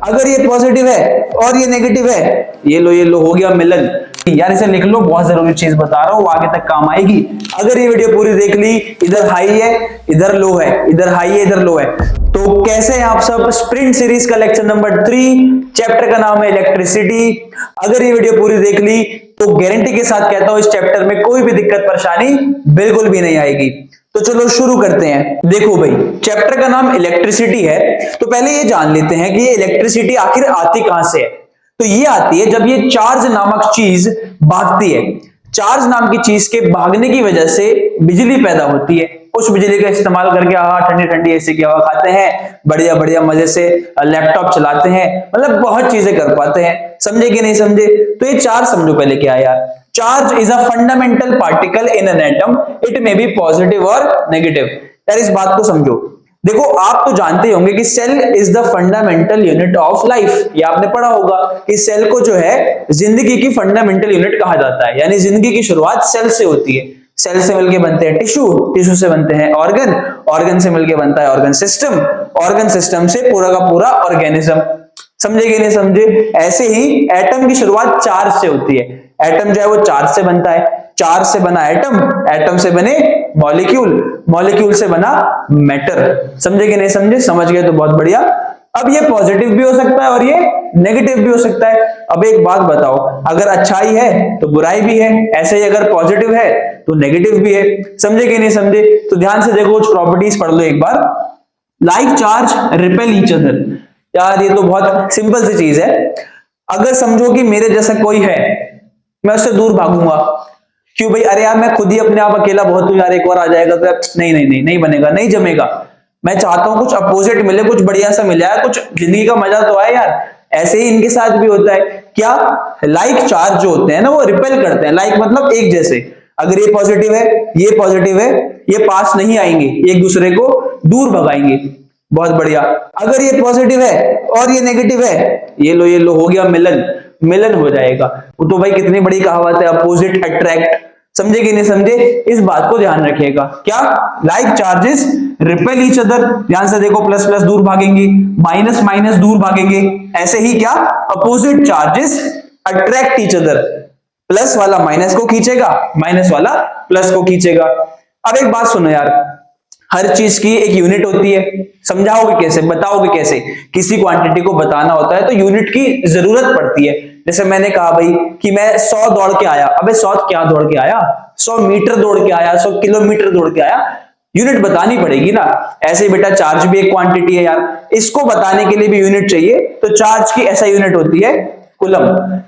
अगर ये पॉजिटिव है और ये नेगेटिव है, ये लो हो गया मिलन। यार इसे लिख लो, बहुत जरूरी चीज बता रहा हूं, आगे तक काम आएगी। अगर ये वीडियो पूरी देख ली, इधर हाई है इधर लो है, इधर हाई है इधर लो है, तो कैसे हैं आप सब? स्प्रिंट सीरीज का लेक्चर नंबर 3, चैप्टर का नाम है इलेक्ट्रिसिटी। अगर ये वीडियो पूरी देख ली तो गारंटी के साथ कहता हूं इस चैप्टर में कोई भी दिक्कत परेशानी बिल्कुल भी नहीं आएगी। तो चलो शुरू करते हैं। देखो भाई, चैप्टर का नाम इलेक्ट्रिसिटी है, तो पहले ये जान लेते हैं कि ये इलेक्ट्रिसिटी आखिर आती कहां से है। तो ये आती है जब ये चार्ज नामक चीज भागती है। चार्ज नाम की चीज के भागने की वजह से बिजली पैदा होती है। उस बिजली का इस्तेमाल करके ठंडी ठंडी एसी की हवा खाते हैं, बढ़िया बढ़िया मजे से लैपटॉप चलाते हैं, मतलब बहुत चीजें कर पाते हैं। समझे कि नहीं समझे? तो ये चार्ज समझो पहले क्या है यार। Charge is a fundamental particle in an atom, it may be positive और नेगेटिव। यार इस बात को समझो। देखो आप तो जानते होंगे कि cell is the fundamental unit of life. ये आपने पढ़ा होगा कि सेल को जो है जिंदगी की फंडामेंटल यूनिट कहा जाता है, यानी जिंदगी की शुरुआत सेल से होती है। सेल से मिलके बनते हैं टिश्यू, टिश्यू से बनते हैं ऑर्गन, ऑर्गन से मिलके बनता है ऑर्गन सिस्टम, ऑर्गन सिस्टम से पूरा का पूरा ऑर्गेनिज्म। समझे कि नहीं समझे? ऐसे ही एटम की शुरुआत चार्ज से होती है। एटम जो है वो चार्ज से बनता है, चार्ज से बना एटम, एटम से बने मॉलिक्यूल, मॉलिक्यूल से बना मैटर। समझे कि नहीं समझे? समझ गए तो बहुत बढ़िया। अब ये पॉजिटिव भी हो सकता है और ये नेगेटिव भी हो सकता है। अब एक बात बताओ, अगर अच्छाई है तो बुराई भी है, ऐसे ही अगर पॉजिटिव है तो नेगेटिव भी है। समझे कि नहीं समझे? तो ध्यान से देखो, कुछ प्रॉपर्टीज पढ़ लो एक बार। Like charge repel each other. यार ये तो बहुत सिंपल सी चीज है। अगर समझो कि मेरे जैसा कोई है, मैं उससे दूर भागूंगा। क्यों भाई? अरे यार मैं खुद ही अपने आप अकेला बहुत हूं यार, एक और आ जाएगा तो नहीं बनेगा, नहीं जमेगा। मैं चाहता हूं कुछ अपोजिट मिले, कुछ बढ़िया सा मिले यार, कुछ जिंदगी का मजा तो आए यार। ऐसे ही इनके साथ भी होता है। क्या? लाइक चार्ज जो होते हैं ना वो रिपेल करते हैं। लाइक मतलब एक जैसे। अगर ये पॉजिटिव है, ये पॉजिटिव है, ये पास नहीं आएंगे, एक दूसरे को दूर भगाएंगे। बहुत बढ़िया। अगर ये पॉजिटिव है और ये नेगेटिव है, ये लो हो गया मिलन, मिलन हो जाएगा। वो तो भाई कितनी बड़ी कहावत है, अपोजिट अट्रैक्ट। समझे कि नहीं समझे? इस बात को ध्यान रखिएगा। क्या? Like charges repel each other. ध्यान से देखो, प्लस प्लस दूर भागेंगे, माइनस माइनस दूर भागेंगे। ऐसे ही क्या? Opposite charges attract each other. Plus वाला माइनस को खींचेगा, माइनस वाला प्लस को खींचेगा। अब एक बात सुनो यार, हर चीज की एक यूनिट होती है। समझाओगे कैसे? बताओगे कैसे? किसी क्वांटिटी को बताना होता है तो यूनिट की जरूरत पड़ती है। जैसे मैंने कहा भाई कि मैं 100 दौड़ के आया। अबे 100 क्या दौड़ के आया? 100 मीटर दौड़ के आया, 100 किलोमीटर दौड़ के आया। यूनिट बतानी पड़ेगी ना। ऐसे ही बेटा चार्ज भी एक क्वांटिटी है यार, इसको बताने के लिए भी यूनिट चाहिए। तो चार्ज की ऐसा यूनिट होती है कूलम।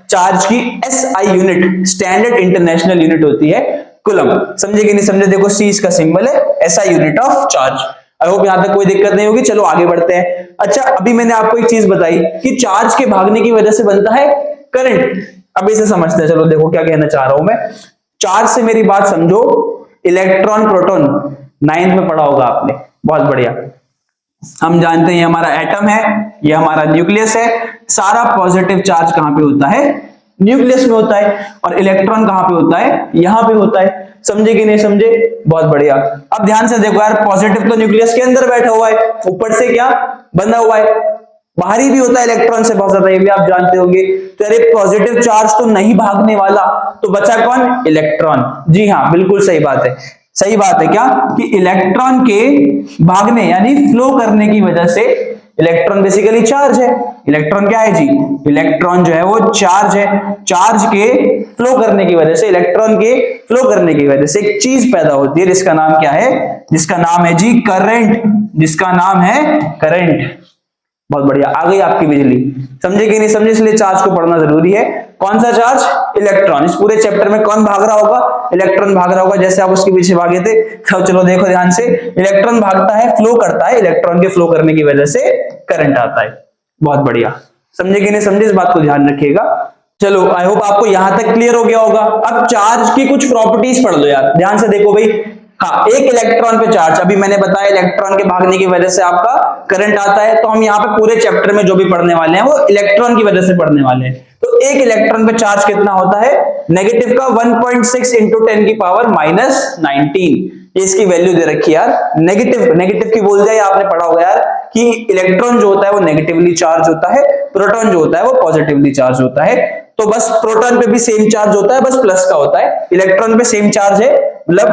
चार्ज की SI unit, standard international unit होती है कूलम। समझे कि नहीं समझे? देखो सी इसका सिंबल है, ऐसा unit of charge. I hope यहां तक कोई दिक्कत नहीं होगी। चलो आगे बढ़ते हैं। अच्छा, अभी मैंने आपको एक चीज बताई कि चार्ज के भागने की वजह से बनता है करंट। अब इसे समझते हैं। चलो देखो क्या कहना चाह रहा हूं मैं। चार्ज से मेरी बात समझो। इलेक्ट्रॉन प्रोटॉन 9th में पढ़ा होगा आपने, बहुत बढ़िया। हम जानते हैं ये हमारा एटम है, ये हमारा न्यूक्लियस है। सारा पॉजिटिव चार्ज कहां पे होता है? न्यूक्लियस में होता है। और इलेक्ट्रॉन कहां पे होता है? यहां पे होता है। समझे कि नहीं समझे? बहुत बढ़िया। अब ध्यान से देखो यार, पॉजिटिव तो न्यूक्लियस के अंदर बैठा हुआ है, ऊपर से क्या बंधा हुआ है? बाहरी भी होता है इलेक्ट्रॉन से बहुत ज्यादा, ये भी आप जानते होंगे। तो अरे पॉजिटिव चार्ज तो नहीं भागने वाला, तो बचा कौन? इलेक्ट्रॉन। जी हाँ, बिल्कुल सही बात है। सही बात है क्या? कि इलेक्ट्रॉन के भागने यानी फ्लो करने की वजह से, इलेक्ट्रॉन बेसिकली चार्ज है। इलेक्ट्रॉन क्या है जी? इलेक्ट्रॉन जो है वो चार्ज है। चार्ज के फ्लो करने की वजह से, इलेक्ट्रॉन के फ्लो करने की वजह से एक चीज पैदा होती है जिसका नाम क्या है? जिसका नाम है जी करंट। जिसका नाम है करंट। बहुत बढ़िया, आ गई आपकी बिजली। समझे कि नहीं समझे? इसलिए चार्ज को पढ़ना जरूरी है। कौन सा चार्ज? इलेक्ट्रॉन। इस पूरे चैप्टर में कौन भाग रहा होगा? इलेक्ट्रॉन भाग रहा होगा, जैसे आप उसके पीछे भागे थे। तो चलो देखो ध्यान से, इलेक्ट्रॉन भागता है, फ्लो करता है, इलेक्ट्रॉन के फ्लो करने की वजह से करंट आता है। बहुत बढ़िया। समझे कि नहीं समझे? इस बात को ध्यान रखिएगा। चलो आई होप आपको यहां तक क्लियर हो गया होगा। अब चार्ज की कुछ प्रॉपर्टीज पढ़ लो यार, ध्यान से देखो भाई। हाँ, एक इलेक्ट्रॉन पे चार्ज, अभी मैंने बताया इलेक्ट्रॉन के भागने की वजह से आपका करंट आता है। तो हम यहाँ पे पूरे चैप्टर में जो भी पढ़ने वाले हैं वो इलेक्ट्रॉन की वजह से पढ़ने वाले हैं। तो एक इलेक्ट्रॉन पे चार्ज कितना होता है? नेगेटिव का 1.6 × 10⁻⁻⁹। ये इसकी वैल्यू दे रखी है यार। नेगेटिव, नेगेटिव की बोल दिया, आपने पढ़ा होगा यार कि इलेक्ट्रॉन जो होता है वो नेगेटिवली चार्ज होता है, प्रोटॉन जो होता है वो पॉजिटिवली चार्ज होता है। तो बस प्रोटॉन पे भी सेम चार्ज होता है, बस प्लस का होता है। इलेक्ट्रॉन पे सेम चार्ज है, मतलब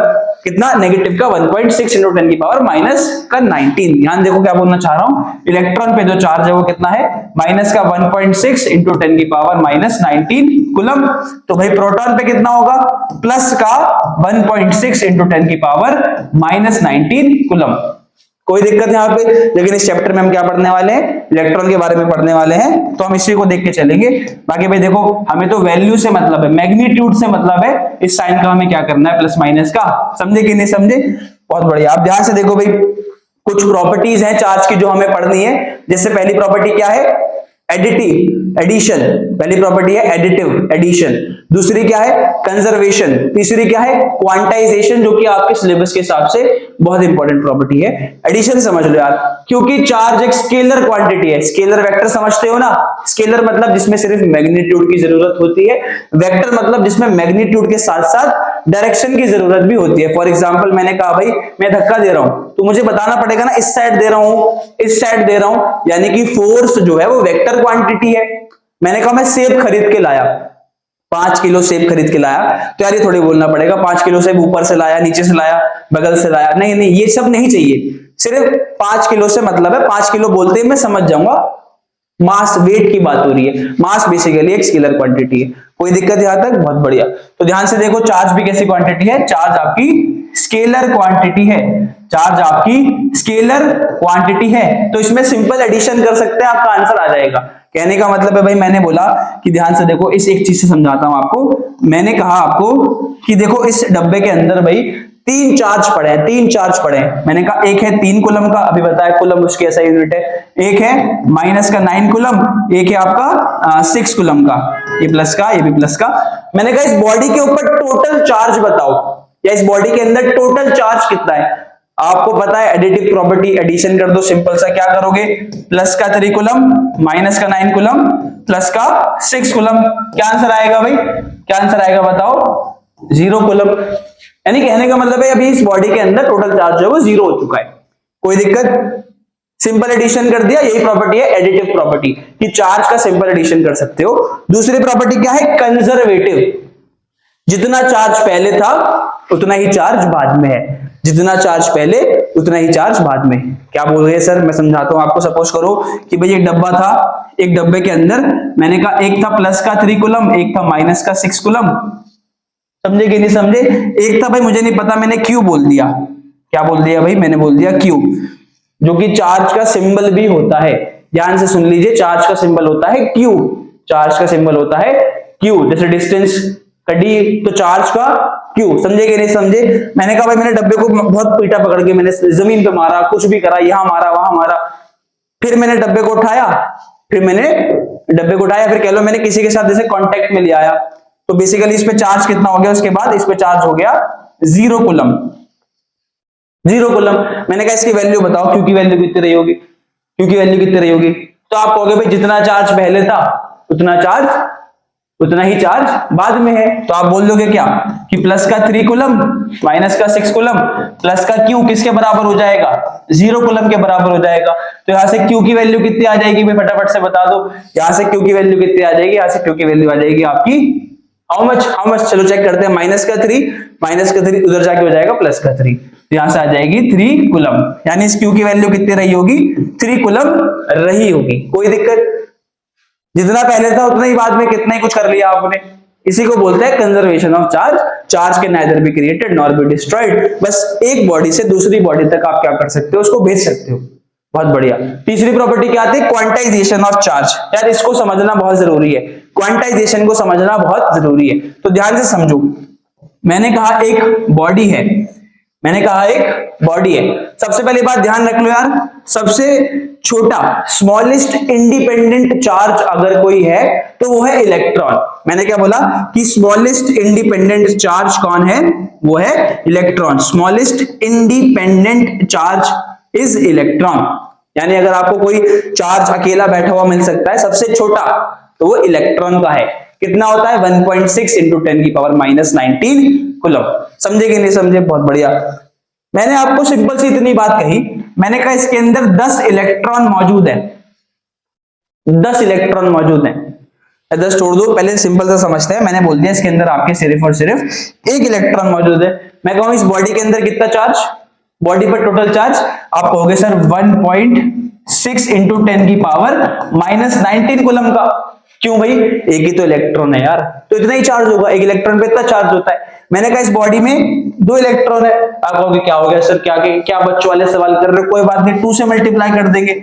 कितना, नेगेटिव का 1.6 इंटू 10 की पावर माइनस का 19। ध्यान देखो क्या बोलना चाह रहा हूं, इलेक्ट्रॉन पे जो चार्ज है वो कितना है, माइनस का 1.6 इंटू 10 की पावर माइनस 19 कूलम। तो भाई प्रोटॉन पे कितना होगा, प्लस का 1.6 इंटू 10 की पावर माइनस 19 कूलम। कोई दिक्कत है यहाँ पे? लेकिन इस चैप्टर में हम क्या पढ़ने वाले हैं, इलेक्ट्रॉन के बारे में पढ़ने वाले हैं, तो हम इसी को देख के चलेंगे। बाकी भाई देखो, हमें तो वैल्यू से मतलब है, मैग्नीट्यूड से मतलब है, इस साइन का हमें क्या करना है, प्लस माइनस का। समझे कि नहीं समझे? बहुत बढ़िया। आप ध्यान से देखो भाई, कुछ प्रॉपर्टीज हैं चार्ज की जो हमें पढ़नी है। जैसे पहली प्रॉपर्टी क्या है, एडिटिव एडिशन, पहली प्रॉपर्टी है एडिटिव एडिशन। दूसरी क्या है, कंजर्वेशन। तीसरी क्या है, क्वांटाइजेशन, जो कि आपके सिलेबस के हिसाब से बहुत इंपॉर्टेंट प्रॉपर्टी है। एडिशन समझ लो यार, क्योंकि चार्ज एक स्केलर क्वांटिटी है। स्केलर वेक्टर समझते हो ना, स्केलर मतलब जिसमें सिर्फ मैग्नीट्यूड की जरूरत होती है, वेक्टर मतलब जिसमें मैग्नीट्यूड के साथ साथ डायरेक्शन की जरूरत भी होती है। फॉर एग्जाम्पल मैंने कहा भाई मैं धक्का दे रहा हूं, तो मुझे बताना पड़ेगा ना, इस साइड दे रहा हूं, इस साइड दे रहा हूं, यानी कि फोर्स जो है वो वेक्टर क्वांटिटी है। मैंने कहा मैं सेब खरीद के लाया, 5 किलो सेब खरीद के लाया, तो यार ये थोड़ी बोलना पड़ेगा 5 किलो सेब ऊपर से लाया, नीचे से लाया, बगल से लाया, नहीं नहीं, ये सब नहीं चाहिए। सिर्फ 5 किलो से मतलब है, 5 किलो बोलते ही मैं समझ जाऊंगा मास, वेट की बात हो रही है। मास बेसिकली एक स्केलर क्वांटिटी है। कोई दिक्कत यहां तक? बहुत बढ़िया। तो ध्यान से देखो, चार्ज भी कैसी क्वांटिटी है, चार्ज आपकी स्केलर क्वांटिटी है, चार्ज आपकी स्केलर क्वांटिटी है। तो इसमें सिंपल एडिशन कर सकते हैं, आपका आंसर आ जाएगा। कहने का मतलब है भाई, मैंने बोला कि ध्यान से देखो, इस एक चीज से समझाता हूं आपको। मैंने कहा आपको कि देखो इस डब्बे के अंदर भाई 3 चार्ज पड़े हैं, 3 चार्ज पड़े हैं। मैंने कहा एक है 3 कूलम का, अभी बताया कूलम उसकी ऐसा यूनिट है। एक है माइनस का 9 कूलम, एक है आपका 6 कूलम का, ये प्लस का, ये भी प्लस का। मैंने कहा इस बॉडी के ऊपर टोटल चार्ज बताओ, या इस बॉडी के अंदर टोटल चार्ज कितना है। आपको पता है एडिटिव प्रॉपर्टी, एडिशन कर दो सिंपल सा। क्या करोगे, प्लस का 3 कूलम, माइनस का 9 कूलम, प्लस का 6 कूलम। क्या आंसर आएगा भाई, क्या आंसर आएगा बताओ, 0 कूलम। यानी कहने का मतलब है अभी इस बॉडी के अंदर टोटल चार्ज है वो 0 हो चुका है। कोई दिक्कत? सिंपल एडिशन कर दिया, यही प्रॉपर्टी है एडिटिव प्रॉपर्टी, कि चार्ज का सिंपल एडिशन कर सकते हो। दूसरी प्रॉपर्टी क्या है, कंजर्वेटिव। जितना चार्ज पहले था उतना ही चार्ज बाद में है, जितना चार्ज पहले उतना ही चार्ज बाद में। क्या बोल रहे हैं सर, मैं समझाता हूं आपको। सपोज करो कि भाई एक डब्बा था, एक डब्बे के अंदर मैंने कहा एक था प्लस का 3 कूलम, एक था माइनस का 6 कूलम। समझे कि नहीं समझे? एक था भाई मुझे नहीं पता, मैंने क्यू बोल दिया। क्या बोल दिया भाई, मैंने बोल दिया क्यू, जो कि चार्ज का सिंबल भी होता है। ध्यान से सुन लीजिए, चार्ज का सिंबल होता है क्यू, चार्ज का सिंबल होता है क्यू। जैसे डिस्टेंस कटी तो चार्ज का क्यू। समझे कि नहीं समझे? मैंने कहा भाई मैंने डब्बे को बहुत पीटा पकड़ के, मैंने जमीन पे मारा, कुछ भी करा, यहां मारा वहां मारा, फिर मैंने डब्बे को उठाया, फिर कह लो मैंने किसी के साथ जैसे कांटेक्ट में ले आया, तो बेसिकली इस पे चार्ज कितना हो गया, उसके बाद इस पे चार्ज हो गया 0 कूलम, 0 कूलम। मैंने कहा इसकी वैल्यू बताओ, क्यू की वैल्यू कितनी रही होगी, क्यू की वैल्यू कितनी रही होगी? तो आप कहोगे भाई जितना चार्ज पहले था उतना ही चार्ज बाद में है। तो आप बोल दोगे क्या कि प्लस का 3 कूलम, माइनस का 6 कूलम, प्लस का क्यू किसके बराबर हो जाएगा, 0 कूलम के बराबर हो जाएगा। तो यहां से क्यू की वैल्यू कितनी आ जाएगी भाई, फटाफट से बता दो। यहां से क्यू की वैल्यू कितनी आ जाएगी, यहां से क्यू की वैल्यू आ जाएगी आपकी हाउ मच। चलो चेक करते हैं, माइनस का 3 उधर जाके हो जाएगा प्लस का 3, तो यहां से आ जाएगी 3 कूलम। यानी इस क्यू की वैल्यू कितनी रही होगी, 3 कूलम रही होगी। कोई दिक्कत? जितना पहले था उतना ही बाद में, कितना ही कुछ कर लिया आपने। इसी को बोलते हैं कंजर्वेशन ऑफ चार्ज। चार्ज के neither be created nor be destroyed. बस एक बॉडी से दूसरी बॉडी तक आप क्या कर सकते हो, उसको भेज सकते हो। बहुत बढ़िया। तीसरी प्रॉपर्टी क्या आती है, क्वांटाइजेशन ऑफ चार्ज। यार इसको समझना बहुत जरूरी है, क्वांटाइजेशन को समझना बहुत जरूरी है। तो ध्यान से समझो, मैंने कहा एक बॉडी है, सबसे पहली बात ध्यान रख लो यार, सबसे छोटा स्मॉलेस्ट इंडिपेंडेंट चार्ज अगर कोई है तो वो है इलेक्ट्रॉन। मैंने क्या बोला कि स्मॉलेस्ट इंडिपेंडेंट चार्ज कौन है, वो है electron. Smallest independent charge is electron. यानी अगर आपको कोई चार्ज अकेला बैठा हुआ मिल सकता है सबसे छोटा, तो वो इलेक्ट्रॉन का है। कितना होता है, 1.6 इंटू 10 की पावर माइनस 19 कूलम। समझे कि नहीं समझे? बहुत बढ़िया। मैंने आपको सिंपल सी इतनी बात कही, मैंने कहा इसके अंदर 10 इलेक्ट्रॉन मौजूद है, 10 इलेक्ट्रॉन मौजूद है। 10 छोड़ दो, पहले सिंपल सा समझते हैं। मैंने बोल दिया इसके अंदर आपके सिर्फ और सिर्फ एक इलेक्ट्रॉन मौजूद है। मैं कहूं इस बॉडी के अंदर कितना चार्ज, बॉडी पर टोटल चार्ज, आप कहोगे सर 1.6 इंटू 10 की पावर -19 कूलम का। क्यों भाई, एक ही तो इलेक्ट्रॉन है यार, तो इतना ही चार्ज होगा, एक इलेक्ट्रॉन पे इतना चार्ज होता है। मैंने कहा इस बॉडी में 2 इलेक्ट्रॉन है। आप कहोगे क्या हो गया सर, क्या बच्चों वाले सवाल कर रहे हो, कोई बात नहीं, 2 से मल्टीप्लाई कर देंगे,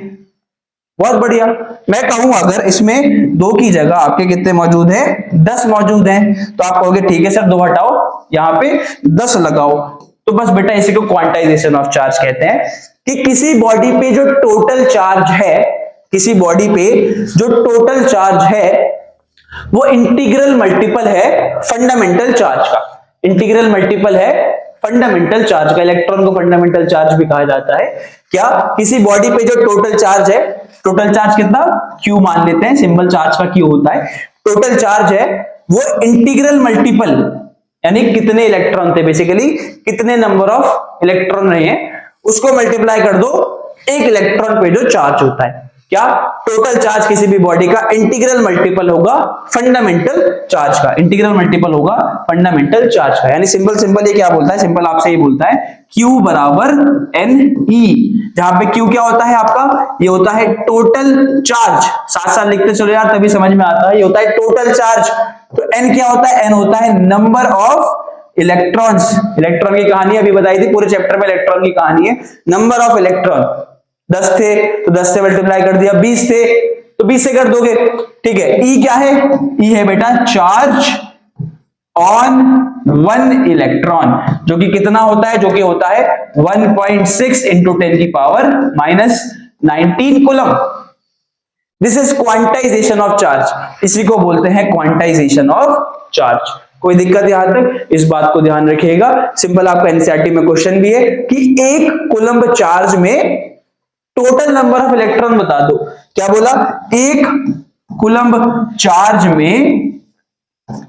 बहुत बढ़िया। मैं कहूं अगर इसमें 2 की जगह आपके कितने मौजूद है, 10 मौजूद हैं, तो आप कहोगे ठीक है सर 2 हटाओ, यहाँ पे 10 लगाओ। तो बस बेटा इसी को क्वांटाइजेशन ऑफ चार्ज कहते हैं, कि किसी बॉडी पे जो टोटल चार्ज है, किसी बॉडी पे जो टोटल चार्ज है वो इंटीग्रल मल्टीपल है फंडामेंटल चार्ज का, इंटीग्रल मल्टीपल है फंडामेंटल चार्ज का। इलेक्ट्रॉन को फंडामेंटल चार्ज भी कहा जाता है। क्या, किसी बॉडी पे जो टोटल चार्ज है, टोटल चार्ज कितना, Q मान लेते हैं, सिंबल चार्ज का Q होता है, टोटल चार्ज है वो इंटीग्रल मल्टीपल, यानी कितने इलेक्ट्रॉन थे, बेसिकली कितने नंबर ऑफ इलेक्ट्रॉन रहे हैं, उसको मल्टीप्लाई कर दो एक इलेक्ट्रॉन पे जो चार्ज होता है। क्या, टोटल चार्ज किसी भी बॉडी का इंटीग्रल मल्टीपल होगा फंडामेंटल चार्ज का, इंटीग्रल मल्टीपल होगा फंडामेंटल चार्ज का। यानी सिंपल ये क्या बोलता है, सिंपल आपसे ये बोलता है Q बराबर NE, जहां पे Q क्या होता है आपका, ये होता है टोटल चार्ज, साथ साथ लिखते चलो यार तभी समझ में आता है, ये होता है टोटल चार्ज। तो N क्या होता है, N होता है नंबर ऑफ इलेक्ट्रॉन्स। इलेक्ट्रॉन की कहानी अभी बताई थी, पूरे चैप्टर में इलेक्ट्रॉन की कहानी है। नंबर ऑफ इलेक्ट्रॉन 10 थे तो 10 से मल्टीप्लाई कर दिया, 20 थे तो 20 से कर दोगे, ठीक है। E क्या है, E है बेटा चार्ज ऑन 1 इलेक्ट्रॉन, जो कि कितना होता है, जो कि होता है 1.6 इंटू 10 की power -19 coulomb. This is quantization of charge, इसी को बोलते हैं क्वांटाइजेशन ऑफ चार्ज। कोई दिक्कत यहां तक, इस बात को ध्यान रखिएगा। सिंपल आपका एनसीईआरटी में क्वेश्चन भी है कि एक कूलम्ब चार्ज में टोटल नंबर ऑफ इलेक्ट्रॉन बता दो। क्या बोला, एक कूलम्ब चार्ज में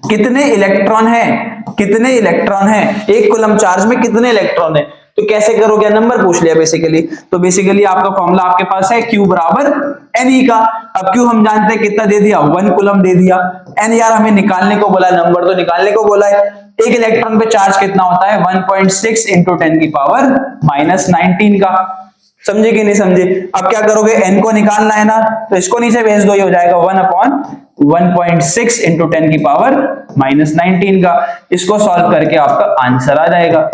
कितने इलेक्ट्रॉन है, कितने इलेक्ट्रॉन है, एक कूलम्ब चार्ज में कितने इलेक्ट्रॉन है। तो कैसे करोगे, नंबर पूछ लिया बेसिकली, तो बेसिकली आपका फॉर्मूला आपके पास है Q बराबर Ne का। अब Q हम जानते हैं कितना दे दिया, 1 कूलम्ब दे दिया। N यार हमें निकालने को बोला, नंबर तो निकालने को बोला है। एक इलेक्ट्रॉन पे चार्ज कितना होता है, 1.6 इंटू 10 की पावर -19 का। समझे कि नहीं समझे। अब क्या करोगे, N को निकालना है ना, तो इसको नीचे भेज दो, ये हो जाएगा 1/1.6 इंटू 10 की पावर -19 का। इसको सॉल्व करके आपका आंसर आ जाएगा।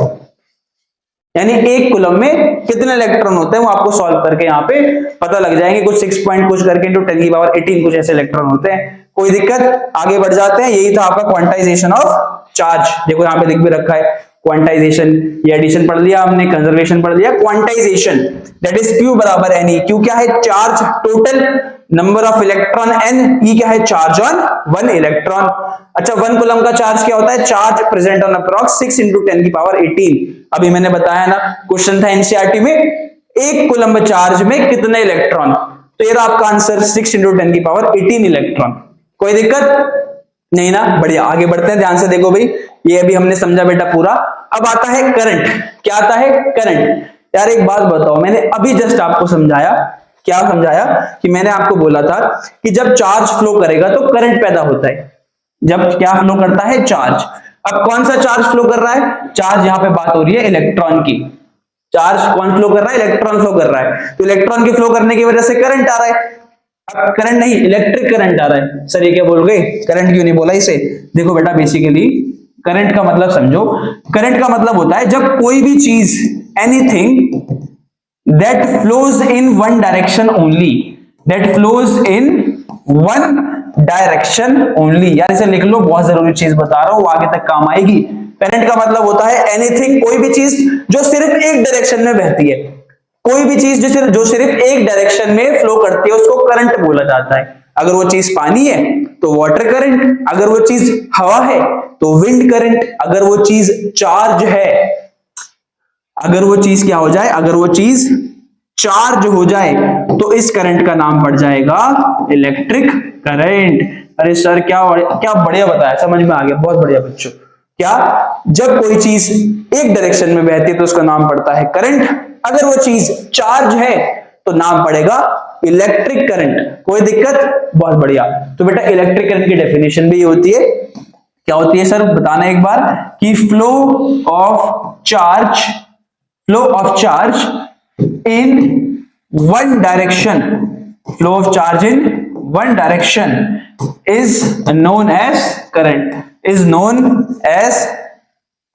यानी एक कूलम्ब में कितने इलेक्ट्रॉन होते हैं वो आपको सॉल्व करके यहाँ पे पता लग जाएंगे। कुछ 6 पॉइंट कुछ करके इंटू 10 की पावर 18 कुछ ऐसे इलेक्ट्रॉन होते हैं। कोई दिक्कत, आगे बढ़ जाते हैं। यही था आपका क्वांटाइजेशन ऑफ चार्ज। देखो यहाँ पे लिख भी रखा है क्वांटाइजेशन, ये एडिशन पढ़ लिया हमने, कंजर्वेशन पढ़ लिया, क्वांटाइजेशन दैट इज Q बराबर Ne। Q क्या है, charge total, number of electron N, E क्या है, चार्ज ऑन 1 इलेक्ट्रॉन। अच्छा 1 कूलम्ब का चार्ज क्या होता है, charge present on approx 6 into 10 की पावर 18। अभी मैंने बताया ना, क्वेश्चन था एनसीईआरटी में, एक कूलम्ब चार्ज में कितने इलेक्ट्रॉन, तो ये आपका आंसर 6 इंटू 10 की पावर 18 इलेक्ट्रॉन। कोई दिक्कत नहीं ना, बढ़िया। आगे बढ़ते हैं, ध्यान से देखो भाई, ये अभी हमने समझा बेटा पूरा। अब आता है करंट। क्या आता है, करंट। यार एक बात बताओ, मैंने अभी जस्ट आपको समझाया, क्या समझाया, कि मैंने आपको बोला था कि जब चार्ज फ्लो करेगा तो करंट पैदा होता है। जब क्या फ्लो करता है, चार्ज। अब कौन सा चार्ज फ्लो कर रहा है, चार्ज, यहां पे बात हो रही है इलेक्ट्रॉन की। चार्ज कौन फ्लो कर रहा है, इलेक्ट्रॉन फ्लो कर रहा है। तो इलेक्ट्रॉन के फ्लो करने की वजह से करंट आ रहा है। अब करंट नहीं, इलेक्ट्रिक करंट आ रहा है। सर ये क्या बोल गए, करंट क्यों नहीं बोला इसे। देखो बेटा बेसिकली करंट का मतलब समझो। करंट का मतलब होता है जब कोई भी चीज, anything that flows in one direction only, that flows in one direction only. यार इसे लिख लो, बहुत जरूरी चीज बता रहा हूं, आगे तक काम आएगी। करंट का मतलब होता है एनीथिंग, कोई भी चीज जो सिर्फ एक डायरेक्शन में बहती है। कोई भी चीज जो सिर्फ एक डायरेक्शन में फ्लो करती है उसको करंट बोला जाता है। अगर वो चीज पानी है तो वाटर करंट, अगर वो चीज हवा है तो विंड करंट, अगर वो चीज चार्ज है, अगर वो चीज क्या हो जाए, अगर वो चीज चार्ज हो जाए तो इस करंट का नाम पड़ जाएगा इलेक्ट्रिक करंट। अरे सर क्या बढ़िया बताया, समझ में आ गया, बहुत बढ़िया बच्चों। क्या? जब कोई चीज एक डायरेक्शन में बहती है तो उसका नाम पड़ता है करंट, अगर वो चीज चार्ज है तो नाम पड़ेगा इलेक्ट्रिक करंट। कोई दिक्कत? बहुत बढ़िया। तो बेटा इलेक्ट्रिक करंट की डेफिनेशन भी होती है, क्या होती है सर बताना एक बार, कि flow of charge in one direction, flow of charge in one direction is known as current, is known as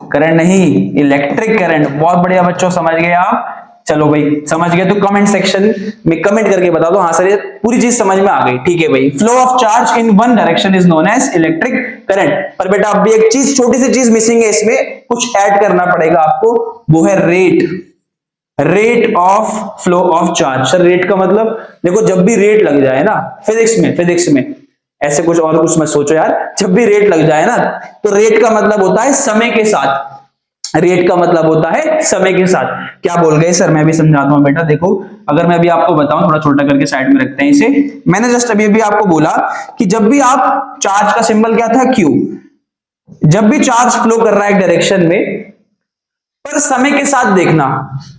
current नहीं, इलेक्ट्रिक करंट। बहुत बढ़िया बच्चों, समझ गए आप? चलो भाई समझ गए तो कमेंट सेक्शन में कमेंट करके बता दो हाँ सर ये पूरी चीज समझ में आ गई। ठीक है भाई, flow of charge in one direction is known as electric current. पर बेटा अब भी एक चीज, छोटी सी चीज मिसिंग है, इसमें कुछ ऐड करना पड़ेगा आपको, वो है rate of flow of charge. Sir rate का मतलब, देखो जब भी रेट लग जाए ना फिजिक्स में ऐसे कुछ और कुछ मत सोचो यार, जब भी रेट लग जाए ना तो रेट का मतलब होता है समय के साथ, रेट का मतलब होता है समय के साथ। क्या बोल गए सर? मैं भी समझाता हूं बेटा। देखो अगर मैं अभी आपको बताऊं, थोड़ा छोटा करके साइड में रखते हैं इसे, मैंने जस्ट अभी आपको बोला कि जब भी आप, चार्ज का सिंबल क्या था? क्यू। जब भी चार्ज फ्लो कर रहा है एक डायरेक्शन में, पर समय के साथ देखना,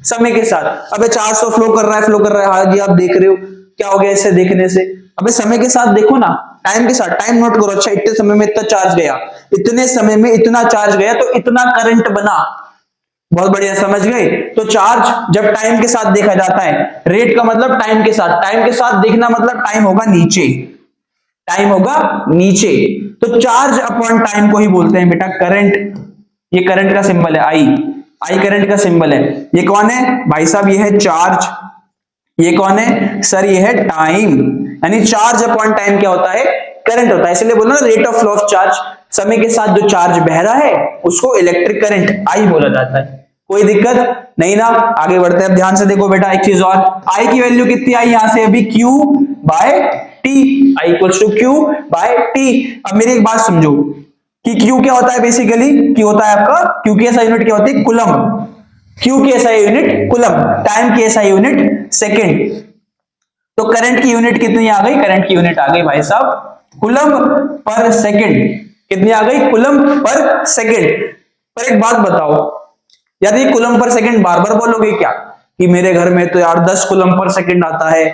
समय के साथ। अबे चार्ज तो फ्लो कर रहा है, हाँ जी आप देख रहे हो, क्या हो गया इससे देखने से? अबे समय के साथ देखो ना, टाइम के साथ, टाइम नोट करो। अच्छा इतने समय में इतना चार्ज गया, इतने समय में इतना चार्ज गया तो इतना करंट बना। बहुत बढ़िया, समझ गए? तो चार्ज जब टाइम के साथ देखा जाता है, रेट का मतलब टाइम के साथ देखना, मतलब टाइम होगा नीचे, टाइम होगा नीचे। तो चार्ज अपॉन टाइम को ही बोलते हैं बेटा करंट। ये करंट का सिंबल है आई करंट का सिंबल है। ये कौन है भाई साहब? ये है चार्ज। ये कौन है सर? ये है टाइम। यानी चार्ज अपॉन टाइम क्या होता है? करंट होता है। इसलिए बोला ना rate of flow of charge, समय के साथ जो चार्ज बह रहा है उसको इलेक्ट्रिक करंट आई बोला जाता है। कोई दिक्कत नहीं ना? आगे बढ़ते हैं। ध्यान से देखो बेटा एक चीज और, आई की वैल्यू कितनी आई यहां से अभी? Q by T, I equals to Q by T. अब मेरी एक बात समझो कि Q क्या होता है? बेसिकली Q होता है आपका, Q की ऐसा यूनिट क्या होती है? कुलम। Q की ऐसा यूनिट कुलम, टाइम की ऐसा यूनिट सेकेंड। तो करंट की यूनिट कितनी आ गई? करंट की यूनिट आ गई भाई साहब कुलम पर सेकेंड। कितनी आ गई? Coulomb per second. पर एक बात बताओ, यदि कुलम पर सेकेंड बार बार बोलोगे क्या कि मेरे घर में तो यार 10 कुलम पर सेकेंड आता है,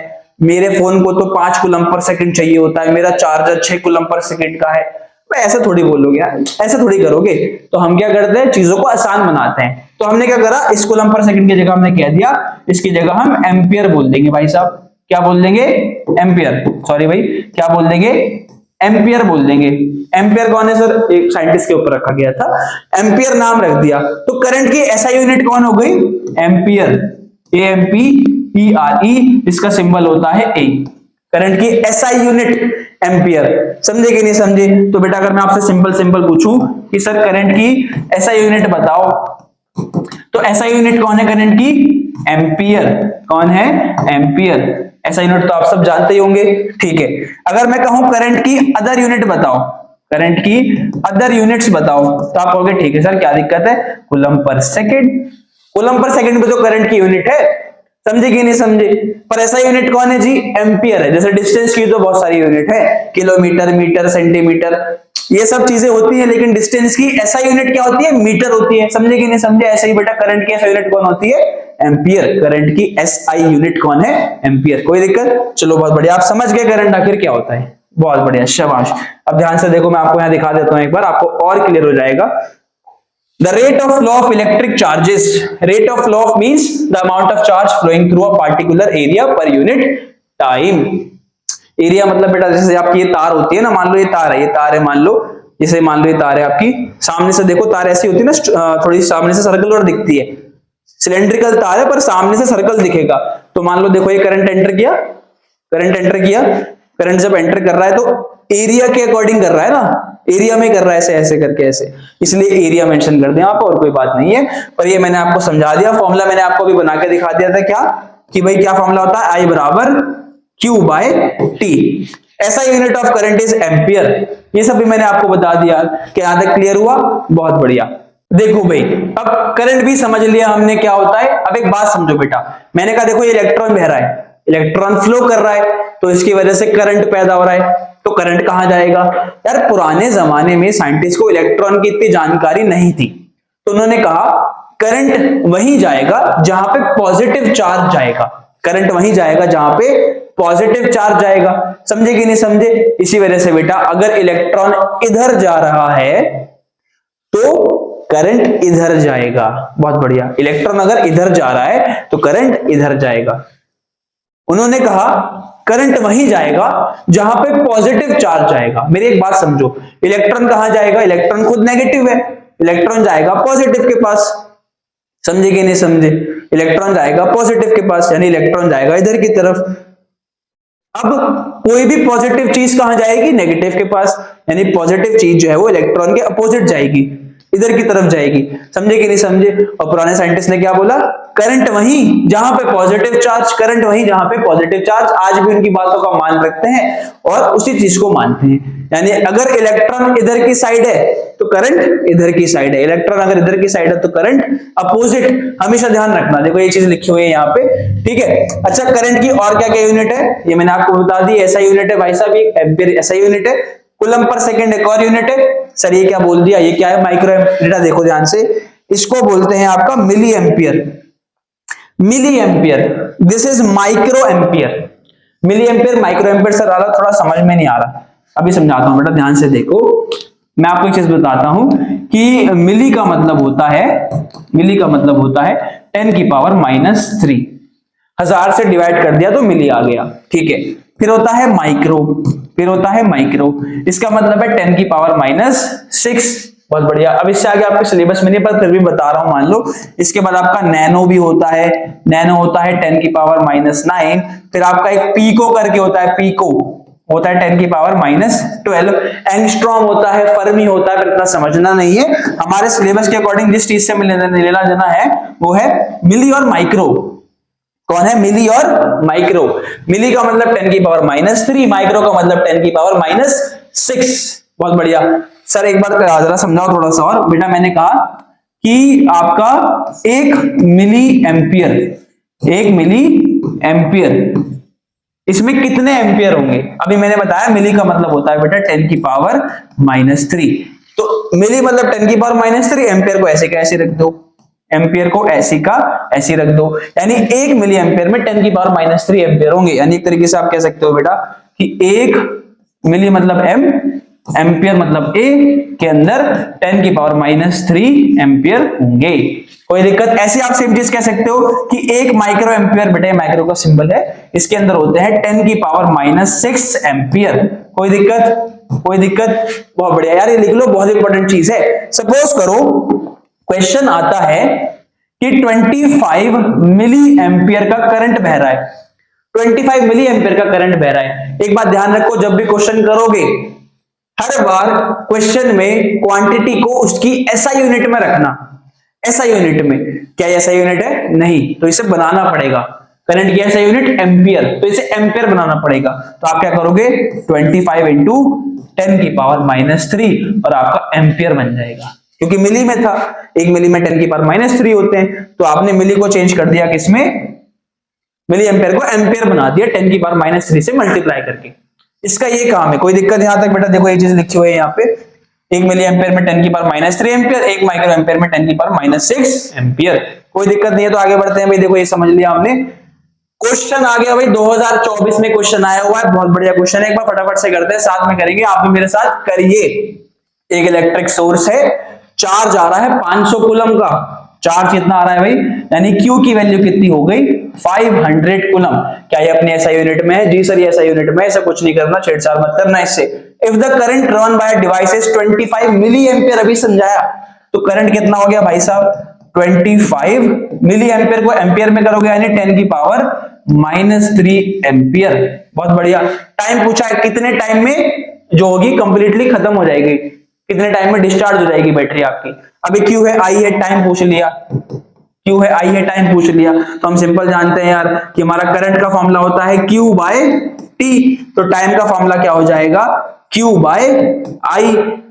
मेरे फोन को तो 5 कुलम पर सेकेंड चाहिए होता है, मेरा चार्जर 6 कुलम पर सेकेंड का है, तो ऐसे थोड़ी बोलोगे यार, ऐसे थोड़ी करोगे। तो हम क्या करते हैं? चीजों को आसान बनाते हैं। तो हमने क्या करा, इस कुलम पर सेकेंड की जगह हमने कह दिया, इसकी जगह हम एम्पियर बोल देंगे भाई साहब। क्या बोल देंगे? एम्पियर। सॉरी भाई, क्या बोल देंगे? एम्पियर बोल देंगे। एम्पियर कौन है सर? एक साइंटिस्ट के ऊपर रखा गया था, एम्पियर नाम रख दिया। तो करंट की एसआई यूनिट कौन हो गई? एम्पियर। AMPERE, इसका सिंबल होता है ए। करंट की एसआई यूनिट एम्पियर। समझे कि नहीं समझे? तो बेटा अगर मैं आपसे सिंपल पूछूं कि सर करंट की एसआई यूनिट बताओ, तो एसआई यूनिट कौन है करंट की? एम्पियर। कौन है? एम्पियर। ऐसा यूनिट तो आप सब जानते ही होंगे। ठीक है, अगर मैं कहूं करंट की अदर यूनिट बताओ, करंट की अदर यूनिट्स बताओ, तो आप कहोगे ठीक है सर क्या दिक्कत है? Coulomb per second. Coulomb per second में तो करंट की यूनिट है, समझे कि नहीं समझे? पर ऐसा यूनिट कौन है जी? एम्पियर है। जैसे डिस्टेंस की तो बहुत सारी यूनिट है, किलोमीटर, मीटर, सेंटीमीटर, ये सब चीजें होती है, लेकिन डिस्टेंस की ऐसा यूनिट क्या होती है? मीटर होती है। समझे कि नहीं समझे? ऐसे ही बेटा करंट की ऐसा यूनिट कौन होती है? एम्पियर। करंट की एसआई यूनिट कौन है? एम्पियर। कोई दिक्कत? चलो बहुत बढ़िया, आप समझ गए करंट आखिर क्या होता है। बहुत बढ़िया, शाबाश। अब ध्यान से देखो, मैं आपको यहाँ दिखा देता हूं एक बार, आपको और क्लियर हो जाएगा। The rate of flow of electric charges, rate of flow of means the amount of charge flowing through a particular area per unit time. Area मतलब बेटा जैसे आपकी ये तार होती है ना, मान लो ये तार है, मान लो, जैसे मान लो ये तार है आपकी, सामने से देखो तार ऐसी होती है ना, थोड़ी सामने से सर्कल और दिखती है, सिलेंड्रिकल तार है पर सामने से सर्कल दिखेगा। तो मान लो देखो ये करंट एंटर किया, करंट जब एंटर कर रहा है तो एरिया के अकॉर्डिंग कर रहा है ना, एरिया में कर रहा है, ऐसे ऐसे करके ऐसे, इसलिए एरिया मेंशन कर दिया आप, और कोई बात नहीं है। पर ये मैंने आपको समझा दिया, फॉर्मूला मैंने आपको भी बना के दिखा दिया था क्या, कि भाई क्या फॉर्मूला होता है? I बराबर Q बाय टी। ऐसा unit of current is ampere. ये सब भी मैंने आपको बता दिया। क्या यहां तक क्लियर हुआ? बहुत बढ़िया। देखो भाई, अब करंट भी समझ लिया हमने क्या होता है। अब एक बात समझो बेटा, मैंने कहा देखो ये इलेक्ट्रॉन बह रहा है, इलेक्ट्रॉन फ्लो कर रहा है, तो इसकी वजह से करंट पैदा हो रहा है। तो करंट कहां जाएगा? यार पुराने जमाने में साइंटिस्ट को इलेक्ट्रॉन की इतनी जानकारी नहीं थी, तो उन्होंने कहा करंट वहीं जाएगा जहां पे पॉजिटिव चार्ज जाएगा, करंट वहीं जाएगा जहां पे पॉजिटिव चार्ज जाएगा। समझे कि नहीं समझे? इसी वजह से बेटा अगर इलेक्ट्रॉन इधर जा रहा है तो करंट इधर जाएगा। बहुत बढ़िया, इलेक्ट्रॉन अगर इधर जा रहा है तो करंट इधर जाएगा। उन्होंने कहा करंट वहीं जाएगा जहां पे पॉजिटिव चार्ज जाएगा। मेरी एक बात समझो, इलेक्ट्रॉन कहां जाएगा? इलेक्ट्रॉन खुद नेगेटिव है, इलेक्ट्रॉन जाएगा पॉजिटिव के पास। समझे कि नहीं समझे? इलेक्ट्रॉन जाएगा पॉजिटिव के पास, यानी इलेक्ट्रॉन जाएगा इधर की तरफ। अब कोई भी पॉजिटिव चीज कहां जाएगी? नेगेटिव के पास, यानी पॉजिटिव चीज जो है वो इलेक्ट्रॉन के अपोजिट जाएगी, इधर की तरफ जाएगी। समझे कि नहीं समझे? और पुराने साइंटिस्ट ने क्या बोला? करंट वहीं जहां पे पॉजिटिव चार्ज, करंट वहीं जहां पे पॉजिटिव चार्ज। आज भी उनकी बातों का मान रखते हैं और उसी चीज को मानते हैं। यानी अगर इलेक्ट्रॉन इधर की साइड है तो करंट इधर की साइड है, इलेक्ट्रॉन अगर इधर की साइड है तो करंट अपोजिट। हमेशा ध्यान रखना, देखो ये चीज लिखी हुई है यहाँ पे, ठीक है। अच्छा, करंट की और क्या क्या यूनिट है ये मैंने आपको बता दी। ऐसा यूनिट है भाई साहब, ये एम्पीयर ऐसा यूनिट है। कूलम पर सेकंड एक और यूनिट है। सर ये क्या बोल दिया? ये क्या है? Micro ampere. देखो ध्यान से, इसको बोलते हैं आपका milli ampere. Milli ampere, this is micro ampere. Milli ampere, micro ampere. Sir थोड़ा समझ में नहीं आ रहा, अभी समझाता हूं बेटा, ध्यान से देखो। मैं आपको एक चीज बताता हूं कि मिली का मतलब होता है, मिली का मतलब होता है 10⁻³ 1000 से डिवाइड कर दिया तो मिली आ गया, ठीक है। फिर होता है माइक्रो, फिर होता है माइक्रो, इसका मतलब है 10⁻⁶। बहुत बढ़िया। अब इससे आगे आपके सिलेबस में नहीं, पर फिर भी बता रहा हूं, मान लो। इसके बाद आपका नैनो भी होता है, नैनो होता है 10⁻⁹। फिर आपका एक पीको करके होता है, पीको होता है 10⁻⁻12। एंगस्ट्रॉम होता है, फर्मी होता है, फिर इतना समझना नहीं है। हमारे सिलेबस के अकॉर्डिंग जिस चीज से लेना देना है वो है मिली और माइक्रो। कौन है? मिली और माइक्रो। मिली का मतलब 10⁻⁻3, माइक्रो का मतलब 10⁻⁶। बहुत बढ़िया। सर एक बार जरा समझाओ थोड़ा सा और। बेटा मैंने कहा कि आपका 1 मिली एम्पियर, 1 मिली एम्पियर, इसमें कितने एम्पियर होंगे? अभी मैंने बताया मिली का मतलब होता है बेटा 10⁻⁻3। तो मिली मतलब 10⁻⁻3, एम्पियर को ऐसे का ऐसे रख दो, एम्पियर को ऐसी का ऐसी रख दो, यानी 1 मिली एम्पियर में 10⁻³ एम्पियर होंगे। यानी एक तरीके से आप कह सकते हो बेटा कि 1 मिली मतलब एम, एम्पियर मतलब ए के अंदर 10⁻³ एम्पियर होंगे। कोई दिक्कत? ऐसे आप सेम चीज कह सकते हो कि 1 माइक्रो एम्पियर, बेटे माइक्रो का सिंबल है, इसके अंदर होते हैं 10⁻⁶ एम्पियर। कोई दिक्कत? कोई दिक्कत? बहुत बढ़िया यार, ये लिख लो, बहुत इंपॉर्टेंट चीज है। सपोज करो क्वेश्चन आता है कि 25 मिली एम्पियर का करंट बह रहा है, 25 मिली एम्पियर का करंट बह रहा है। एक बात ध्यान रखो, जब भी क्वेश्चन करोगे हर बार क्वेश्चन में क्वांटिटी को उसकी एसआई यूनिट में रखना। एसआई यूनिट में, क्या एसआई यूनिट है? नहीं, तो इसे बनाना पड़ेगा। करंट की एसआई यूनिट एम्पियर, तो इसे एम्पियर बनाना पड़ेगा। तो आप क्या करोगे? 25 इंटू 10⁻³ और आपका एम्पियर बन जाएगा, क्योंकि मिली में था। 1 मिली में 10⁻³ होते हैं, तो आपने मिली को चेंज कर दिया किसमें? मिली एम्पियर को एम्पियर बना दिया 10⁻³ से मल्टीप्लाई करके। इसका ये काम है। कोई दिक्कत यहां तक? बेटा देखो ये चीज लिखी हुई है यहाँ पे, 1 मिली एम्पियर में 10⁻³ एम्पियर, 1 माइक्रो एम्पियर में 10⁻⁶ एम्पियर। कोई दिक्कत नहीं है, तो आगे बढ़ते हैं भाई। देखो ये समझ लिया हमने। क्वेश्चन आ गया भाई, 2024 में क्वेश्चन आया हुआ है, बहुत बढ़िया क्वेश्चन है। एक बार फटाफट से करते हैं, साथ में करेंगे, आप भी मेरे साथ करिए। एक इलेक्ट्रिक सोर्स है, चार्ज आ रहा है 500 कूलम का। चार्ज कितना आ रहा है भाई? यानी Q की वैल्यू कितनी हो गई? 500 कूलम। क्या ये अपने ऐसा यूनिट में है? जी सर ये ऐसा यूनिट में, ऐसा कुछ नहीं करना, छेड़छाड़ मत करना इससे। If the current run by device is 25 milli ampere, अभी समझाया, तो करंट कितना हो गया भाई साहब? 25 मिली एम्पियर को एम्पियर में करोगे यानी 10⁻³ एम्पियर। बहुत बढ़िया। टाइम पूछा है, कितने टाइम में जो होगी कंप्लीटली खत्म हो जाएगी, कितने टाइम में डिस्चार्ज हो जाएगी बैटरी आपकी। अभी Q है, I है, टाइम पूछ लिया, Q है, I है, टाइम पूछ लिया, तो हम सिंपल जानते हैं यार कि हमारा करंट का फॉर्मूला होता है Q/T। तो टाइम का फॉर्मूला क्या हो जाएगा? Q/I।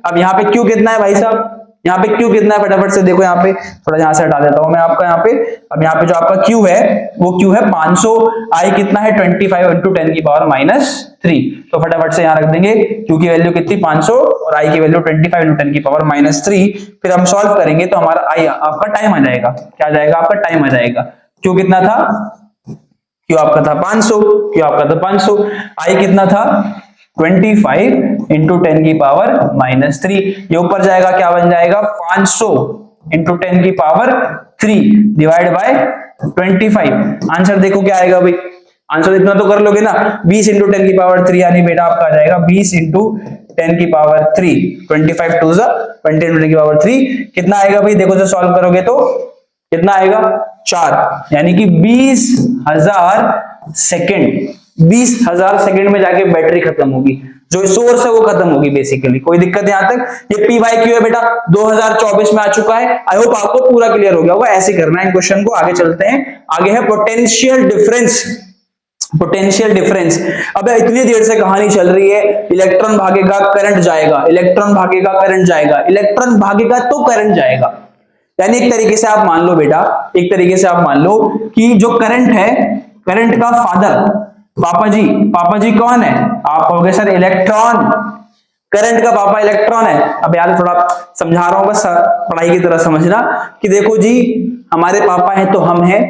अब यहाँ पे Q कितना है भाई साहब? यहाँ पे Q कितना है फटाफट से देखो, यहाँ पे थोड़ा यहाँ से हटा देता हूं मैं आपका यहाँ पे। अब यहाँ पे जो आपका Q है वो Q है 500, I कितना है 25 इंटू 10 की पावर -3। तो फटाफट से यहाँ रख देंगे Q की वैल्यू कितनी 500 और I की वैल्यू 25 इंटू 10 की पावर -3। फिर हम सॉल्व करेंगे तो हमारा I आपका टाइम आ जाएगा। क्या आ जाएगा? आपका टाइम आ जाएगा। Q कितना था? Q आपका था 500, Q आपका था 500, I कितना था 25 इंटू 10 की पावर -3। ये ऊपर जाएगा, क्या बन जाएगा 500 इंटू 10 की पावर 3 डिवाइड बाय 25। आंसर देखो क्या आएगा भाई, आंसर इतना तो कर लोगे ना, 20 इंटू 10 की पावर 3 यानी बेटा आपका आ जाएगा 20 इंटू 10 की पावर 3, 25 टू 20 इंटू 10 की पावर 3 कितना आएगा भाई? देखो जब सॉल्व करोगे तो कितना आएगा 4, यानी कि 20,000 सेकेंड। 20,000 सेकेंड में जाके बैटरी खत्म होगी, जो सोर्स है वो खत्म होगी बेसिकली। कोई दिक्कत यहां तक? ये P बाई Q है बेटा, 2024 में आ चुका है। आई होप आपको पूरा क्लियर हो गया होगा। ऐसे करना है क्वेश्चन को। आगे चलते हैं, आगे है पोटेंशियल डिफरेंस। Potential difference. अब इतनी देर से कहानी चल रही है, इलेक्ट्रॉन भागेगा करंट जाएगा, इलेक्ट्रॉन भागेगा करंट जाएगा, इलेक्ट्रॉन भागेगा तो करंट जाएगा। यानी एक तरीके से आप मान लो बेटा, एक तरीके से आप मान लो कि जो करंट है, करंट का फादर पापा जी कौन है? आप कहोगे सर इलेक्ट्रॉन। करंट का पापा इलेक्ट्रॉन है। अब यार थोड़ा समझा रहा हूं बस, पढ़ाई की तरह समझना कि देखो जी, हमारे पापा हैं तो हम हैं,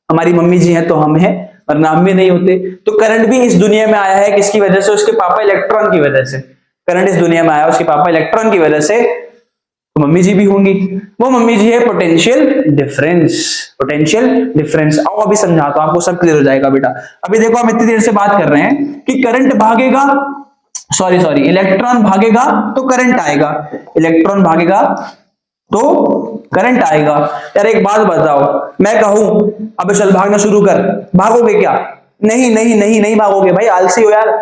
हमारी मम्मी जी हैं तो हम हैं, वरना हम भी नहीं होते। तो करंट भी इस दुनिया में आया है किसकी वजह से? उसके पापा इलेक्ट्रॉन की वजह से। करंट इस दुनिया में आया उसके पापा इलेक्ट्रॉन की वजह से, तो मम्मी जी भी होंगी। वो मम्मी जी है पोटेंशियल डिफरेंस। पोटेंशियल डिफरेंस आओ अभी समझाता हूं आपको, सब क्लियर हो जाएगा बेटा। अभी देखो हम इतनी देर से बात कर रहे हैं कि करंट भागेगा, सॉरी इलेक्ट्रॉन भागेगा तो करंट आएगा, इलेक्ट्रॉन भागेगा तो करंट आएगा। यार एक बात बताओ, मैं कहूं अब चल भागना शुरू कर, भागोगे क्या? नहीं नहीं नहीं नहीं भागोगे भाई, आलसी हो यार,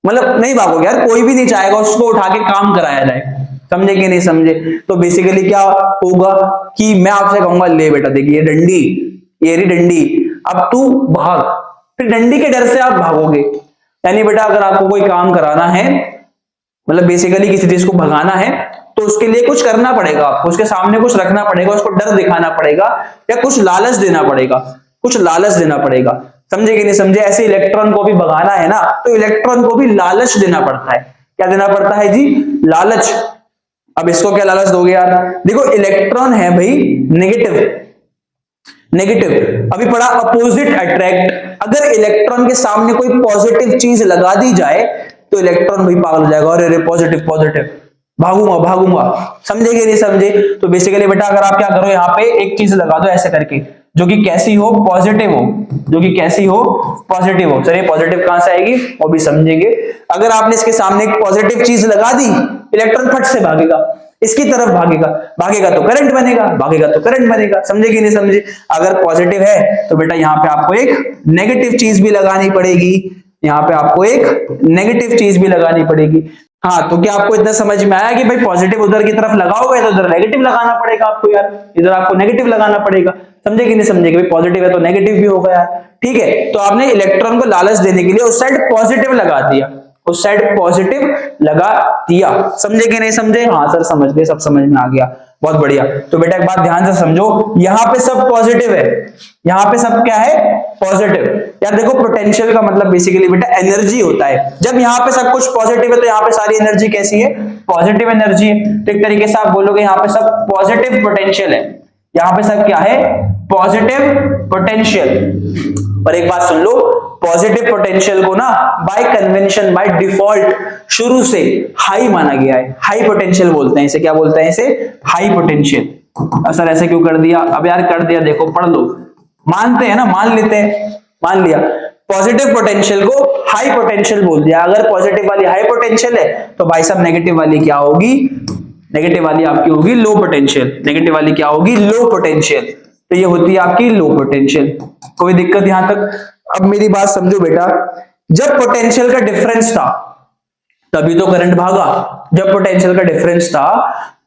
मतलब नहीं भागोगे यार। कोई भी नहीं चाहेगा उसको उठा के काम कराया जाए, समझे कि नहीं समझे? तो बेसिकली क्या होगा कि मैं आपसे कहूंगा ले बेटा देखिए ये डंडी, ये रही डंडी, अब तू भाग। फिर डंडी के डर से आप भागोगे। यानी बेटा अगर आपको कोई काम कराना है, मतलब बेसिकली किसी चीज को भगाना है, तो उसके लिए कुछ करना पड़ेगा आपको, उसके सामने कुछ रखना पड़ेगा, उसको डर दिखाना पड़ेगा या कुछ लालच देना पड़ेगा, कुछ लालच देना पड़ेगा, समझे कि नहीं समझे? ऐसे इलेक्ट्रॉन को भी भगाना है ना, तो इलेक्ट्रॉन को भी लालच देना पड़ता है। क्या देना पड़ता है जी? लालच। अब इसको क्या लालच दोगे यार? देखो इलेक्ट्रॉन है भाई नेगेटिव, नेगेटिव। अभी पढ़ा अपोजिट अट्रैक्ट। अगर इलेक्ट्रॉन के सामने कोई पॉजिटिव चीज लगा दी जाए तो इलेक्ट्रॉन भाई पागल हो जाएगा, अरे पॉजिटिव पॉजिटिव, भागूंगा भागूंगा, समझे कि नहीं समझे? तो बेसिकली बेटा अगर आप क्या करो, यहाँ पे एक चीज लगा दो ऐसे करके, जो कि कैसी हो? पॉजिटिव हो, जो कि कैसी हो? पॉजिटिव हो। चलिए पॉजिटिव कहां से आएगी वो भी समझेंगे। अगर आपने इसके सामने एक पॉजिटिव चीज लगा दी, इलेक्ट्रॉन फट से भागेगा, इसकी तरफ भागेगा, भागेगा तो करंट बनेगा, भागेगा तो करंट बनेगा, समझे कि नहीं समझे? अगर पॉजिटिव है तो बेटा यहाँ पे आपको एक नेगेटिव चीज भी लगानी पड़ेगी, यहाँ पे आपको एक नेगेटिव चीज भी लगानी पड़ेगी। हाँ, तो क्या आपको इतना समझ में आया कि भाई पॉजिटिव उधर की तरफ लगाओगे तो उधर नेगेटिव लगाना पड़ेगा आपको यार, इधर आपको नेगेटिव लगाना पड़ेगा, समझे कि नहीं समझे? भाई पॉजिटिव है तो नेगेटिव भी होगा यार, ठीक है? तो आपने इलेक्ट्रॉन को लालच देने के लिए उस साइड पॉजिटिव लगा दिया, उस साइड पॉजिटिव लगा दिया, समझे कि नहीं समझे? हाँ सर समझ गए, सब समझ में आ गया, बहुत बढ़िया। तो बेटा एक बात ध्यान से समझो, यहाँ पे सब पॉजिटिव है, यहाँ पे सब क्या है? पॉजिटिव। यार देखो पोटेंशियल का मतलब बेसिकली बेटा एनर्जी होता है। जब यहाँ पे सब कुछ पॉजिटिव है तो यहाँ पे सारी एनर्जी कैसी है? पॉजिटिव एनर्जी है। तो एक तरीके से आप बोलोगे यहाँ पे सब पॉजिटिव पोटेंशियल है, यहाँ पे सब क्या है? Positive potential. और एक बात सुन लो, पॉजिटिव पोटेंशियल को ना बाय कन्वेंशन, बाय डिफॉल्ट शुरू से हाई माना गया है, हाई पोटेंशियल बोलते हैं इसे। क्या बोलते हैं इसे? High potential. सर ऐसे क्यों कर दिया? अब यार कर दिया, देखो पढ़ लो, मानते हैं ना, मान लेते हैं, मान लिया पॉजिटिव पोटेंशियल को हाई पोटेंशियल बोल दिया। अगर पॉजिटिव वाली हाई पोटेंशियल है तो भाई साहब नेगेटिव वाली क्या होगी? नेगेटिव वाली आपकी होगी लो पोटेंशियल। नेगेटिव वाली क्या होगी? Low potential. तो ये होती है आपकी लो पोटेंशियल। कोई दिक्कत यहां तक? अब मेरी बात समझो बेटा, जब पोटेंशियल का डिफरेंस था तभी तो करंट भागा, जब पोटेंशियल का डिफरेंस था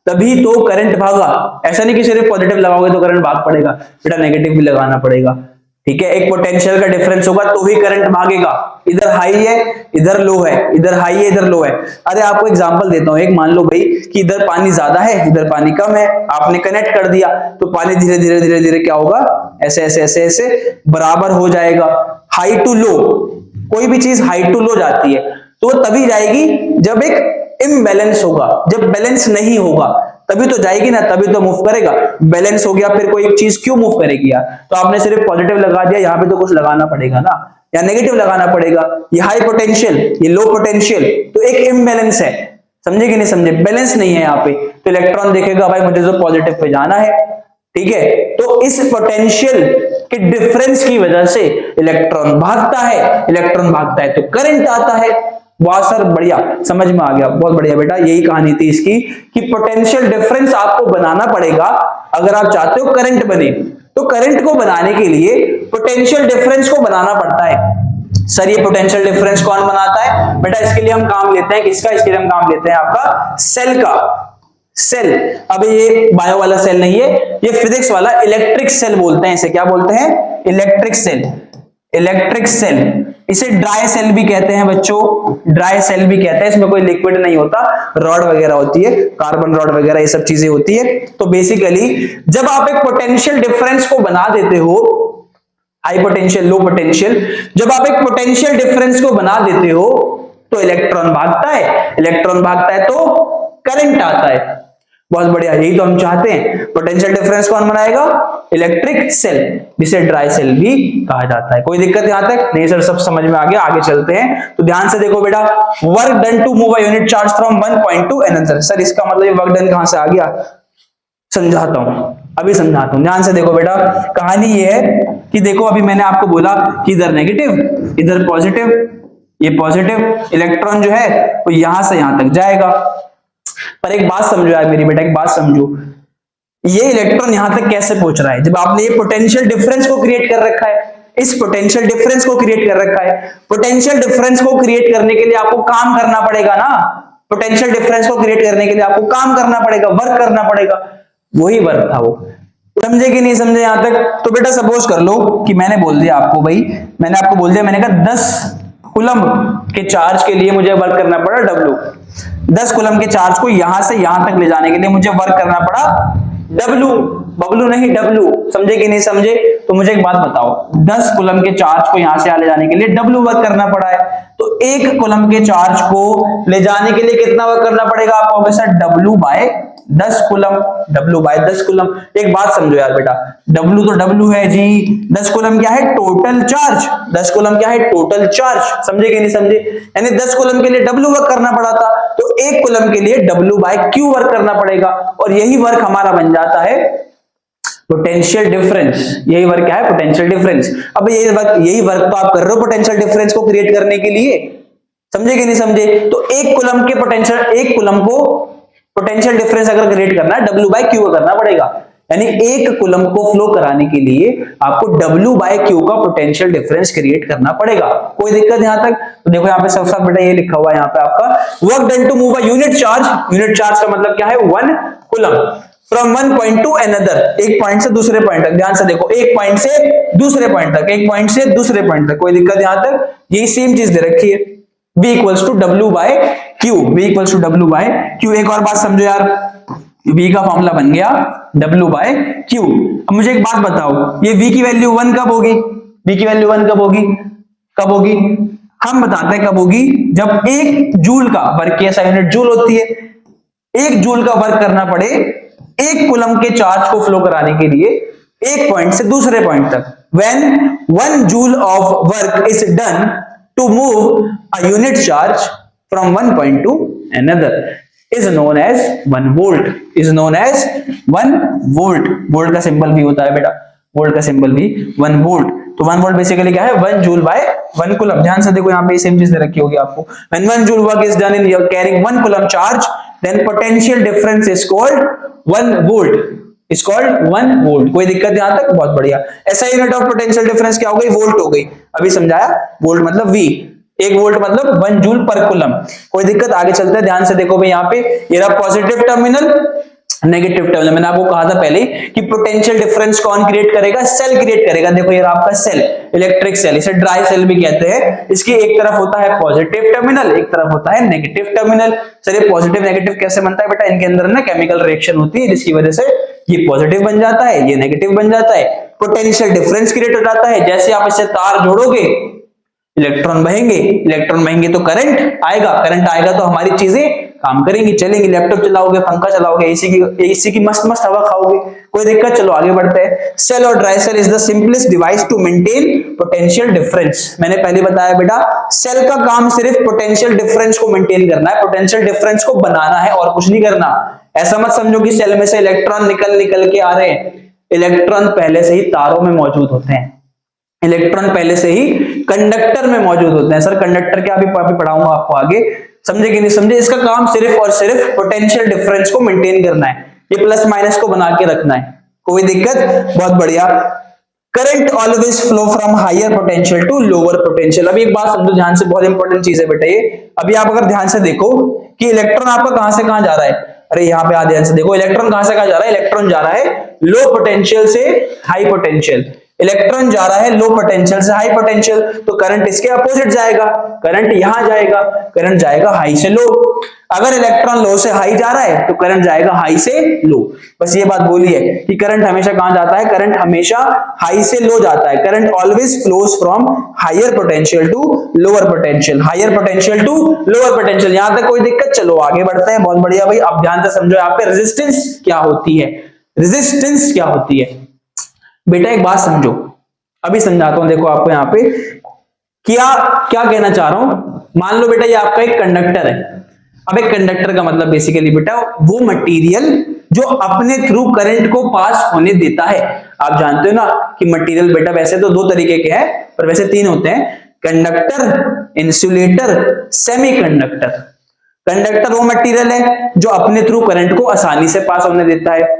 तभी तो करंट भागा। ऐसा नहीं कि सिर्फ पॉजिटिव लगाओगे तो करंट भाग पड़ेगा, बेटा नेगेटिव भी लगाना पड़ेगा, ठीक है, एक पोटेंशियल का डिफरेंस होगा तो ही करंट भागेगा। इधर हाई है इधर लो है, इधर हाई है इधर लो है। अरे आपको एग्जांपल देता हूं, एक मान लो भाई कि इधर पानी ज्यादा है इधर पानी कम है, आपने कनेक्ट कर दिया तो पानी धीरे धीरे धीरे धीरे क्या होगा, ऐसे ऐसे ऐसे ऐसे बराबर हो जाएगा। हाई टू लो, कोई भी चीज हाई टू लो जाती है तो वो तभी जाएगी जब एक इम्बैलेंस होगा, जब बैलेंस नहीं होगा तभी तो जाएगी ना, तभी तो मूव करेगा। बैलेंस हो गया फिर कोई एक चीज क्यों मूव करेगी यार। तो आपने सिर्फ पॉजिटिव लगा दिया, यहाँ पे तो कुछ लगाना पड़ेगा ना, या नेगेटिव लगाना पड़ेगा। ये हाई पोटेंशियल ये लो पोटेंशियल, तो एक इम्बैलेंस है, समझे कि नहीं समझे, बैलेंस नहीं है यहाँ पे। तो इलेक्ट्रॉन देखेगा भाई मुझे तो पॉजिटिव पे जाना है, ठीक है। तो इस पोटेंशियल के डिफरेंस की वजह से इलेक्ट्रॉन भागता है, इलेक्ट्रॉन भागता है तो करंट आता है। वाह सर बढ़िया, समझ में आ गया, बहुत बढ़िया बेटा, यही कहानी थी इसकी कि पोटेंशियल डिफरेंस आपको बनाना पड़ेगा अगर आप चाहते हो करंट बने। तो करंट को बनाने के लिए पोटेंशियल डिफरेंस को बनाना पड़ता है। सर ये पोटेंशियल डिफरेंस कौन बनाता है बेटा, इसके लिए हम काम लेते हैं किसका, इसके लिए हम काम लेते हैं आपका सेल का। सेल, अब ये बायो वाला सेल नहीं है, ये फिजिक्स वाला इलेक्ट्रिक सेल बोलते हैं, इसे क्या बोलते हैं, इलेक्ट्रिक सेल। इलेक्ट्रिक सेल, इसे ड्राई सेल भी कहते हैं बच्चों, ड्राई सेल भी कहते हैं। इसमें कोई लिक्विड नहीं होता, रॉड वगैरह होती है, कार्बन रॉड वगैरह ये सब चीजें होती है। तो बेसिकली जब आप एक पोटेंशियल डिफरेंस को बना देते हो, हाई पोटेंशियल लो पोटेंशियल, जब आप एक पोटेंशियल डिफरेंस को बना देते हो तो इलेक्ट्रॉन भागता है, इलेक्ट्रॉन भागता है तो करंट आता है। बहुत बढ़िया, यही तो हम चाहते हैं। पोटेंशियल डिफरेंस कौन बनाएगा, इलेक्ट्रिक सेल, जिसे ड्राई सेल भी कहा जाता है। कोई दिक्कत यहां तक नहीं सर, सब समझ में आ गया, आगे चलते हैं। तो ध्यान से देखो बेटा, work done to move a unit charge from one point to another. Sir इसका मतलब ये वर्क डन कहां से आ गया, समझाता हूं, अभी समझाता हूं। ध्यान से देखो बेटा, कहानी ये है कि देखो अभी मैंने आपको बोला कि इधर नेगेटिव इधर पॉजिटिव, ये पॉजिटिव इलेक्ट्रॉन जो है वो यहां से यहां तक जाएगा। पर एक बात समझो यार मेरी बेटा, एक बात समझो, ये इलेक्ट्रॉन यहां तक कैसे पहुंच रहा है, जब आपने ये पोटेंशियल डिफरेंस को क्रिएट कर रखा है, इस पोटेंशियल डिफरेंस को क्रिएट कर रखा है। पोटेंशियल डिफरेंस को क्रिएट करने के लिए आपको काम करना पड़ेगा ना, पोटेंशियल डिफरेंस को क्रिएट करने के लिए आपको काम करना पड़ेगा, वर्क करना पड़ेगा, वही वर्क था वो। समझे कि नहीं समझे यहां तक। तो बेटा सपोज कर लो कि मैंने बोल दिया आपको, भाई मैंने आपको बोल दिया, मैंने कहा 10 कूलम के चार्ज के लिए मुझे वर्क करना पड़ा W। 10 कूलम के चार्ज को यहां से यहां तक ले जाने के लिए मुझे वर्क करना पड़ा W, बबलू नहीं W, समझे कि नहीं समझे। तो मुझे एक बात बताओ, 10 कूलम के चार्ज को यहां से ले जाने के लिए W वर्क करना पड़ा है, तो 1 कूलम के चार्ज को ले जाने के लिए कितना वर्क करना पड़ेगा आपको, वैसा W by 10 coulomb, W by 10 coulomb. एक बात समझो यार बेटा, W तो W है जी, 10 कूलम क्या है, टोटल चार्ज, 10 कूलम क्या है, टोटल चार्ज, समझे कि नहीं समझे। यानी 10 कूलम के लिए W वर्क करना पड़ा था, तो 1 कूलम के लिए W बाय Q वर्क करना पड़ेगा, और यही वर्क हमारा बन जाता है पोटेंशियल डिफरेंस। यही वर्क क्या है, पोटेंशियल डिफरेंस। अब यही वर्क तो आप कर रहे हो पोटेंशियल डिफरेंस को क्रिएट करने के लिए, समझे कि नहीं समझे। तो 1 कूलम के पोटेंशियल, 1 कूलम को पोटेंशियल डिफरेंस अगर क्रिएट करना है W बाय Q करना पड़ेगा, यानी 1 कूलम को फ्लो कराने के लिए आपको W बाय Q का पोटेंशियल डिफरेंस क्रिएट करना पड़ेगा। कोई दिक्कत यहां तक। तो देखो यहाँ पे सब साथ बेटा ये लिखा हुआ है यहाँ पे आपका, work done to move a unit charge. Unit charge का मतलब क्या है, 1 coulomb, from one point to another, एक पॉइंट से दूसरे पॉइंट तक। ध्यान से देखो, एक पॉइंट से दूसरे पॉइंट तक, एक पॉइंट से दूसरे पॉइंट तक, कोई दिक्कत यहां तक। यही सेम चीज दे रखी है, V equals to W by Q, V equals to W by Q। एक और बात समझो यार, V का फॉर्मूला बन गया W बाय Q। अब मुझे एक बात बताओ, ये V की वैल्यू 1 कब होगी, V की वैल्यू 1 कब होगी, कब होगी, हम बताते हैं कब होगी, जब 1 जूल का वर्क की ऐसा यूनिट जूल होती है, 1 जूल का वर्क करना पड़े 1 कूलम के चार्ज को फ्लो कराने के लिए एक पॉइंट से दूसरे पॉइंट तक। When 1 joule of work is done to move a unit charge from one point to another is known as 1 volt, is known as 1 volt। Volt का सिंबल भी होता है बेटा, वोल्ट का सिंबल भी 1 वोल्ट। तो 1 वोल्ट बेसिकली क्या है, 1 जूल बाय 1 कूलम। ध्यान से देखो यहाँ पे सेम चीज दे रखी होगी आपको, when 1 joule work is done in carrying 1 coulomb charge then potential difference is called 1 volt, is called 1 volt। कोई दिक्कत यहां तक, बहुत बढ़िया। ऐसा यूनिट ऑफ पोटेंशियल डिफरेंस क्या हो गई, वोल्ट हो गई। अभी समझाया, वोल्ट मतलब V, 1 वोल्ट मतलब 1 जूल पर कूलम। कोई दिक्कत, आगे चलते हैं। ध्यान से देखो भाई यहाँ पे, ये रहा पॉजिटिव टर्मिनल, नेगेटिव टर्मिनल। मैंने आपको कहा था पहले कि पोटेंशियल डिफरेंस कौन क्रिएट करेगा? सेल क्रिएट करेगा। देखो ये आपका सेल, इलेक्ट्रिक सेल, इसे ड्राई सेल भी कहते हैं। इसकी एक तरफ होता है पॉजिटिव टर्मिनल, एक तरफ होता है नेगेटिव टर्मिनल। सर ये पॉजिटिव नेगेटिव कैसे बनता है बेटा? इनके अंदर ना केमिकल रिएक्शन होती है जिसकी वजह से ये पॉजिटिव बन जाता है, ये नेगेटिव बन जाता है, पोटेंशियल डिफरेंस क्रिएट हो जाता है। जैसे आप इससे तार जोड़ोगे, इलेक्ट्रॉन बहेंगे, इलेक्ट्रॉन बहेंगे तो करंट आएगा, करंट आएगा तो हमारी चीजें काम करेंगी, चलेंगी। लैपटॉप चलाओगे, पंखा चलाओगे, एसी की मस्त मस्त हवा खाओगे, कोई दिक्कत? चलो आगे बढ़ते हैं। सेल और dry cell is the simplest device to maintain potential difference. मैंने पहले बताया बेटा, सेल का काम सिर्फ पोटेंशियल डिफरेंस को मेंटेन करना है, पोटेंशियल डिफरेंस को बनाना है और कुछ नहीं करना। ऐसा मत समझो कि सेल में से इलेक्ट्रॉन निकल के आ रहे हैं। इलेक्ट्रॉन पहले से ही तारों में मौजूद होते हैं, इलेक्ट्रॉन पहले से ही कंडक्टर में मौजूद होते हैं। सर कंडक्टर क्या? अभी पढ़ाऊंगा आपको आगे, समझे कि नहीं समझे? इसका काम सिर्फ और सिर्फ पोटेंशियल डिफरेंस को मेंटेन करना है, ये प्लस माइनस को बना के रखना है। कोई दिक्कत? बहुत बढ़िया। Current always flow from higher potential to lower potential. अभी एक बात समझो ध्यान से, बहुत इंपॉर्टेंट चीज है बेटा ये। अभी आप अगर ध्यान से देखो कि इलेक्ट्रॉन आपका कहां से कहां जा रहा है, अरे यहाँ पे ध्यान से देखो, इलेक्ट्रॉन कहां से कहां जा रहा है? इलेक्ट्रॉन जा रहा है लो पोटेंशियल से हाई पोटेंशियल, इलेक्ट्रॉन जा रहा है लो पोटेंशियल से हाई पोटेंशियल, तो करंट इसके अपोजिट जाएगा, करंट यहां जाएगा, करंट जाएगा हाई से लो। अगर इलेक्ट्रॉन लो से हाई जा रहा है तो करंट जाएगा हाई से लो। बस ये बात बोली है कि करंट हमेशा कहां जाता है? करंट हमेशा हाई से लो जाता है। Current always flows from higher potential to lower potential, higher potential to lower potential. यहां तक कोई दिक्कत? चलो आगे बढ़ते हैं। बहुत बढ़िया भाई, अब ध्यान से समझो यहाँ पे रेजिस्टेंस क्या होती है, रेजिस्टेंस क्या होती है बेटा। एक बात समझो, अभी समझाता हूं, देखो आपको यहाँ पे क्या कहना चाह रहा हूं। मान लो बेटा ये आपका एक कंडक्टर है। अब एक कंडक्टर का मतलब बेसिकली बेटा वो मटेरियल जो अपने थ्रू करंट को पास होने देता है। आप जानते हो ना कि मटेरियल बेटा वैसे तो दो तरीके के हैं, पर वैसे तीन होते हैं, कंडक्टर, इंसुलेटर, सेमीकंडक्टर। कंडक्टर वो मटेरियल है जो अपने थ्रू करंट को आसानी से पास होने देता है,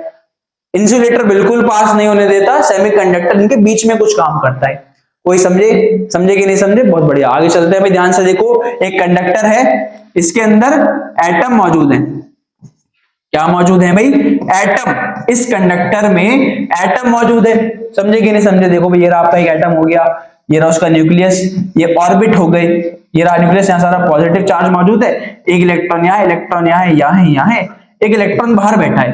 इंसुलेटर बिल्कुल पास नहीं होने देता, सेमीकंडक्टर इनके बीच में कुछ काम करता है। कोई समझे कि नहीं समझे? बहुत बढ़िया, आगे चलते हैं भाई। ध्यान से देखो, एक कंडक्टर है, इसके अंदर एटम मौजूद है। क्या मौजूद है भाई? एटम। इस कंडक्टर में एटम मौजूद है, समझे कि नहीं समझे? देखो भाई ये रहा आपका एक एटम हो गया, ये रहा उसका न्यूक्लियस, ये ऑर्बिट हो गई, ये रहा न्यूक्लियस, यहाँ सारा पॉजिटिव चार्ज मौजूद है, एक इलेक्ट्रॉन यहाँ, इलेक्ट्रॉन यहाँ है, यहाँ है, यहाँ है, एक इलेक्ट्रॉन बाहर बैठा है।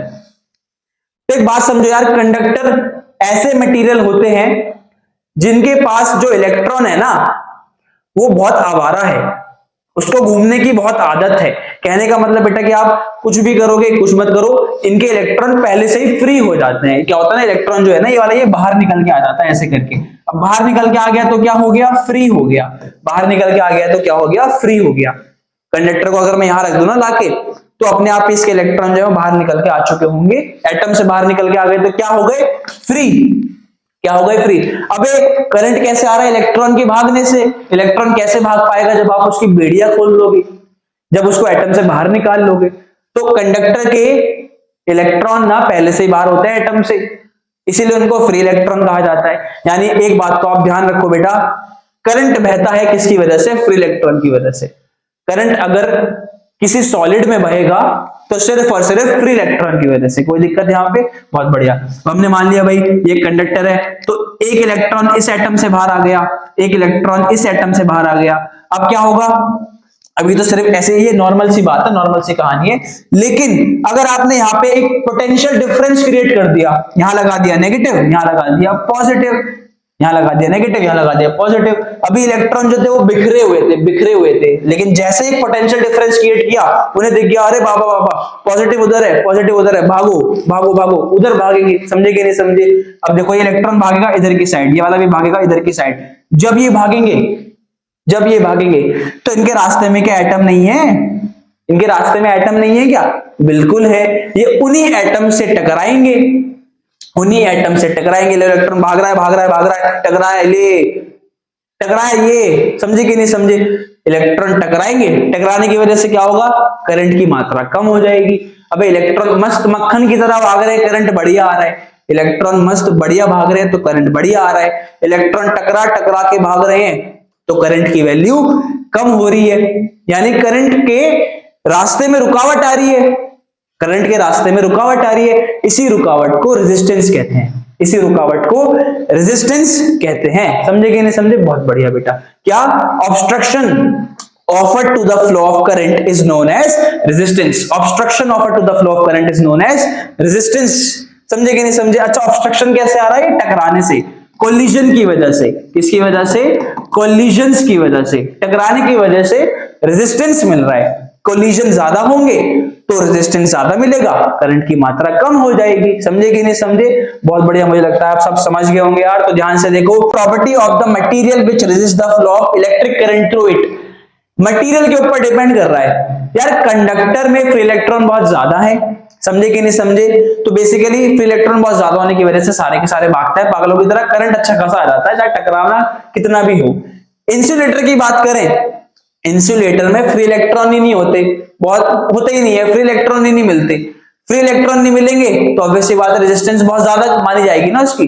तो एक बात समझो यार, कंडक्टर ऐसे मटेरियल होते हैं जिनके पास जो इलेक्ट्रॉन है ना वो बहुत आवारा है, उसको घूमने की बहुत आदत है। कहने का मतलब बेटा कि आप कुछ भी करोगे, कुछ मत करो, इनके इलेक्ट्रॉन पहले से ही फ्री हो जाते हैं। क्या होता है ना, इलेक्ट्रॉन जो है ना ये वाला, ये बाहर निकल के आ जाता है ऐसे करके। अब बाहर निकल के आ गया तो क्या हो गया? फ्री हो गया। बाहर निकल के आ गया तो क्या हो गया? फ्री हो गया। कंडक्टर को अगर मैं यहां रख दूं ना लाके, तो अपने आप इसके इलेक्ट्रॉन जो है बाहर निकल के आ चुके होंगे, एटम से बाहर निकल के आ गए तो क्या हो गए? फ्री। क्या हो गए? फ्री। अबे करंट कैसे आ रहा है? इलेक्ट्रॉन के भागने से। इलेक्ट्रॉन कैसे भाग पाएगा? जब आप उसकी बेड़ियां खोल लोगे, जब उसको एटम से बाहर निकाल लोगे। तो कंडक्टर के इलेक्ट्रॉन ना पहले से ही बाहर होते हैं एटम से, इसीलिए उनको फ्री इलेक्ट्रॉन कहा जाता है। यानी एक बात तो आप ध्यान रखो बेटा, करंट बहता है किसकी वजह से? फ्री इलेक्ट्रॉन की वजह से। करंट अगर किसी सॉलिड में बहेगा तो सिर्फ और सिर्फ फ्री इलेक्ट्रॉन की वजह से। कोई दिक्कत यहाँ पे? बहुत बढ़िया। हमने मान लिया भाई ये कंडक्टर है, तो एक इलेक्ट्रॉन इस एटम से बाहर आ गया, एक इलेक्ट्रॉन इस एटम से बाहर आ गया। अब क्या होगा? अभी तो सिर्फ ऐसे ही, ये नॉर्मल सी बात है, नॉर्मल सी कहानी है। लेकिन अगर आपने यहाँ पे एक पोटेंशियल डिफरेंस क्रिएट कर दिया, यहां लगा दिया नेगेटिव, यहां लगा दिया पॉजिटिव, यहां लगा दिया नेगेटिव, यहां लगा दिया पॉजिटिव। अभी इलेक्ट्रॉन जो थे वो बिखरे हुए थे, लेकिन जैसे ही पोटेंशियल डिफरेंस क्रिएट किया, उन्हें दिख गया अरे बाबा बाबा पॉजिटिव उधर है, पॉजिटिव उधर है, भागो भागो भागो, उधर भागेंगे। समझे कि नहीं समझे? अब देखो ये इलेक्ट्रॉन भागेगा इधर की साइड, ये वाला भी भागेगा इधर की साइड। जब ये भागेंगे तो इनके रास्ते में क्या एटम नहीं है? इनके रास्ते में एटम नहीं है क्या? बिल्कुल है। ये उन्हीं एटम से टकराएंगे, उन्हीं एटम से टकराएंगे। इलेक्ट्रॉन भाग रहा है, टकरा है ये, समझे कि नहीं समझे? इलेक्ट्रॉन टकराएंगे, टकराने की वजह से क्या होगा? करंट की मात्रा कम हो जाएगी। अबे इलेक्ट्रॉन मस्त मक्खन की तरह भाग रहे हैं, करंट बढ़िया आ रहा है। इलेक्ट्रॉन मस्त बढ़िया भाग रहे हैं तो करंट बढ़िया आ रहा है। इलेक्ट्रॉन टकरा के भाग रहे हैं तो करंट की वैल्यू कम हो रही है, यानी करंट के रास्ते में रुकावट आ रही है। करंट के रास्ते में रुकावट आ रही है, इसी रुकावट को रेजिस्टेंस कहते हैं, इसी रुकावट को रेजिस्टेंस कहते हैं। समझे कि नहीं समझे? बहुत बढ़िया बेटा। क्या? Obstruction offered to the flow of current is known as resistance. Obstruction offered to the flow of current is known as resistance. समझे कि नहीं समझे? अच्छा, ऑब्स्ट्रक्शन कैसे आ रहा है? टकराने से, कोलिजन की वजह से। किसकी वजह से? कोलिजन्स की वजह से, टकराने की वजह से रेजिस्टेंस मिल रहा है। कोलिजन ज्यादा होंगे तो रेजिस्टेंस ज्यादा मिलेगा, करंट की मात्रा कम हो जाएगी। समझे कि नहीं समझे? बहुत बढ़िया, मुझे लगता है आप सब समझ गए होंगे यार। तो ध्यान से देखो, property of the material which resist the flow of electric current through it. Material के ऊपर डिपेंड कर रहा है यार। कंडक्टर में फ्री इलेक्ट्रॉन बहुत ज्यादा है, समझे कि नहीं समझे? तो बेसिकली फ्री इलेक्ट्रॉन बहुत ज्यादा होने की वजह से सारे के सारे भागता है पागलों की तरह, करंट अच्छा खासा आ जाता है, चाहे टकराना कितना भी हो। इंसुलेटर की बात करें, इंसुलेटर में फ्री इलेक्ट्रॉन ही नहीं होते, बहुत होते ही नहीं है, फ्री इलेक्ट्रॉन ही नहीं मिलते। फ्री इलेक्ट्रॉन नहीं मिलेंगे तो ऑब्वियस सी बात है, रेजिस्टेंस बहुत ज्यादा मानी जाएगी ना उसकी।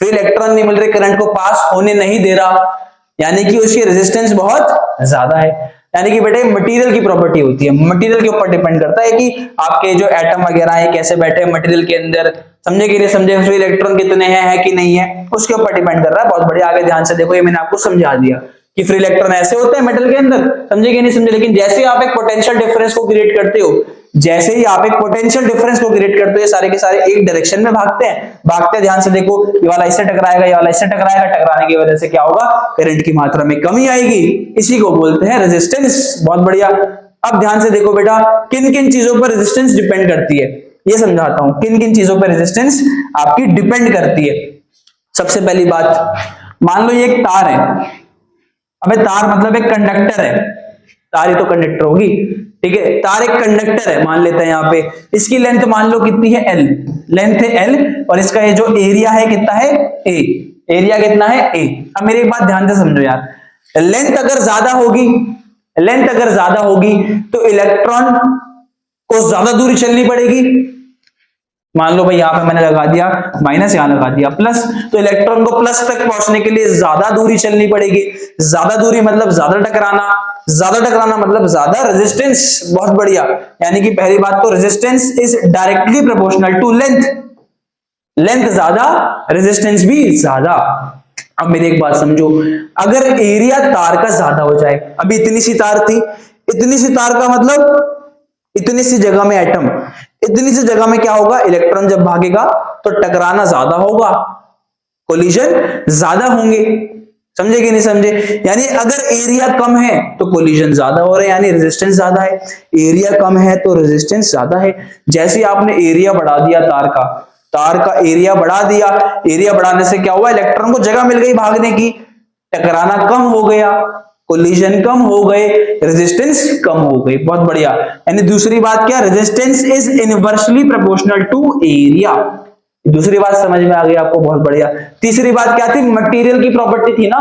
फ्री इलेक्ट्रॉन नहीं मिल रहे, करंट को पास होने नहीं दे रहा, यानी कि उसकी रेजिस्टेंस बहुत ज्यादा है। यानी कि बेटे मटेरियल की प्रॉपर्टी होती है, मटेरियल के ऊपर डिपेंड करता है कि आपके जो एटम वगैरह है कैसे बैठे हैं मटेरियल के अंदर। समझे कि नहीं समझे? फ्री इलेक्ट्रॉन कितने हैं है कि नहीं है, उसके ऊपर डिपेंड कर रहा है। बहुत बढ़िया, आगे ध्यान से देखो, ये मैंने आपको समझा दिया कि फ्री इलेक्ट्रॉन ऐसे होते हैं मेटल के अंदर। समझे कि नहीं समझे? लेकिन जैसे ही आप एक पोटेंशियल डिफरेंस को क्रिएट करते हो, जैसे ही आप एक पोटेंशियल डिफरेंस को क्रिएट करते हो, सारे के सारे एक डायरेक्शन में भागते हैं। ध्यान से देखो, ये वाला इससे टकराएगा, ये वाला इससे टकराएगा, टकराने की वजह से क्या होगा? करंट की मात्रा में कमी आएगी, इसी को बोलते हैं रेजिस्टेंस। बहुत बढ़िया। अब ध्यान से देखो बेटा, किन किन चीजों पर रेजिस्टेंस डिपेंड करती है, ये समझाता हूं। किन किन चीजों पर रेजिस्टेंस आपकी डिपेंड करती है। सबसे पहली बात, मान लो ये एक तार है। अबे तार मतलब एक कंडक्टर है, तार ही तो कंडक्टर होगी, ठीक है। तार एक कंडक्टर है मान लेते हैं यहाँ पे। इसकी लेंथ मान लो कितनी है? L, लेंथ है L, और इसका ये जो एरिया है कितना है? A, एरिया कितना है? A। अब मेरी एक बात ध्यान से समझो यार, लेंथ अगर ज्यादा होगी, लेंथ अगर ज्यादा होगी तो इलेक्ट्रॉन को ज्यादा दूरी चलनी पड़ेगी। मान लो भाई यहाँ पे मैंने लगा दिया माइनस, यहां लगा दिया प्लस, तो इलेक्ट्रॉन को प्लस तक पहुंचने के लिए ज्यादा दूरी चलनी पड़ेगी। ज्यादा दूरी मतलब ज्यादा टकराना, ज्यादा टकराना मतलब ज्यादा रेजिस्टेंस। बहुत बढ़िया, यानी कि पहली बात तो resistance is directly proportional to length, length ज्यादा रेजिस्टेंस भी ज्यादा। अब मेरी एक बात समझो, अगर एरिया तार का ज्यादा हो जाए, अभी इतनी सी तार थी, इतनी सी तार का मतलब इतनी सी जगह में एटम, इतनी सी जगह में क्या होगा? इलेक्ट्रॉन जब भागेगा तो टकराना ज्यादा होगा, कोलिजन ज्यादा होंगे। समझे कि नहीं समझे? यानी अगर एरिया कम है तो कोलिजन ज्यादा हो रहे हैं, यानी रेजिस्टेंस ज्यादा है। एरिया कम है तो रेजिस्टेंस ज्यादा है। जैसे आपने एरिया बढ़ा दिया तार का एरिया बढ़ा दिया, एरिया बढ़ाने से क्या हुआ? इलेक्ट्रॉन को जगह मिल गई भागने की, टकराना कम हो गया, कोलिजन कम हो गए, रेजिस्टेंस कम हो गई। बहुत बढ़िया। यानी दूसरी बात क्या? Resistance is inversely proportional to area. दूसरी बात समझ में आ गई आपको? बहुत बढ़िया। तीसरी बात क्या थी? मटेरियल की प्रॉपर्टी थी ना,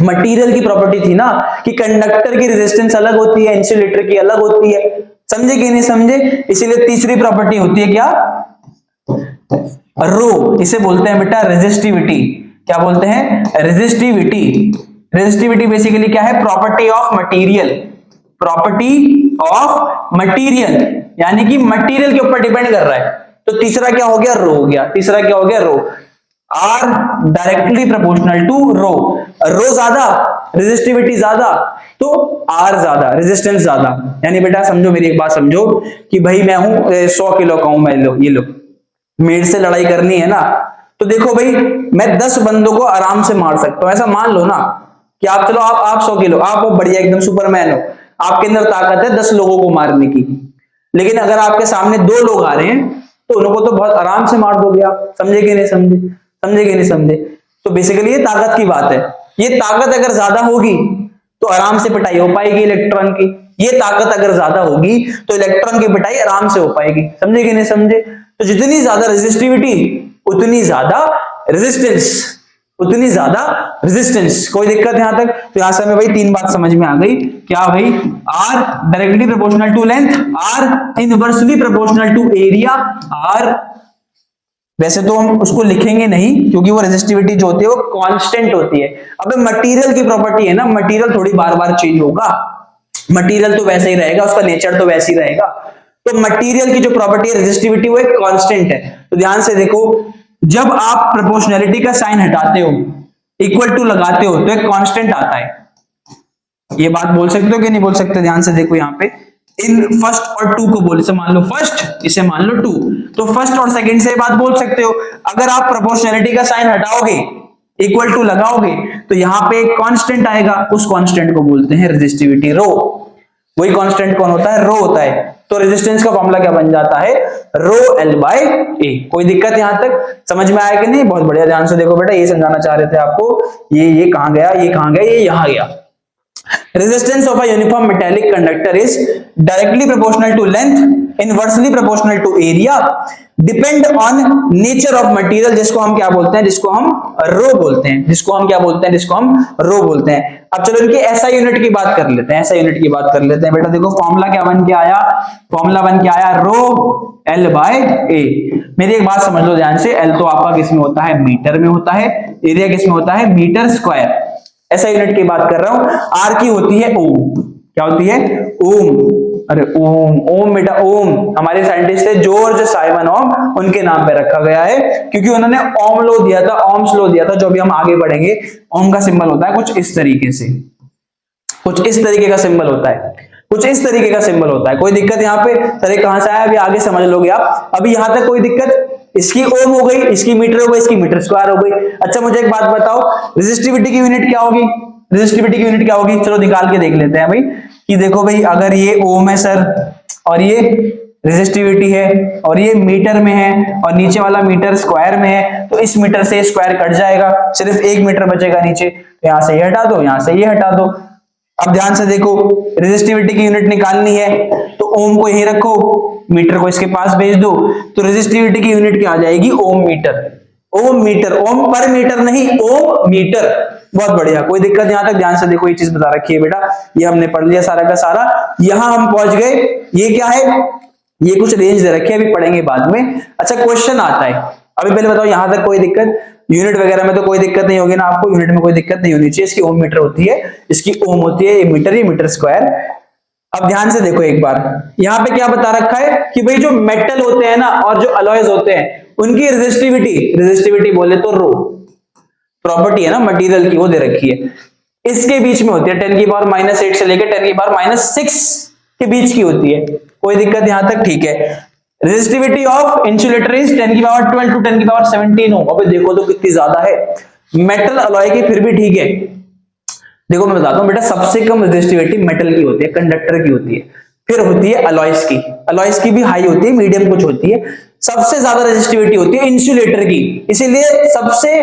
मटेरियल की प्रॉपर्टी थी ना कि कंडक्टर की रेजिस्टेंस अलग होती है, इंसुलेटर की अलग होती है। समझे कि नहीं समझे? इसीलिए तीसरी प्रॉपर्टी होती है क्या? रो। इसे बोलते हैं बेटा रेजिस्टिविटी। क्या बोलते हैं? रेजिस्टिविटी। रेजिस्टिविटी बेसिकली क्या है? Property of material, property of material, यानी कि मटेरियल के ऊपर डिपेंड कर रहा है। तो तीसरा क्या हो गया? रो हो गया। तीसरा क्या हो गया? रो। आर डायरेक्टली प्रोपोर्शनल टू रो। रो ज्यादा, रेजिस्टिविटी ज्यादा, तो आर ज्यादा, रेजिस्टेंस ज्यादा। यानी बेटा समझो, मेरी एक बात समझो कि भाई मैं हूं 100 किलो का हूं, मैं लो ये लो, मेरे से लड़ाई करनी है ना, तो देखो भाई मैं 10 बंदों को आराम से मार सकता हूं। ऐसा मान लो ना कि आप चलो आप 100 किलो, आप वो बढ़िया एकदम सुपरमैन हो, आपके अंदर ताकत है 10 लोगों को मारने की। लेकिन अगर आपके सामने 2 लोग आ रहे हैं तो उनको तो बहुत आराम से मार दोगे आप। समझे कि नहीं समझे? समझे कि नहीं समझे? तो बेसिकली ये ताकत की बात है। ये ताकत अगर ज्यादा होगी तो आराम से पिटाई हो पाएगी इलेक्ट्रॉन की। ये ताकत अगर ज्यादा होगी तो इलेक्ट्रॉन की पिटाई आराम से हो पाएगी। समझे कि नहीं समझे? तो जितनी ज्यादा रेजिस्टिविटी उतनी ज्यादा रेजिस्टेंस, उतनी ज्यादा रेजिस्टेंस। कोई दिक्कत यहां तक? तो यहां से हमें भाई 3 बात समझ में आ गई। क्या भाई? R directly proportional to length, R inversely proportional to area, R वैसे तो हम उसको लिखेंगे नहीं क्योंकि वो रेजिस्टिविटी जो होती है वो कांस्टेंट होती है। अब मटेरियल की प्रॉपर्टी है ना, मटेरियल थोड़ी बार बार चेंज होगा, मटेरियल तो वैसे ही रहेगा, उसका नेचर तो वैसे ही रहेगा। तो मटेरियल की जो प्रॉपर्टी है रेजिस्टिविटी वो एक कांस्टेंट है। तो ध्यान से देखो, जब आप प्रोपोर्शनैलिटी का साइन हटाते हो, इक्वल टू लगाते हो, तो एक कांस्टेंट आता है। ये बात बोल सकते हो कि नहीं बोल सकते? ध्यान से देखो, यहाँ पे इन फर्स्ट और टू को बोले, मान लो फर्स्ट, इसे मान लो टू, तो फर्स्ट और सेकंड से बात बोल सकते हो। अगर आप प्रोपोर्शनैलिटी का साइन हटाओगे, इक्वल टू लगाओगे, तो यहाँ पे एक कांस्टेंट आएगा, उस कांस्टेंट को बोलते हैं रेजिस्टिविटी, रो। वही कांस्टेंट कौन होता है? रो होता है। तो रेजिस्टेंस का फॉर्मूला क्या बन जाता है? रो एल बाय ए। कोई दिक्कत यहां तक समझ में आया कि नहीं? बहुत बढ़िया। ध्यान से देखो बेटा, ये समझाना चाह रहे थे आपको, ये कहां गया, ये कहां गया, ये यहां गया। Resistance of a uniform metallic conductor is directly proportional to length, inversely proportional to area, depend on nature of material, जिसको हम क्या बोलते हैं? जिसको हम रो बोलते हैं। जिसको हम क्या बोलते हैं? जिसको हम रो बोलते हैं। अब चलो इनकी एसआई यूनिट की बात कर लेते हैं। एसआई यूनिट की बात कर लेते हैं बेटा। देखो फॉर्मूला क्या बन के आया? फॉर्मूला बन के आया रो एल बाय ए। मेरी एक बात समझ लो ध्यान से, एल तो आपका किस में होता है? मीटर में होता है। एरिया किस में होता है? Metre square. ऐसा यूनिट की बात कर रहा हूं। आर की होती है ओम। क्या होती है? ओम। अरे ओम, ओम बेटा, ओम हमारे साइंटिस्ट थे जॉर्ज साइमन ओम, उनके नाम पे रखा गया है, क्योंकि उन्होंने ओम लॉ दिया था, ओम्स लॉ दिया था, जो भी हम आगे पढ़ेंगे। ओम का सिंबल होता है कुछ इस तरीके से, कुछ इस तरीके का सिंबल होता है, कुछ इस तरीके का सिंबल होता है। कोई दिक्कत यहाँ पे? सर कहां से आया? अभी आगे समझ लोगे आप। अभी यहां तक कोई दिक्कत? इसकी ओम हो गई, इसकी मीटर हो गई, इसकी मीटर स्क्वायर हो गई। अच्छा मुझे एक बात बताओ, रेजिस्टिविटी की यूनिट क्या होगी? रेजिस्टिविटी की यूनिट क्या होगी? चलो निकाल के देख लेते हैं भाई, कि देखो भाई, अगर ये ओम है सर, और ये रेजिस्टिविटी है, और ये मीटर में है, और नीचे वाला मीटर स्क्वायर में है, तो इस मीटर से स्क्वायर कट जाएगा, सिर्फ 1 मीटर बचेगा नीचे। तो यहां से ये हटा दो, यहां से ये हटा दो। अब ध्यान से देखो, रेजिस्टिविटी की यूनिट निकालनी है, तो ओम को यहीं रखो, मीटर को इसके पास भेज दो, तो रेजिस्टिविटी की यूनिट क्या आ जाएगी? ओम मीटर। ओम मीटर, ओम पर मीटर नहीं, ओम मीटर। बहुत बढ़िया, कोई दिक्कत यहां तक? ध्यान से देखो, ये चीज बता रखी है बेटा, ये हमने पढ़ लिया सारा का सारा। यहां हम पहुंच गए। ये क्या है? ये कुछ रेंज दे रखी है, अभी पढ़ेंगे बाद में। अच्छा क्वेश्चन आता है, अभी पहले बताओ यहां तक कोई दिक्कत? यूनिट वगैरह में तो कोई दिक्कत नहीं होगी ना आपको, यूनिट में कोई दिक्कत नहीं होनी चाहिए। इसकी ओम मीटर होती है, इसकी ओम होती है, ये मीटर स्क्वायर। अब ध्यान से देखो एक बार, यहाँ पे क्या बता रखा है कि भाई जो मेटल होते हैं ना, और जो अलॉयज होते हैं, उनकी रेजिस्टिविटी बोले तो रो, प्रॉपर्टी है ना मटेरियल की, वो दे रखी है, इसके बीच में होती है। 10⁻⁸ से लेकर 10⁻�6 के बीच की होती है। कोई दिक्कत यहां तक? ठीक है। Resistivity of insulator is 10⁻12 to 10⁻17 हो। अबे देखो तो कितनी ज्यादा है। मेटल अलॉय की फिर भी ठीक है। देखो मैं बताता हूं बेटा, सबसे कम रेजिस्टिविटी मेटल की होती है, कंडक्टर की होती है। फिर होती है अलॉयज की, अलॉयज की भी हाई होती है, मीडियम कुछ होती है। सबसे ज्यादा रेजिस्टिविटी होती है इंसुलेटर की। इसीलिए सबसे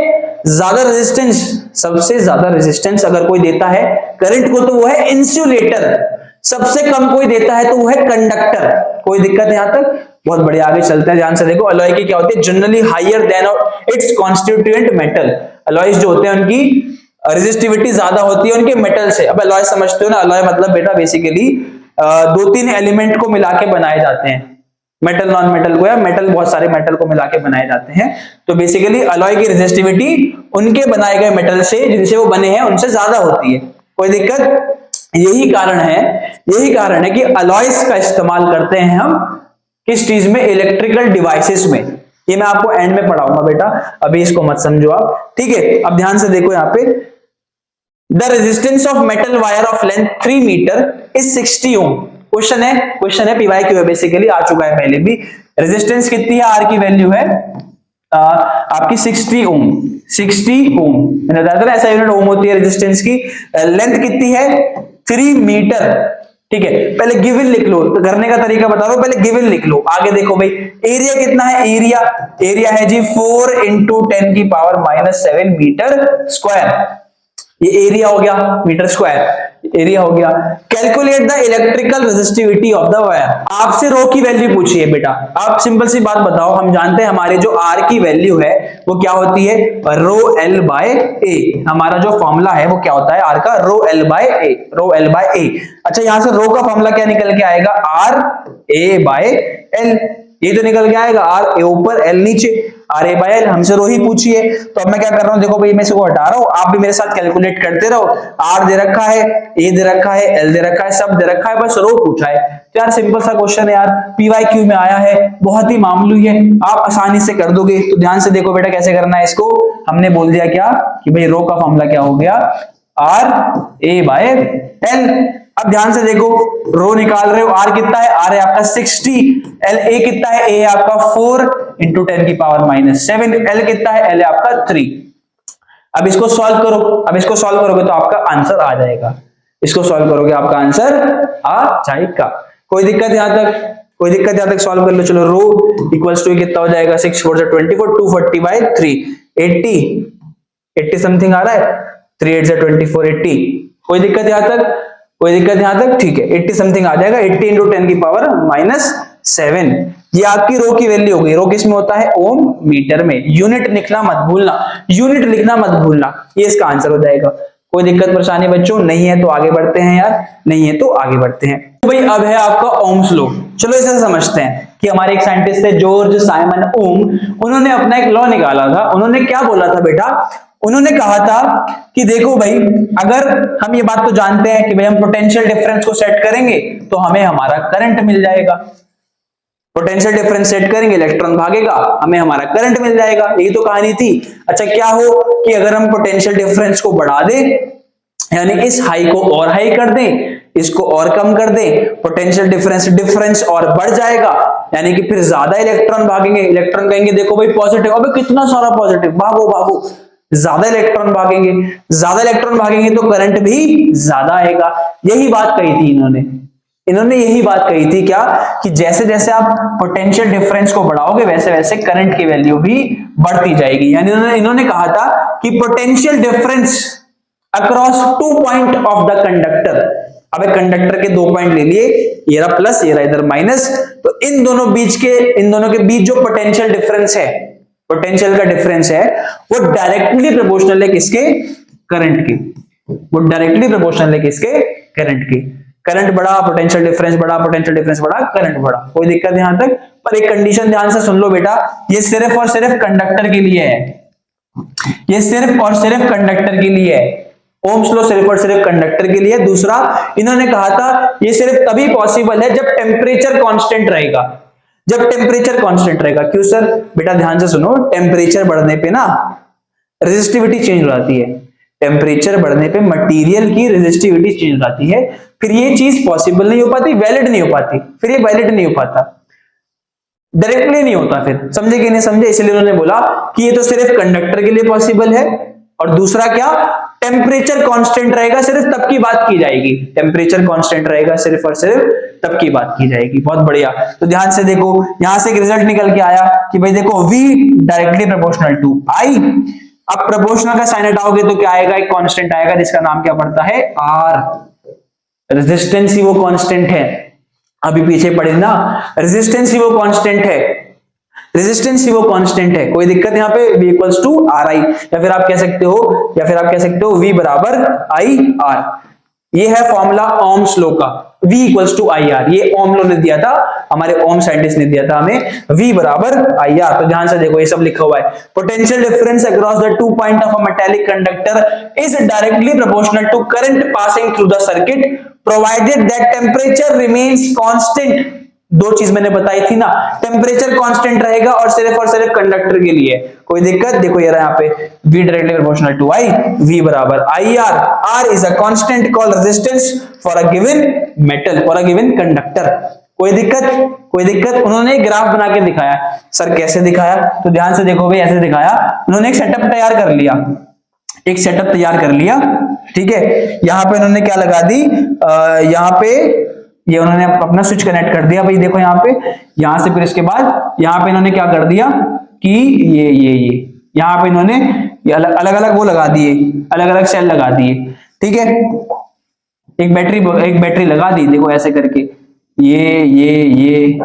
ज्यादा रेजिस्टेंस अगर कोई देता है करंट को, तो वो है इंसुलेटर। सबसे कम कोई देता है तो वो है कंडक्टर। कोई दिक्कत यहां तक? बहुत बढ़िया, आगे चलते हैं। ध्यान से देखो, अलॉय की क्या होती है? Generally higher than its constituent metal. Alloys जो होते हैं उनकी रेजिस्टिविटी ज्यादा होती है उनके मेटल से। अब अलॉय समझते हो ना? अलॉय मतलब बेटा बेसिकली 2-3 एलिमेंट को मिला के बनाए जाते हैं, मेटल नॉन मेटल को, या मेटल बहुत सारे मेटल को मिला के बनाए जाते हैं। तो बेसिकली अलॉय की रेजिस्टिविटी उनके बनाए गए मेटल से, जिनसे वो बने हैं, उनसे ज्यादा होती है। कोई दिक्कत? यही कारण है कि अलॉयज का इस्तेमाल करते हैं हम किस चीज में? इलेक्ट्रिकल डिवाइसेस में। ये मैं आपको एंड में पढ़ाऊंगा बेटा, अभी इसको मत समझो आप, ठीक है। अब ध्यान से देखो यहाँ पे, the resistance of metal wire of length 3 metre is 60 ohm. Question है, पीवाईक्यू है, बेसिकली आ चुका है पहले भी। रेजिस्टेंस कितनी है? आर की वैल्यू है आपकी 60 ओम। 60 ओम मैंने बताया था ना, ऐसा यूनिट ओम होती है रेजिस्टेंस की। लेंथ कितनी है? 3 मीटर, ठीक है। पहले गिवन लिख लो, तो करने का तरीका बता रहा हूं, पहले गिवन लिख लो। आगे देखो भाई, एरिया कितना है? एरिया है जी 4 × 10⁻⁷ मीटर स्क्वायर। ये एरिया हो गया, मीटर स्क्वायर एरिया हो गया। Calculate the electrical resistivity of the wire. आपसे रो की वैल्यू पूछी है बेटा। आप सिंपल सी बात बताओ, हम जानते हैं हमारे जो आर की वैल्यू है वो क्या होती है? रो एल बाय ए। हमारा जो फॉर्मूला है वो क्या होता है आर का? Rho L by A, rho L by A. अच्छा यहां से रो का फॉर्मूला क्या निकल के आएगा? R A by L. ये तो निकल के आएगा, आर ए ऊपर एल नीचे, आर ए बाय एल। हमसे रो ही पूछी है, तो अब मैं क्या कर रहा हूं? देखो भाई, मैं इसको हटा रहा हूं, आप भी मेरे साथ कैलकुलेट करते रहो। आर दे रखा है, ए दे रखा है, एल दे रखा है, सब दे रखा है, बस रो पूछा है। तो यार सिंपल सा क्वेश्चन है यार, PYQ में आया है, बहुत ही मामूली है, आप आसानी से कर दोगे। तो ध्यान से देखो बेटा कैसे करना है इसको। हमने बोल दिया क्या कि भाई रो का फॉर्मूला क्या हो गया, RA/L। अब ध्यान से देखो, रो निकाल रहे हो, R कितना है, R है आपका 60, A कितना है, A है आपका 4 × 10⁻⁻7, L कितना है, L है आपका 3। अब इसको सॉल्व करो, अब इसको सॉल्व करोगे तो आपका आंसर आ जाएगा, इसको सॉल्व करोगे आपका आंसर आ जाएगा। कोई दिक्कत यहां तक, कोई दिक्कत यहां तक, सॉल्व कर लो। चलो रो इक्वल्स टू कितना हो जाएगा, 6 4 24, 240/3, 80 समथिंग आ रहा है, 3 8 24, 80। कोई दिक्कत यहां तक, कोई दिक्कत यहां तक, ठीक है 80 समथिंग आ जाएगा, 80 × 10⁻⁷। ये आपकी रो की वैल्यू होगी। रो किस में होता है, ओम मीटर में। यूनिट लिखना मत भूलना, यूनिट लिखना मत भूलना, ये इसका आंसर हो जाएगा। कोई दिक्कत परेशानी बच्चों नहीं है तो आगे बढ़ते हैं यार, नहीं है तो आगे बढ़ते हैं। तो भाई अब है आपका ओम्स लॉ। चलो इसे समझते हैं कि हमारे एक साइंटिस्ट थे जॉर्ज साइमन ओम, उन्होंने अपना एक लॉ निकाला था। उन्होंने क्या बोला था बेटा, उन्होंने कहा था कि देखो भाई, अगर हम ये बात तो जानते हैं कि भाई हम पोटेंशियल डिफरेंस को सेट करेंगे तो हमें हमारा करंट मिल जाएगा। पोटेंशियल डिफरेंस सेट करेंगे, इलेक्ट्रॉन भागेगा, हमें हमारा करंट मिल जाएगा, यही तो कहानी थी। अच्छा क्या हो कि अगर हम पोटेंशियल डिफरेंस को बढ़ा दें, यानी इस हाई को और हाई कर दें, इसको और कम कर दें, पोटेंशियल डिफरेंस और बढ़ जाएगा, यानी कि फिर ज्यादा इलेक्ट्रॉन भागेंगे। इलेक्ट्रॉन कहेंगे देखो भाई पॉजिटिव, अबे कितना सारा पॉजिटिव, भागो भागो, ज्यादा इलेक्ट्रॉन भागेंगे, ज्यादा इलेक्ट्रॉन भागेंगे तो करंट भी ज्यादा आएगा। यही बात कही थी इन्होंने यही बात कही थी क्या, कि जैसे जैसे आप पोटेंशियल डिफरेंस को बढ़ाओगे वैसे वैसे करंट की वैल्यू भी बढ़ती जाएगी। यानी इन्होंने कहा था कि potential difference across 2 point of the conductor. अब कंडक्टर के 2 पॉइंट ले लिए, ये रहा प्लस, ये रहा इधर माइनस, तो इन दोनों के बीच जो पोटेंशियल डिफरेंस है, पोटेंशियल का डिफरेंस है, वो डायरेक्टली प्रोपोर्शनल है किसके, करंट के। वो डायरेक्टली प्रोपोर्शनल है किसके, करंट के। करंट बढ़ा, पोटेंशियल डिफरेंस बढ़ा, पोटेंशियल डिफरेंस बढ़ा, करंट बढ़ा। कोई दिक्कत यहां तक, पर एक कंडीशन ध्यान से सुन लो बेटा, ये सिर्फ और सिर्फ कंडक्टर के लिए है, ये सिर्फ और सिर्फ कंडक्टर के लिए है। ओम्स लॉ सिर्फ और सिर्फ कंडक्टर के लिए। दूसरा इन्होंने कहा था ये सिर्फ तभी पॉसिबल है जब टेम्परेचर कांस्टेंट रहेगा, जब टेम्परेचर कांस्टेंट रहेगा। क्यों सर, बेटा ध्यान से सुनो, टेम्परेचर बढ़ने पे ना रेजिस्टिविटी चेंज हो जाती है, टेम्परेचर बढ़ने पे मटेरियल की रेजिस्टिविटी चेंज हो जाती है, फिर ये चीज पॉसिबल नहीं हो पाती, वैलिड नहीं हो पाती, फिर ये वैलिड नहीं हो पाता, डायरेक्टली नहीं होता। फिर समझे कि नहीं समझे, इसलिए उन्होंने बोला कि ये तो सिर्फ कंडक्टर के लिए पॉसिबल है। और दूसरा क्या, टेम्परेचर कांस्टेंट रहेगा, सिर्फ तब की बात की जाएगी, टेम्परेचर कांस्टेंट रहेगा सिर्फ और सिर्फ तब की बात की जाएगी। बहुत बढ़िया। तो ध्यान से देखो, यहां से एक रिजल्ट निकल के आया कि भाई देखो V directly proportional to I। अब प्रोपोर्शनल का साइन हटाओगे तो क्या आएगा, एक कांस्टेंट आएगा जिसका नाम क्या पड़ता है, R। रेजिस्टेंस ही वो कांस्टेंट है, अभी पीछे पढ़े ना, रेजिस्टेंस ही वो कांस्टेंट है, रेजिस्टेंस ही वो कांस्टेंट है। कोई दिक्कत यहाँ पे, V इक्वल्स टू RI, या फिर आप कह सकते हो V बराबर IR। ये है फॉर्मूला ओम्स लॉ का, V इक्वल्स टू IR। ये ओम लॉ ने दिया था, हमारे ओम साइंटिस्ट ने दिया था हमें, V बराबर IR। तो ध्यान से देखो, ये सब लिखा हुआ है, potential difference across the 2 point of a metallic conductor is directly proportional to current passing through the circuit provided that temperature remains constant. दो चीज मैंने बताई थी ना, टेम्परेचर कांस्टेंट रहेगा और सिर्फ कंडक्टर के लिए। कोई दिक्कत, देखो ये रहा यहाँ पे V directly proportional to I, V बराबर IR। R is a constant called resistance for a given metal, for a given conductor. कोई दिक्कत, कोई दिक्कत। उन्होंने एक ग्राफ बना के दिखाया। सर कैसे दिखाया, तो ध्यान से देखो भाई, ऐसे दिखाया। उन्होंने एक सेटअप तैयार कर लिया, एक सेटअप तैयार कर लिया, ठीक है। यहाँ पे उन्होंने क्या लगा दी, यहाँ पे ये उन्होंने अपना स्विच कनेक्ट कर दिया भाई, देखो यहाँ पे, यहाँ से फिर इसके बाद यहाँ पे इन्होंने क्या कर दिया कि ये यहाँ पे इन्होंने ये अलग अलग वो लगा दिए, अलग अलग सेल लगा दिए, ठीक है। एक बैटरी लगा दी, देखो ऐसे करके, ये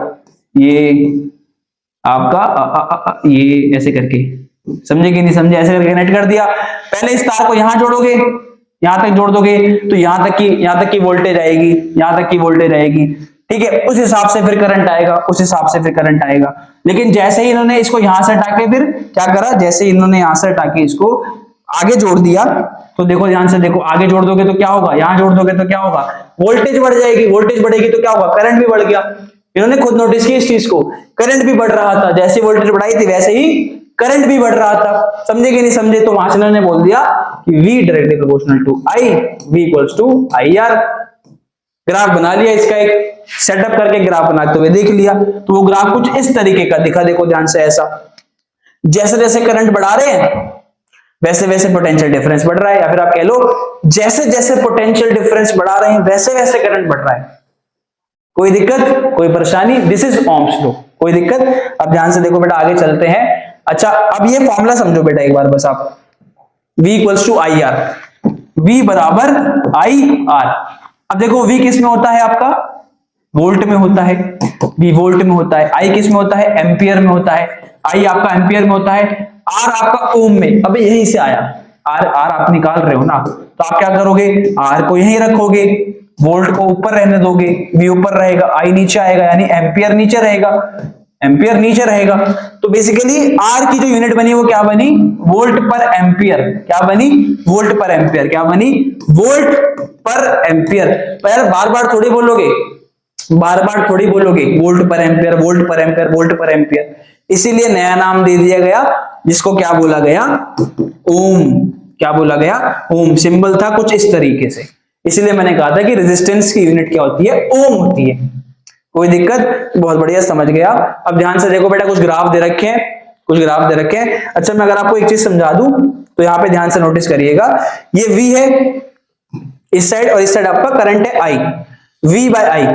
आपका ये ऐसे करके, समझे कि नहीं समझे, ऐसे करके कनेक्ट कर दिया। पहले इस तार को यहां जोड़ोगे, यहां तक जोड़ दोगे तो यहां तक की वोल्टेज आएगी, यहां तक की वोल्टेज आएगी, ठीक है। उस हिसाब से फिर करंट आएगा, उस हिसाब से फिर करंट आएगा। लेकिन जैसे ही इन्होंने इसको यहां से हटा के फिर क्या करा, जैसे इन्होंने यहां से हटा के इसको आगे जोड़ दिया, तो देखो ध्यान से देखो, आगे जोड़ दोगे तो क्या होगा, यहां जोड़ दोगे तो क्या होगा, वोल्टेज बढ़ जाएगी, वोल्टेज बढ़ेगी तो क्या होगा, करंट भी बढ़ गया। इन्होंने खुद नोटिस किया इस चीज को, करंट भी बढ़ रहा था, जैसे वोल्टेज बढ़ाई थी वैसे ही करंट भी बढ़ रहा था। समझे कि नहीं समझे? तो वहां से इन्होंने बोल दिया कि V directly proportional to I, V equals to IR। Graph बना लिया, इसका एक सेटअप करके ग्राफ बनाते हुए देख लिया। तो वो ग्राफ कुछ इस तरीके का दिखा, देखो ध्यान से, ऐसा जैसे जैसे करंट बढ़ा रहे हैं वैसे वैसे पोटेंशियल डिफरेंस बढ़ रहा है, या फिर आप कह लो जैसे जैसे पोटेंशियल डिफरेंस बढ़ा रहे हैं वैसे वैसे करंट बढ़ रहा है। कोई दिक्कत, कोई परेशानी? दिस इज ओम्स लॉ, कोई दिक्कत? अब ध्यान से देखो बेटा, आगे चलते हैं। अच्छा, अब ये फॉर्मूला समझो बेटा एक बार बस आप, V equals to IR, V बराबर IR। अब देखो V किस में होता है आपका, वोल्ट में होता है, V वोल्ट में होता है, I किस में होता है, एम्पियर में होता है, I आपका एम्पियर में होता है, R आपका ओम में। अबे यहीं से आया, R आप निकाल रहे हो ना, तो आप क्या करोगे, R को यहीं रखोगे, वोल्ट को ऊपर रहने दोगे, V ऊपर रहेगा, I नीचे आएगा, यानी एम्पियर नीचे रहेगा, एम्पियर नीचे रहेगा। तो बेसिकली R की जो यूनिट बनी वो क्या बनी, वोल्ट पर एम्पियर। क्या बनी, वोल्ट पर एम्पियर। क्या बनी, वोल्ट पर एम्पियर। पर यार बार बार थोड़ी बोलोगे, बार बार थोड़ी बोलोगे वोल्ट पर एम्पियर, वोल्ट पर एम्पियर, वोल्ट पर एम्पियर। इसीलिए नया नाम दे दिया गया, जिसको क्या बोला गया, ओम। क्या बोला गया, ओम। सिंबल था कुछ इस तरीके से, इसलिए मैंने कहा था कि रेजिस्टेंस की यूनिट क्या होती है, ओम होती है। कोई दिक्कत? बहुत बढ़िया, समझ गया। अब ध्यान से देखो बेटा, कुछ ग्राफ दे रखे हैं, कुछ ग्राफ दे रखे हैं। अच्छा, मैं अगर आपको एक चीज समझा दूं तो यहाँ पे ध्यान से नोटिस करिएगा, ये V है इस साइड और इस साइड आपका करंट है I, V by I,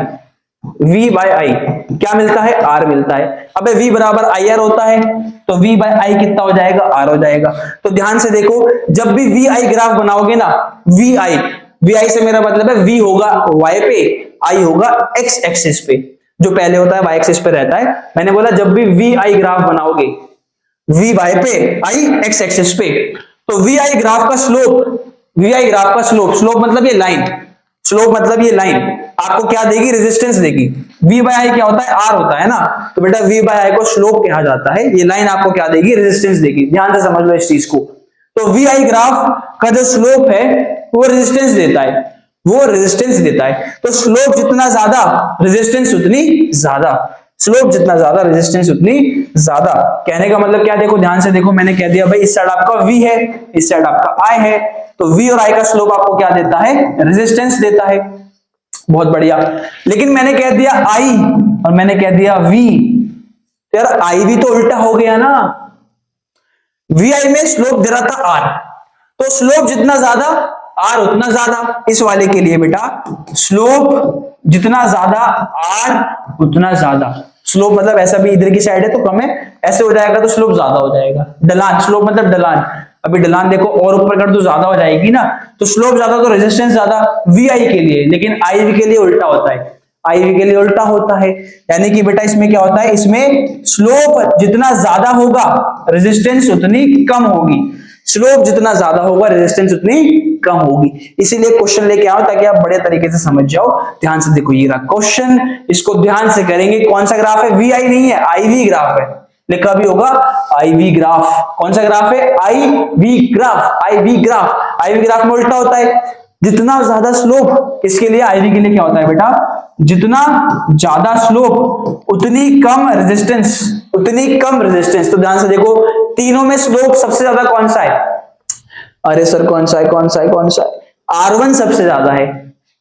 V by I क्या मिलता है, R मिलता है। अबे V बराबर IR होता है, तो V बाय I कितना हो जाएगा, R हो जाएगा। तो ध्यान से देखो, जब भी VI ग्राफ बनाओगे ना, VI से मेरा मतलब है V होगा Y पे, I होगा X एक्सिस पे। जो पहले होता है Y एक्सिस पे रहता है। मैंने बोला जब भी VI ग्राफ बनाओगे, V Y पे, I X एक्सिस पे, तो VI ग्राफ का स्लोप, VI ग्राफ का स्लोप मतलब ये लाइन, स्लोप मतलब ये लाइन आपको क्या देगी, रेजिस्टेंस देगी। V बाय I क्या होता है, R होता है ना, तो बेटा V बाय I को स्लोप कहा जाता है। ये लाइन आपको क्या देगी, रेजिस्टेंस देगी। ध्यान से समझ लो इस चीज को। तो VI ग्राफ का जो स्लोप है वो रेजिस्टेंस देता है, वो रेजिस्टेंस देता है। तो स्लोप जितना ज्यादा रेजिस्टेंस उतनी ज्यादा, स्लोप जितना ज्यादा रेजिस्टेंस उतनी ज्यादा। कहने का मतलब क्या, देखो ध्यान से देखो, मैंने कह दिया भाई इस साइड आपका V है, इस साइड आपका I है, तो V और I का स्लोप आपको क्या देता है, रेजिस्टेंस देता है। बहुत बढ़िया। लेकिन मैंने कह दिया I और मैंने कह दिया V, तो यार I भी तो उल्टा हो गया ना। VI में स्लोप दे रहा था R, तो स्लोप जितना ज्यादा R उतना ज्यादा। इस वाले के लिए बेटा स्लोप जितना ज्यादा R उतना ज्यादा। स्लोप मतलब ऐसा भी इधर की साइड है तो कम है, ऐसे हो जाएगा तो स्लोप ज्यादा हो जाएगा। ढलान, स्लोप मतलब ढलान। अभी ढलान देखो और ऊपर कर तो ज्यादा हो जाएगी ना, तो स्लोप ज्यादा तो रेजिस्टेंस ज्यादा VI के लिए, लेकिन IV के लिए उल्टा होता है। IV के लिए उल्टा होता है, यानी कि बेटा इसमें क्या होता है, इसमें स्लोप जितना ज्यादा होगा रेजिस्टेंस उतनी कम होगी, स्लोप जितना ज्यादा होगा रेजिस्टेंस उतनी कम होगी। इसीलिए क्वेश्चन लेके आओ ताकि आप बड़े तरीके से समझ जाओ। ध्यान से देखो, ये रहा क्वेश्चन, इसको ध्यान से करेंगे। कौन सा ग्राफ है, VI नहीं है, IV ग्राफ है। लिखा भी होगा IV ग्राफ। कौन सा ग्राफ है, IV graph. IV graph, IV graph में उल्टा होता है, जितना ज्यादा स्लोप, इसके लिए IV के लिए क्या होता है बेटा, जितना ज्यादा स्लोप उतनी कम रेजिस्टेंस, उतनी कम रेजिस्टेंस। तो ध्यान से देखो, तीनों में स्लोप सबसे ज्यादा कौन सा है, अरे सर कौन सा है, कौन सा है, कौन सा है, R1 सबसे ज्यादा है।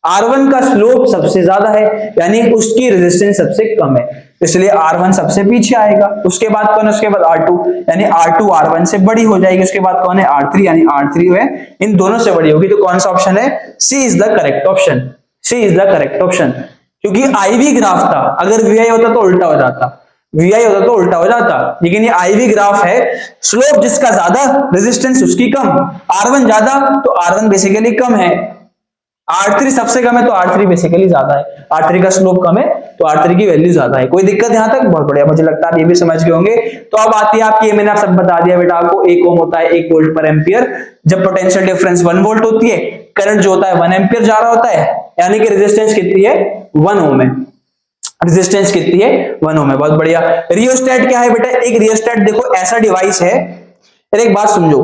R1 का स्लोप सबसे ज्यादा है, यानी उसकी रेजिस्टेंस सबसे कम है, इसलिए R1 सबसे पीछे आएगा। उसके बाद कौन है, उसके बाद R2, यानी R2 R1 से बड़ी हो जाएगी। उसके बाद कौन है, R3, यानी R3 है इन दोनों से बड़ी होगी। तो कौन सा ऑप्शन है, C is the correct option, C is the correct option. क्योंकि IV ग्राफ था, अगर VI होता तो उल्टा हो जाता, VI होता तो उल्टा हो जाता, लेकिन ये IV ग्राफ है, स्लोप जिसका ज्यादा रेजिस्टेंस उसकी कम, R1 ज्यादा तो R1 बेसिकली कम है, R3 सबसे कम है तो R3 बेसिकली ज्यादा है, R3 का स्लोप कम है तो R3 की वैल्यू ज्यादा है। कोई दिक्कत यहां तक, बहुत बढ़िया, मुझे लगता है आप ये भी समझ गए होंगे। तो अब आती है आपकी, मैंने आप सब बता दिया बेटा आपको, 1 ओम होता है 1 वोल्ट पर एम्पियर, जब पोटेंशियल डिफरेंस 1 वोल्ट होती है, करंट जो होता है 1 एम्पियर जा रहा होता है, यानी कि रेजिस्टेंस कितनी है, 1 ओम है, रेजिस्टेंस कितनी है, 1 ओम है। बहुत बढ़िया। रियोस्टेट क्या है बेटा, एक रियोस्टेट देखो ऐसा डिवाइस है, एक बात समझो,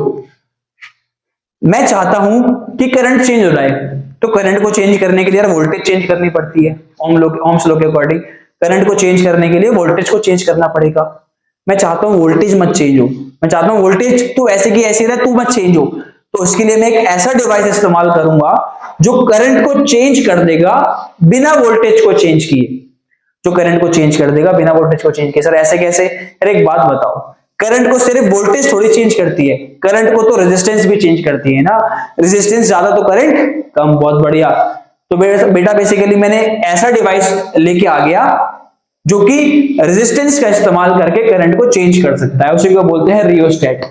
मैं चाहता हूं कि करंट चेंज हो रहा है, तो करंट को चेंज करने के लिए यार वोल्टेज चेंज करनी पड़ती है। ओम्स लॉ के अकॉर्डिंग करंट को चेंज करने के लिए वोल्टेज को चेंज करना पड़ेगा। मैं चाहता हूं वोल्टेज मत चेंज हो, मैं चाहता हूं वोल्टेज तो ऐसे की ऐसी रहे, तू मत चेंज हो। तो इसके लिए मैं एक ऐसा डिवाइस इस्तेमाल करूंगा जो करंट को चेंज कर देगा बिना वोल्टेज को चेंज किए, जो करंट को चेंज कर देगा बिना वोल्टेज को चेंज किए। सर ऐसे कैसे? अरे एक बात बताओ, करंट को सिर्फ वोल्टेज थोड़ी चेंज करती है, करंट को तो रेजिस्टेंस भी चेंज करती है ना। रेजिस्टेंस ज्यादा तो करंट कम, बहुत बढ़िया। तो बेटा बेसिकली मैंने ऐसा डिवाइस लेके आ गया जो कि रेजिस्टेंस का इस्तेमाल करके करंट को चेंज कर सकता है, उसी को बोलते हैं रियोस्टेट।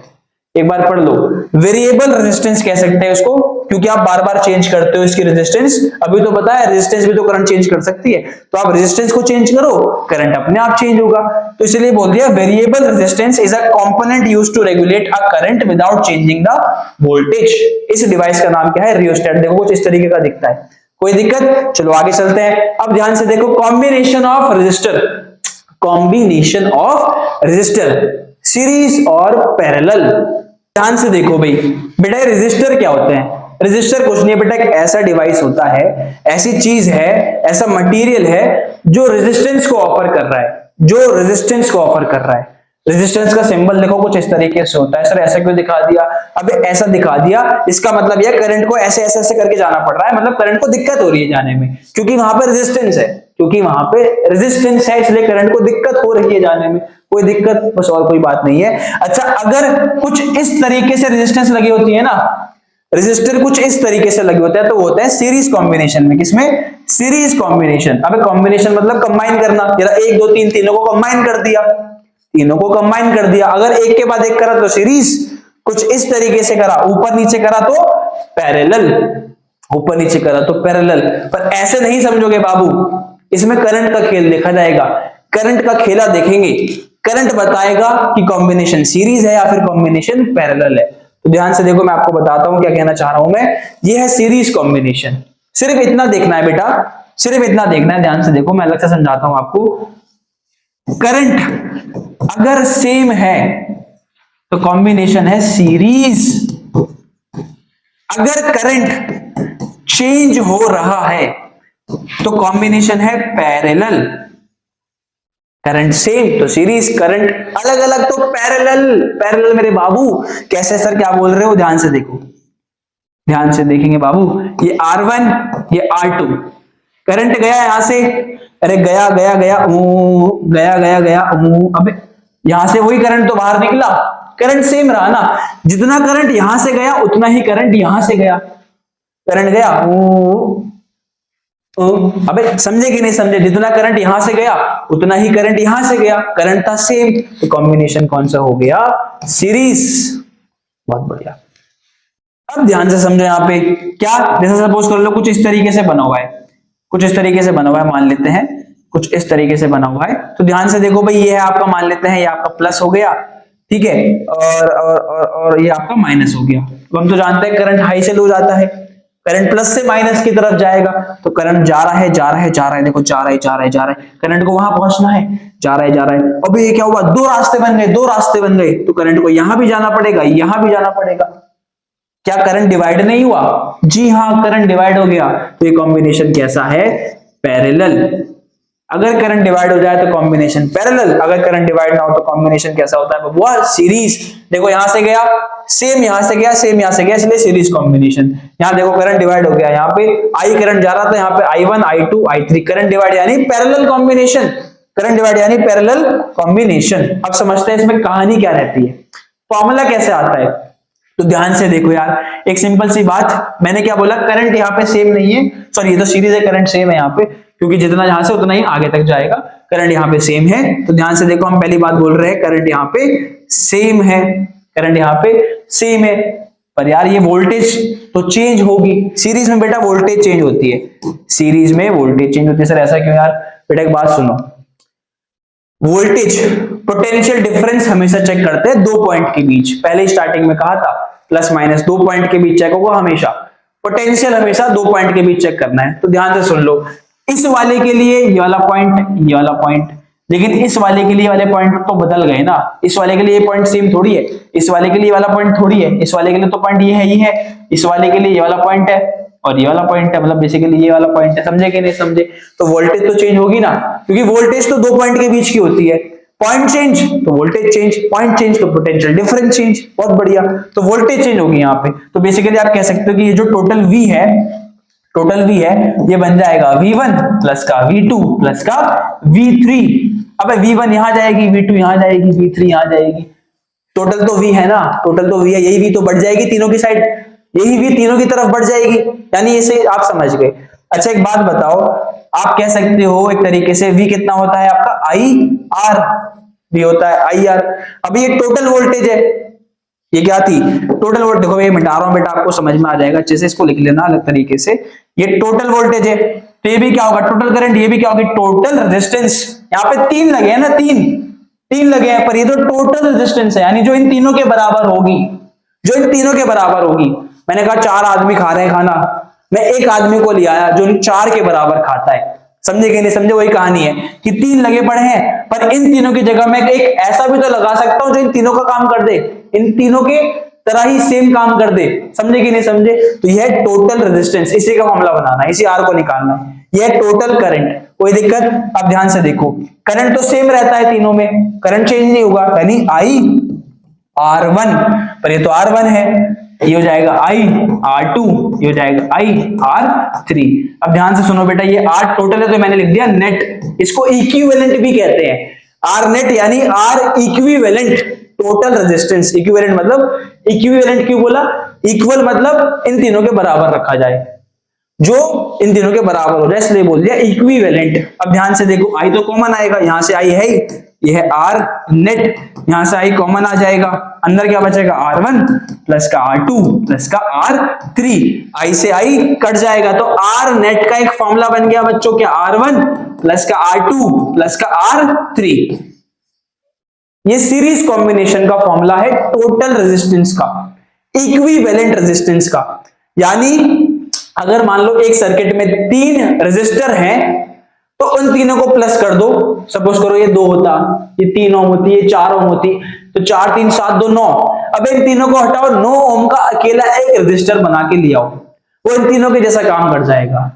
एक बार पढ़ लो, वेरिएबल रेजिस्टेंस कह सकते हैं उसको, क्योंकि आप बार बार चेंज करते हो इसकी रेजिस्टेंस। अभी तो पता है रेजिस्टेंस भी तो करंट चेंज कर सकती है, तो आप रेजिस्टेंस को चेंज करो, करंट अपने आप चेंज होगा। तो इसलिए बोल दिया variable resistance is a component used to regulate a current without changing the voltage. इस डिवाइस का नाम क्या है? रियोस्टेट। देखो कुछ इस तरीके का दिखता है, कोई दिक्कत? चलो आगे चलते हैं। अब ध्यान से देखो, combination of resistor, combination of resistor series और पैरेलल। ध्यान से देखो भाई बेटा, रेजिस्टर क्या होते हैं? रेजिस्टर कुछ नहीं है बेटा, एक ऐसा डिवाइस होता है, ऐसी चीज है, ऐसा मटेरियल है जो रेजिस्टेंस को ऑफर कर रहा है, जो रेजिस्टेंस को ऑफर कर रहा है। रेजिस्टेंस का सिंबल देखो कुछ इस तरीके से होता है। सर ऐसा क्यों दिखा दिया? अबे ऐसा दिखा दिया, इसका मतलब यह करंट को ऐसे ऐसे ऐसे करके जाना पड़ रहा है, मतलब करंट को दिक्कत हो रही है जाने में, क्योंकि वहां पर रेजिस्टेंस है, क्योंकि वहां पे रेजिस्टेंस है, इसलिए करंट को दिक्कत हो रही है जाने में। कोई दिक्कत, बस और कोई बात नहीं है। अच्छा, अगर कुछ इस तरीके से रेजिस्टेंस लगी होती है ना, रेजिस्टर कुछ इस तरीके से लगे होते हैं, तो वो होता है सीरीज कॉम्बिनेशन में। किसमें? Series combination. अबे कॉम्बिनेशन मतलब कंबाइन करना, जरा 1 2 3 तीनों को कंबाइन कर दिया, तीनों को कंबाइन कर दिया। अगर एक के बाद एक करा तो सीरीज, कुछ इस तरीके से करा, ऊपर नीचे करा तो पैरेलल, ऊपर नीचे करा तो पैरेलल। पर ऐसे नहीं समझोगे बाबू, इसमें करंट का खेल देखा जाएगा, करंट का खेला देखेंगे, करंट बताएगा कि कॉम्बिनेशन सीरीज है या फिर कॉम्बिनेशन पैरेलल है। तो ध्यान से देखो, मैं आपको बताता हूं क्या कहना चाह रहा हूं मैं। ये है सीरीज कॉम्बिनेशन, सिर्फ इतना देखना है बेटा, सिर्फ इतना देखना है। ध्यान से देखो, मैं अलग से समझाता हूं आपको। करंट अगर सेम है तो कॉम्बिनेशन है सीरीज, अगर करंट चेंज हो रहा है तो कॉम्बिनेशन है पैरेलल। करंट सेम तो सीरीज, करंट अलग अलग तो पैरेलल। पैरेलल मेरे बाबू कैसे? सर क्या बोल रहे हो? ध्यान से देखो, ध्यान से देखेंगे बाबू। ये R1, ये R2, करंट गया यहां से, अरे गया गया गया गया गया गया। अबे यहां से वही करंट तो बाहर निकला, करंट सेम रहा ना। जितना करंट यहां से गया उतना ही करंट यहां से गया, करंट गया अबे समझे कि नहीं समझे? जितना करंट यहां से गया उतना ही करंट यहां से गया, करंट था सेम, तो कॉम्बिनेशन कौन सा हो गया? सीरीज। बहुत बढ़िया। अब ध्यान से समझो यहाँ पे क्या, जैसे सपोज कर लो कुछ इस तरीके से बना हुआ है, कुछ इस तरीके से बना हुआ है, मान लेते हैं कुछ इस तरीके से बना हुआ है। तो ध्यान से देखो भाई, ये है आपका, मान लेते हैं ये आपका प्लस हो गया, ठीक है, और ये आपका माइनस हो गया। तो हम तो जानते हैं करंट हाई से लो जाता है, करंट प्लस से माइनस की तरफ जाएगा, तो करंट जा रहा है जा रहा है जा रहा है, देखो जा रहा है जा रहा है जा रहा है, करंट को वहां पहुंचना है, जा रहा है जा रहा है। अब ये क्या हुआ? दो रास्ते बन गए, दो रास्ते बन गए, तो करंट को यहां भी जाना पड़ेगा, यहां भी जाना पड़ेगा। क्या करंट डिवाइड नहीं हुआ? जी हाँ, करंट डिवाइड हो गया। तो ये कॉम्बिनेशन कैसा है? पैरेलल। अगर करंट डिवाइड हो जाए तो कॉम्बिनेशन पैरेलल, अगर करंट डिवाइड ना हो तो कॉम्बिनेशन कैसा होता है? वो सीरीज। देखो यहां से गया सेम, यहां से गया सेम, यहां से गया, इसलिए सीरीज कॉम्बिनेशन। यहां देखो करंट डिवाइड हो गया, यहाँ पे आई करंट जा रहा था, यहाँ पे I1 I2 I3, current divide यानी पैरेलल कॉम्बिनेशन, करंट डिवाइड यानी पैरेलल कॉम्बिनेशन। अब समझते हैं इसमें कहानी क्या रहती है, फॉर्मूला कैसे आता है। तो ध्यान से देखो यार, एक सिंपल सी बात, मैंने क्या बोला? करंट यहाँ पे सेम नहीं है, सॉरी ये तो सीरीज है, करंट सेम है यहाँ पे, क्योंकि जितना यहां से उतना ही आगे तक जाएगा, करंट यहाँ पे सेम है। तो ध्यान से देखो, हम पहली बात बोल रहे हैं करंट यहाँ पे सेम है, करंट यहाँ पे सेम है, पर यार ये वोल्टेज तो चेंज होगी। सीरीज में बेटा वोल्टेज चेंज होती है, सीरीज में वोल्टेज चेंज होती है। सर ऐसा क्यों यार? बेटा एक बात सुनो, वोल्टेज पोटेंशियल डिफरेंस हमेशा चेक करते हैं दो पॉइंट के बीच, पहले स्टार्टिंग में कहा था प्लस माइनस दो पॉइंट के बीच चेक होगा हमेशा, पोटेंशियल हमेशा दो पॉइंट के बीच चेक करना है। तो ध्यान से सुन लो, इस वाले के लिए ये वाला पॉइंट, ये वाला पॉइंट, लेकिन इस वाले के लिए वाले पॉइंट तो बदल गए ना, इस वाले के लिए ये पॉइंट सेम थोड़ी है, इस वाले के लिए वाला पॉइंट थोड़ी है, इस वाले के लिए तो पॉइंट ये है ही है, इस वाले के लिए ये वाला पॉइंट है और ये वाला पॉइंट है, मतलब बेसिकली ये वाला पॉइंट है। समझे कि नहीं समझे? तो वोल्टेज तो चेंज होगी ना, क्योंकि वोल्टेज तो दो पॉइंट के बीच की होती है। पॉइंट चेंज तो वोल्टेज चेंज, पॉइंट चेंज तो पोटेंशियल डिफरेंस चेंज। बहुत बढ़िया, तो वोल्टेज चेंज होगी यहाँ पे। तो बेसिकली आप कह सकते हो कि ये जो टोटल V है, टोटल V है, ये बन जाएगा V1 प्लस का V2 प्लस का V3। अब V1 यहां जाएगी, V2 यहां जाएगी, V3 यहां जाएगी। टोटल तो V है ना, टोटल तो V है, यही V तो बढ़ जाएगी तीनों की साइड, यही V तीनों की तरफ बढ़ जाएगी, यानी इसे आप समझ गए। अच्छा एक बात बताओ, आप कह सकते हो एक तरीके से V कितना होता है आपका IR, V होता है IR। अब ये टोटल वोल्टेज है, ये क्या थी टोटल वोल्टेज। देखो ये मिटा रहा हूं बेटा, आपको समझ में आ जाएगा, अच्छे से इसको लिख लेना अलग तरीके से। ये टोटल वोल्टेज है, तो ये भी क्या होगा टोटल करंट, ये भी क्या होगी टोटल रेजिस्टेंस। यहाँ पे तीन लगे हैं ना, तीन लगे हैं, पर ये तो टोटल रेजिस्टेंस है, यानी जो इन तीनों के बराबर होगी, जो इन तीनों के बराबर होगी। मैंने कहा 4 आदमी खा रहे हैं खाना, मैं एक आदमी को ले आया जो इन 4 के बराबर खाता है। समझे कि नहीं समझे? वही कहानी है कि 3 लगे पड़े हैं, पर इन तीनों की जगह मैं एक ऐसा भी तो लगा सकता हूं जो इन तीनों का काम कर दे, इन तीनों के तरह ही सेम काम कर दे। समझे कि नहीं समझे? तो यह टोटल रेजिस्टेंस, इसी का मामला बनाना है, इसी आर को निकालना है। यह टोटल करंट, कोई दिक्कत? अब ध्यान से देखो, करंट तो सेम रहता है तीनों में, करंट चेंज नहीं होगा, यानी IR1, पर ये तो R1 है, ये हो जाएगा IR2, ये हो जाएगा IR3। अब ध्यान से सुनो बेटा, ये R टोटल है तो मैंने लिख दिया नेट, इसको इक्विवेलेंट भी कहते हैं। R नेट यानी R equivalent total resistance. Equivalent मतलब, इक्विवेलेंट क्यों बोला? इक्वल मतलब इन तीनों के बराबर रखा जाए, जो इन तीनों के बराबर हो जाए, इसलिए बोल दिया इक्विवेलेंट। अब ध्यान से देखो, I तो कॉमन आएगा, यहां से I है ही, ये है R नेट, यहां से I कॉमन आ जाएगा, अंदर क्या बचेगा R1 प्लस का R2 प्लस का R3, I से I कट जाएगा, तो R नेट का एक फॉर्मूला बन गया बच्चों, क्या R1 प्लस का R2 प्लस का R3। ये सीरीज कॉम्बिनेशन का फॉर्मूला है टोटल रेजिस्टेंस का, इक्विवेलेंट रेजिस्टेंस का। यानी अगर मान लो एक सर्किट में 3 रेजिस्टर हैं, तो उन तीनों को प्लस कर दो। सपोज करो ये 2 होता, ये 3 ओम होती, ये 4 ओम होती, तो 4 3 7 2 9। अब इन तीनों को हटाओ, 9 ओम का अकेला एक रेजिस्टर बना के ले आओ, वो इन तीनों के जैसा काम कर जाएगा।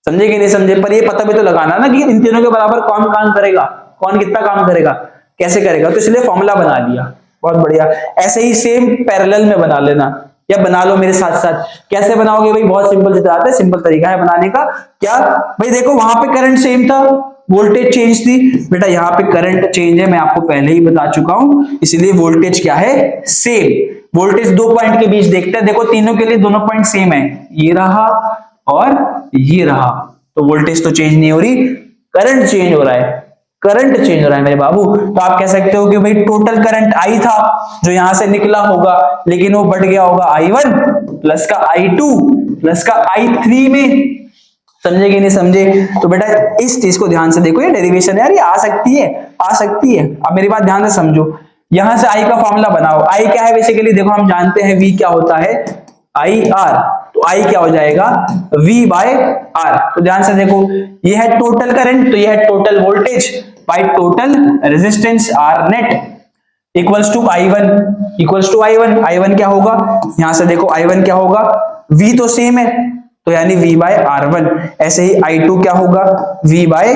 समझे कि नहीं समझे? पर ये पता भी तो लगाना ना कि इन तीनों के बराबर कौन काम करेगा, कौन कितना काम करेगा, कैसे करेगा, तो इसलिए फॉर्मूला बना लिया। बहुत बढ़िया। ऐसे ही सेम पैरेलल में बना लेना, या बना लो मेरे साथ साथ। कैसे बनाओगे भाई? बहुत सिंपल सिद्धांत है, सिंपल तरीका है बनाने का। क्या भाई? देखो वहां पे करंट सेम था, वोल्टेज चेंज थी बेटा, यहाँ पे करंट चेंज है, मैं आपको पहले ही बता चुका हूं, इसलिए वोल्टेज क्या है? सेम। वोल्टेज 2 पॉइंट के बीच देखते हैं, देखो तीनों के लिए दोनों पॉइंट सेम है, ये रहा और ये रहा, तो वोल्टेज तो चेंज नहीं हो रही, करंट चेंज हो रहा है, करंट चेंज हो रहा है मेरे बाबू। तो आप कह सकते हो कि भाई टोटल करंट I था जो यहां से निकला होगा, लेकिन वो बढ़ गया होगा I1 प्लस का I2 प्लस का I3 में। समझे कि नहीं समझे? तो बेटा इस चीज को ध्यान से देखो, ये डेरिवेशन है यार, ये आ सकती है, आ सकती है। अब मेरी बात ध्यान से समझो, यहां से I का फॉर्मूला बनाओ। I क्या है बेसिकली? देखो हम जानते हैं V क्या होता है, IR, तो I क्या हो जाएगा? V by R। तो ध्यान से देखो, ये है टोटल करंट, तो ये है total voltage by total resistance R net equals to I1, equals to I1। I1 क्या होगा? यहां से देखो I1 क्या होगा? V तो सेम है, तो यानी V बाय R1। ऐसे ही I2 क्या होगा? V by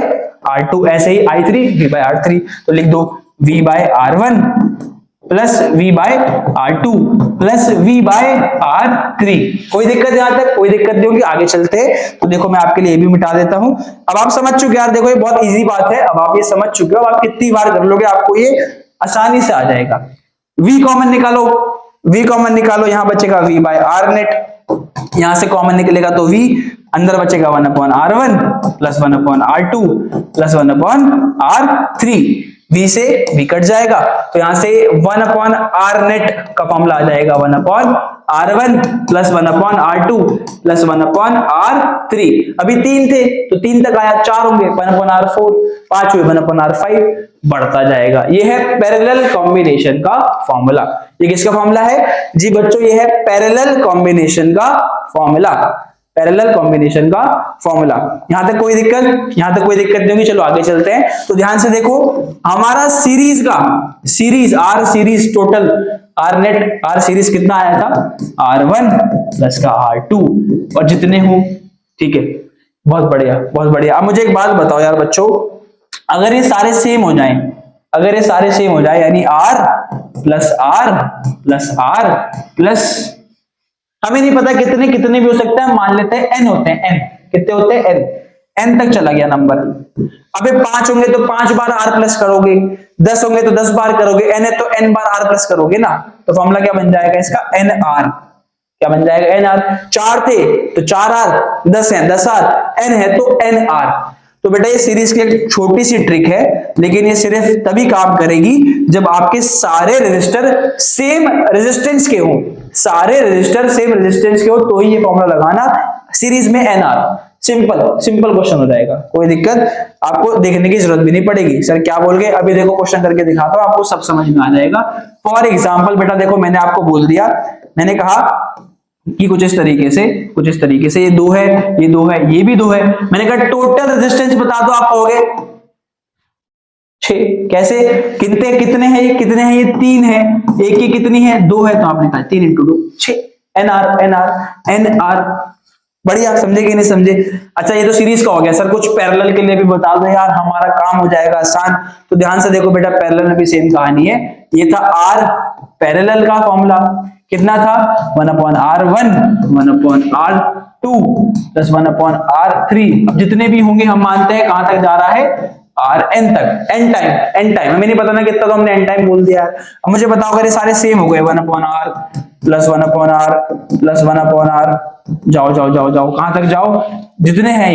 R2। ऐसे ही I3 V बाय R3। तो लिख दो V by R1 plus V by R2 plus V by R3। कोई दिक्कत यहां तक? कोई दिक्कत नहीं होगी, आगे चलते हैं। तो देखो मैं आपके लिए ये भी मिटा देता हूं। अब आप समझ चुके यार, देखो ये बहुत इजी बात है, अब आप ये समझ चुके हो, अब आप कितनी बार कर लोगे आपको ये आसानी से आ जाएगा। V कॉमन निकालो, V कॉमन निकालो, यहां बचेगा V बाय R नेट, यहां से कॉमन निकलेगा तो V अंदर बचेगा 1/R1 plus 1/R2 plus 1/R3। V से V कट जाएगा, तो यहां से 1/R नेट का फॉर्मूला आ जाएगा 1/R1 plus 1/R2 plus 1/R3। अभी 3 थे तो 3 तक आया, 4 होंगे 1/R4, 5 हुए 1/R5, बढ़ता जाएगा। ये है पैरेलल कॉम्बिनेशन का फॉर्मूला। ये किसका फॉर्मूला है जी बच्चों? ये है पैरेलल कॉम्बिनेशन का फॉर्मूला। पैरेलल कॉम्बिनेशन का फॉर्मूला। यहां तक कोई दिक्कत? यहां तक कोई दिक्कत नहीं होगी। चलो आगे चलते हैं। तो ध्यान से देखो, हमारा सीरीज का R series total R net R series कितना आया था? R1 प्लस का R2 और जितने हो, ठीक है, बहुत बढ़िया बहुत बढ़िया। अब मुझे एक बात बताओ यार बच्चों, अगर ये सारे सेम हो जाएं, अगर ये सारे सेम हो जाए यानी R plus R plus R plus, हमें नहीं पता कितने कितने भी हो सकते हैं, मान लेते हैं n होते हैं, n कितने होते हैं? n तक चला गया नंबर। अबे 5 होंगे तो 5 बार R प्लस करोगे, 10 होंगे तो 10 बार करोगे, n है तो n बार R प्लस करोगे ना। तो फॉर्मूला क्या बन जाएगा इसका? NR। क्या बन जाएगा? NR। 4 थे तो 4R, 10 है 10R, n है तो NR। तो बेटा ये सीरीज की एक छोटी सी ट्रिक है, लेकिन ये सिर्फ तभी काम करेगी जब आपके सारे रेजिस्टर सेम रेजिस्टेंस के हो, सारे रेजिस्टर सेम रेजिस्टेंस के हो तो ही ये फॉर्मूला लगाना, सीरीज में NR। सिंपल सिंपल क्वेश्चन हो जाएगा, कोई दिक्कत आपको देखने की जरूरत भी नहीं पड़ेगी। सर क्या बोल गए? अभी देखो क्वेश्चन करके दिखाता हूं, आपको सब समझ में आ जाएगा। फॉर एग्जांपल बेटा देखो, मैंने आपको बोल दिया, मैंने कहा कि कुछ इस तरीके से ये 2 है, ये 2 है, ये भी 2 है। मैंने कहा टोटल रेजिस्टेंस बता दो, आप कहोगे 6। कैसे? कितने हैं ये? कितने हैं ये? 3 है। एक की कितनी है? 2 है, तो आपने कहा 3 × 2 6। NR। बढ़िया, समझे कि नहीं समझे? अच्छा ये तो सीरीज का हो गया। सर कुछ पैरेलल के लिए भी बता दो यार, हमारा काम हो जाएगा आसान। तो ध्यान से देखो बेटा, पैरेलल में भी सेम कहानी है। ये था R पैरेलल का फॉर्मूला, कितना था? 1/R1 1/R2 plus 1/R3। अब जितने भी होंगे हम मानते हैं कहां तक जा रहा है? Rn तक। एन टाइम हमें नहीं पता ना कितना, तो हमने एन टाइम बोल दिया। अब मुझे बताओ अगर ये सारे सेम हो गए, 1/R plus 1/R plus 1/R, जाओ कहां तक जाओ? जितने हैं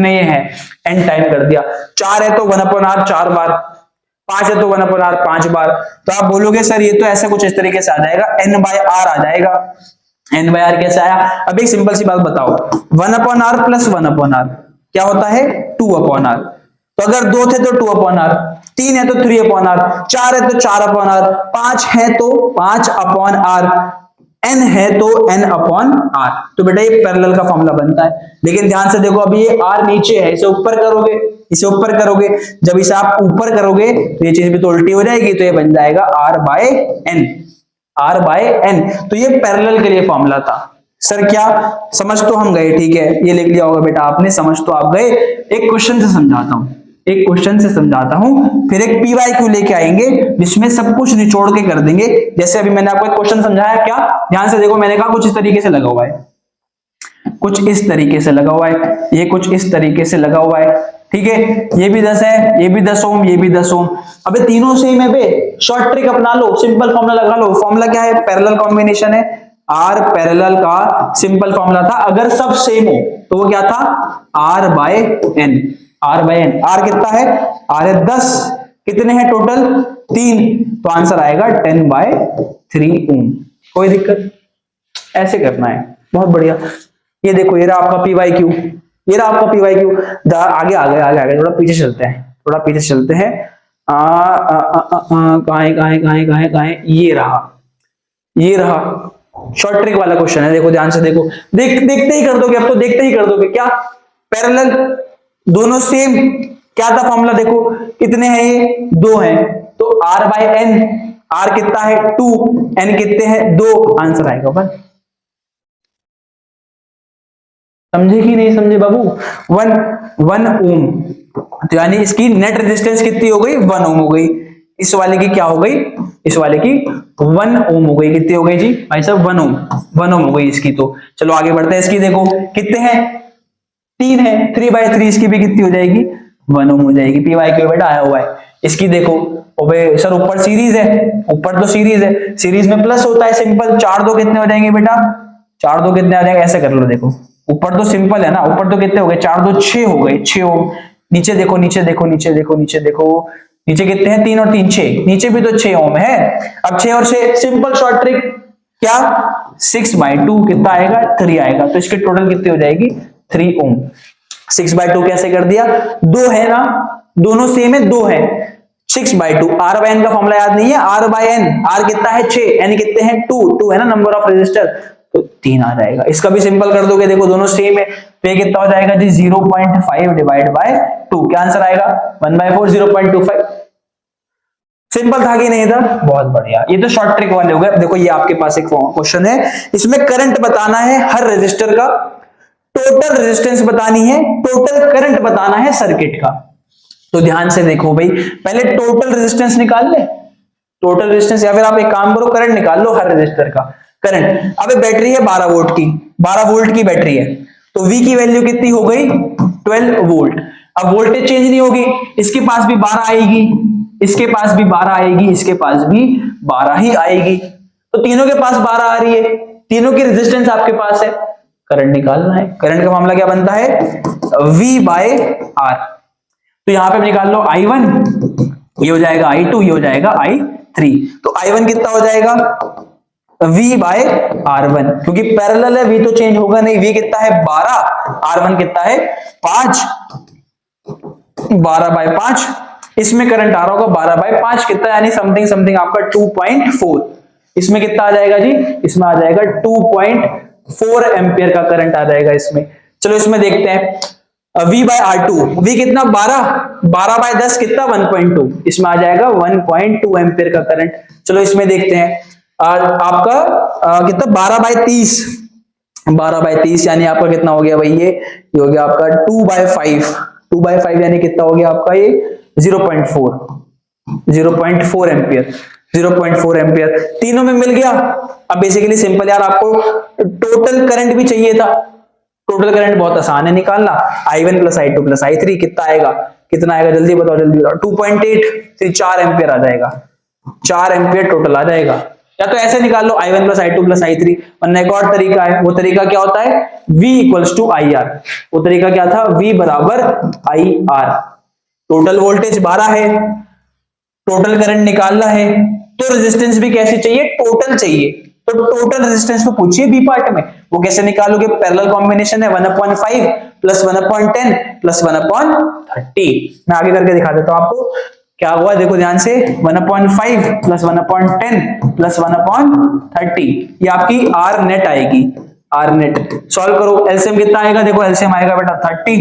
ये हैं, एन टाइम कर दिया। 4 है तो 1/R 4 बार, 5 है तो 1/R 5 बार। तो आप बोलोगे सर ये तो ऐसे कुछ इस तरीके से आ जाएगा, n/r आ जाएगा। n/r कैसे आया? अब एक सिंपल सी बात बताओ, 1/r प्लस 1/r क्या होता है? 2/r। तो अगर 2 थे तो 2/r, 3 है तो 3/r, 4 है तो 4/r, 5 है तो 5/r, n है तो n/r। तो बेटा ये पैरेलल का फॉर्मूला बनता है। लेकिन ध्यान से देखो, अभी ये r नीचे है, इसे ऊपर करोगे, जब इसे आप ऊपर करोगे तो ये चीज भी तो उल्टी हो जाएगी, तो ये बन जाएगा R/n। तो ये पैरेलल के लिए फॉर्मूला था। सर क्या समझ तो हम गए, ठीक है, ये लिख लिया होगा बेटा आपने, समझ तो आप गए। एक क्वेश्चन से समझाता हूं, फिर एक PYQ लेके आएंगे जिसमें सब कुछ निचोड़ के कर देंगे। जैसे अभी मैंने आपको एक क्वेश्चन समझाया, क्या ध्यान से देखो, मैंने कहा कुछ इस तरीके से लगा हुआ है, कुछ इस तरीके से लगा हुआ है, ये कुछ इस तरीके से लगा हुआ है, ठीक है, ये भी 10 है, ये भी 10 ओम, ये भी 10 ओम। अबे तीनों सेम है बे, शॉर्ट ट्रिक अपना लो, सिंपल फॉर्मूला लगा लो। फॉर्मूला क्या है? पैरेलल कॉम्बिनेशन है। R पैरेलल का सिंपल फॉर्मूला था, अगर सब सेम हो तो वो क्या था? R/n। R कितना है? R है 10, कितने हैं टोटल? 3, तो आंसर आएगा 10/3 ओम। कोई दिक्कत? ऐसे करना है, बहुत बढ़िया। ये देखो, ये रहा आपका PYQ, आगे थोड़ा पीछे चलते हैं, कहां है? ये रहा शॉर्ट ट्रिक वाला क्वेश्चन है। देखो ध्यान से देखो, देखते ही कर दोगे, अब तो देखते ही कर दोगे। क्या? पैरेलल, दोनों सेम। क्या था फॉर्मूला? देखो कितने हैं ये? 2 हैं, तो R/n। R कितना है? 2, n कितने हैं? 2, आंसर आएगा 1। समझे कि नहीं समझे बाबू? 1 ओम। तो यानी इसकी नेट रेजिस्टेंस कितनी हो गई? 1 ओम हो गई। इस वाले की क्या हो गई? इस वाले की 1 ओम हो गई। कितनी हो गई जी भाई साहब? 1 ओम हो गई इसकी। तो चलो आगे बढ़ते हैं। इसकी देखो कितने हैं? 3 है, 3/3 इसकी भी कितनी हो जाएगी? 1 ओम हो जाएगी। PYQ बेटा आया हुआ है। इसकी देखो, ओबे सर ऊपर सीरीज है, ऊपर तो सीरीज है, सीरीज में प्लस होता है, सिंपल। 4 2 कितने हो जाएंगे बेटा? 4 2 कितने आ जाएंगे? ऐसे कर लो, देखो ऊपर तो सिंपल है ना, ऊपर तो कितने हो गए? 4 2 6 हो गए, 6 ओम। नीचे देखो, नीचे कितने हैं? 3 और 3 6, नीचे भी तो 6 ओम है। अब 6 और 6 सिंपल शॉर्ट ट्रिक, क्या? 6/2 कितना आएगा? 3 आएगा। तो इसकी टोटल कितनी हो जाएगी? 3 ओम। 6/2 कैसे कर दिया? 2 है ना, दोनों सेम है, 2 है। 6/2। R/n का फॉर्मूला याद नहीं है? R/n, R कितना है? 6, n कितने हैं? 2 है ना नंबर ऑफ रेजिस्टर। तो 3 आ जाएगा। इसका भी सिंपल कर दोगे, देखो दोनों सेम है, तो ये कितना हो जाएगा जी 0.5 डिवाइड बाय 2। क्या आंसर आएगा 1/4 0.25। सिंपल था कि नहीं था? बहुत बढ़िया। ये तो शॉर्ट ट्रिक वाले हो गए। अब देखो ये आपके पास एक क्वेश्चन है, इसमें करंट बताना है हर रेजिस्टर का, टोटल रेजिस्टेंस बतानी है, टोटल करंट बताना है सर्किट का। तो ध्यान से देखो भाई, पहले टोटल रेजिस्टेंस निकाल ले, टोटल रेजिस्टेंस, या फिर आप एक काम करो करंट निकाल लो हर रेजिस्टर का करंट। अब बैटरी है 12 वोल्ट की, 12 वोल्ट की बैटरी है, तो V की वैल्यू कितनी हो गई 12 वोल्ट। अब वोल्टेज चेंज नहीं होगी, इसके पास भी 12 आएगी, इसके पास भी 12 आएगी, इसके पास भी 12 ही आएगी, तो तीनों के पास 12 आ रही है, तीनों की रेजिस्टेंस आपके पास है, करंट निकालना है। करंट का मामला क्या बनता है V/R। तो यहां पे निकाल लो I1, ये हो जाएगा I2, ये हो जाएगा I3। तो I1 कितना हो जाएगा V/R1, क्योंकि पैरेलल है, V तो चेंज होगा नहीं। V कितना है 12, R1 कितना है 5, 12/5। इसमें करंट आ रहा होगा 12/5 कितना, यानी समथिंग समथिंग आपका 2.4। इसमें कितना आ जाएगा जी, इसमें आ जाएगा 2.4 एम्पियर का करंट आ जाएगा इसमें। चलो इसमें देखते हैं V/R2, V कितना 12, 12/10 कितना 1.2, इसमें आ जाएगा 1.2 एम्पियर का करंट। चलो इसमें देखते हैं आपका कितना 12/30, 12/30 यानी आपका कितना हो गया भाई, ये हो गया आपका 2/5, 2/5 यानी कितना हो गया आपका ये 0.4 एम्पियर, 0.4 एम्पियर तीनों में मिल गया। अब बेसिकली सिंपल यार, आपको टोटल करंट भी चाहिए था, टोटल करंट बहुत आसान है निकालना, I1 + I2 + I3 कितना आएगा, कितना आएगा जल्दी बताओ, जल्दी बताओ। 2.8 फिर 4 एम्पियर आ जाएगा, 4 एम्पियर टोटल आ जाएगा। या तो ऐसे निकाल लो I1 + I2 + I3, वरना एक और तरीका है, वो तरीका क्या होता है V = IR। वो तरीका क्या था, V = IR। टोटल वोल्टेज 12 है, टोटल करंट निकालना है, तो रेजिस्टेंस भी कैसे चाहिए, टोटल चाहिए। तो टोटल रेजिस्टेंस को पूछिए बी पार्ट में, वो कैसे निकालोगे, पैरेलल कॉम्बिनेशन है 1/5 + 1/10 + 1/30। मैं आगे करके दिखा देता हूं आपको क्या हुआ, देखो ध्यान से, 1/5 + 1/10 + 1/30, ये आपकी R नेट आएगी, R नेट। सॉल्व करो, एलसीएम कितना आएगा, देखो एलसीएम आएगा बेटा 30,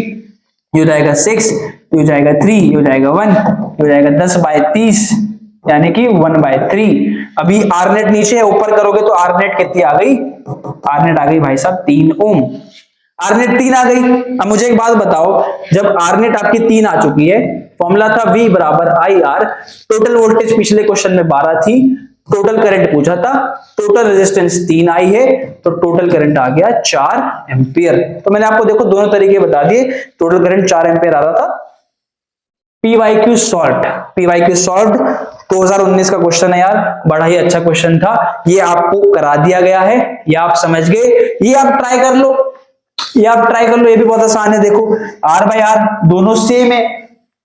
ये हो जाएगा 6, ये हो जाएगा 3, ये हो जाएगा 1, ये हो जाएगा 10/30 यानी कि 1/3। अभी R नेट नीचे है, ऊपर करोगे तो R नेट कितनी आ गई, R नेट आ गई भाई साहब 3 ओम, R नेट 3 आ गई। अब मुझे एक बात बताओ, जब R नेट आपकी 3 आ चुकी है, फॉर्मूला था V = IR, टोटल वोल्टेज पिछले क्वेश्चन में 12 थी, टोटल करंट पूछा था, टोटल रेजिस्टेंस 3 आई है, तो टोटल करंट आ गया 4 एम्पियर। तो मैंने आपको देखो दोनों तरीके बता दिए, टोटल करंट 4 एम्पियर आ रहा था। PYQ सॉल्व, PYQ सॉल्व 2019 का क्वेश्चन है यार, बड़ा ही अच्छा क्वेश्चन था, ये आपको करा दिया गया है, ये आप समझ गए, ये आप ट्राई कर लो, ये आप ट्राई कर लो, ये भी बहुत आसान है। देखो R/R दोनों सेम है,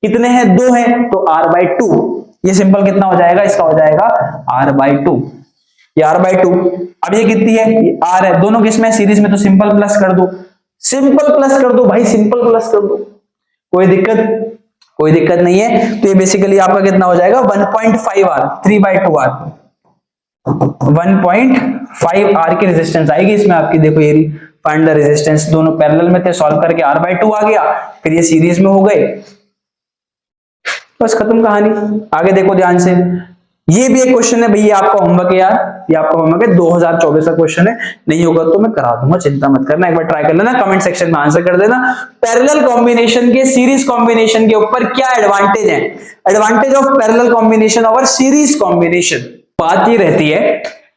कितने हैं 2 हैं, तो R/2, ये सिंपल कितना हो जाएगा, इसका हो जाएगा R/2, ये R/2। अब ये कितनी है, ये R है, दोनों किसमें सीरीज में, तो सिंपल प्लस कर दो, सिंपल प्लस कर दो भाई, सिंपल प्लस कर दो, कोई दिक्कत नहीं है। तो ये बेसिकली आपका कितना हो जाएगा 1.5R, 3/2R, 1.5R की रेजिस्टेंस आएगी इसमें आपकी। देखो ये फाइंड द रेजिस्टेंस, दोनों पैरेलल में थे, सॉल्व करके R/2 आ गया, फिर ये सीरीज में हो गए, बस खत्म कहानी। आगे देखो ध्यान से, ये भी एक क्वेश्चन है भैया, आपका होमवर्क है यार, ये आपका होमवर्क है, 2024 का क्वेश्चन है, नहीं होगा तो मैं करा दूंगा, चिंता मत करना, एक बार ट्राई कर लेना, कमेंट सेक्शन में आंसर कर देना। पैरेलल कॉम्बिनेशन के सीरीज कॉम्बिनेशन के ऊपर क्या एडवांटेज है, advantage of parallel combination over series combination. बात ये रहती है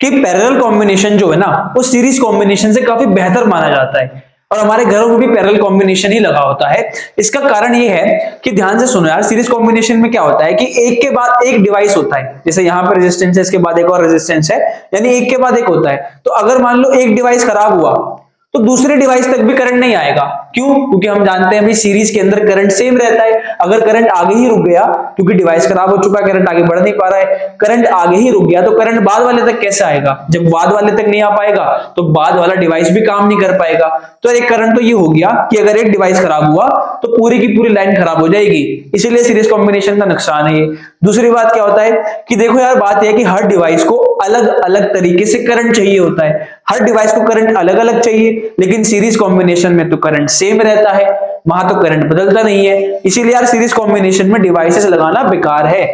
कि पैरेलल कॉम्बिनेशन जो है ना, वो सीरीज कॉम्बिनेशन से काफी बेहतर माना जाता है, और हमारे घरों में भी पैरेलल कॉम्बिनेशन ही लगा होता है। इसका कारण ये है कि ध्यान से सुनो यार, सीरीज कॉम्बिनेशन में क्या होता है कि एक के बाद एक डिवाइस होता है, जैसे यहाँ पे रेजिस्टेंस है, इसके बाद एक और रेजिस्टेंस है, यानी एक के बाद एक होता है। तो अगर मान लो एक डिवाइस खराब हुआ तो दूसरे डिवाइस तक भी करंट नहीं आएगा, क्यों, क्योंकि हम जानते हैं भाई सीरीज के अंदर करंट सेम रहता है। अगर करंट आगे ही रुक गया, क्योंकि डिवाइस खराब हो चुका है, करंट आगे बढ़ नहीं पा रहा है, करंट आगे ही रुक गया, तो करंट बाद वाले तक कैसे आएगा, जब बाद वाले तक नहीं आ पाएगा तो बाद वाला डिवाइस भी काम नहीं कर पाएगा। तो एक करंट तो ये हो गया कि अगर एक डिवाइस खराब हुआ तो पूरी की पूरी लाइन खराब हो जाएगी, इसीलिए सीरीज कॉम्बिनेशन का नुकसान है ये। दूसरी बात क्या होता है कि देखो यार, बात यह है कि हर डिवाइस को अलग अलग तरीके से करंट चाहिए होता है, हर डिवाइस को करंट अलग अलग चाहिए, लेकिन सीरीज कॉम्बिनेशन में तो करंट सेम रहता है, वहां तो करंट बदलता नहीं है। इसीलिए यार सीरीज कॉम्बिनेशन में डिवाइसेस लगाना बेकार है।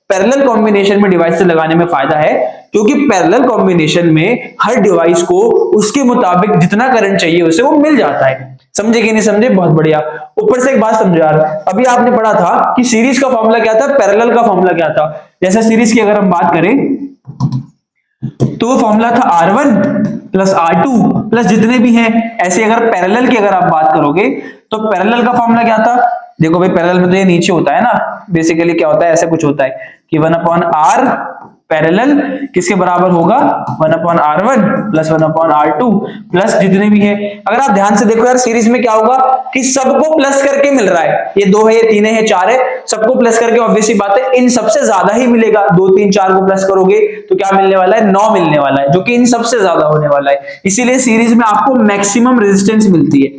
पैरेलल कॉम्बिनेशन में डिवाइसेस लगाने में फायदा है, क्योंकि पैरेलल कॉम्बिनेशन में हर डिवाइस को उसके मुताबिक जितना करंट चाहिए उसे वो मिल जाता है। समझे कि नहीं समझे? बहुत बढ़िया। ऊपर से एक बात समझो यार, अभी आपने पढ़ा था कि सीरीज का फॉर्मूला क्या था, पैरेलल का फॉर्मूला क्या था। जैसे सीरीज की अगर हम बात करें तो वो फॉर्मूला था R1 प्लस R2 प्लस जितने भी हैं। ऐसे अगर पैरेलल की अगर आप बात करोगे तो पैरेलल का फॉर्मूला क्या था, देखो भाई पैरेलल में तो ये नीचे होता है ना, बेसिकली क्या होता है, ऐसे कुछ होता है कि 1/R पैरेलल किसके बराबर होगा, 1/R1 प्लस 1/R2 प्लस जितने भी है। अगर आप ध्यान से देखो यार सीरीज में क्या होगा कि सबको प्लस करके मिल रहा है, ये 2 है, ये 3 है, ये 4 है, सबको प्लस करके ऑब्वियसली बात है इन सबसे ज्यादा ही मिलेगा। 2 3 4 को प्लस करोगे तो क्या मिलने वाला है, 9 मिलने वाला है, जो कि इन सबसे ज्यादा होने वाला है। इसीलिए सीरीज में आपको मैक्सिमम रेजिस्टेंस मिलती है,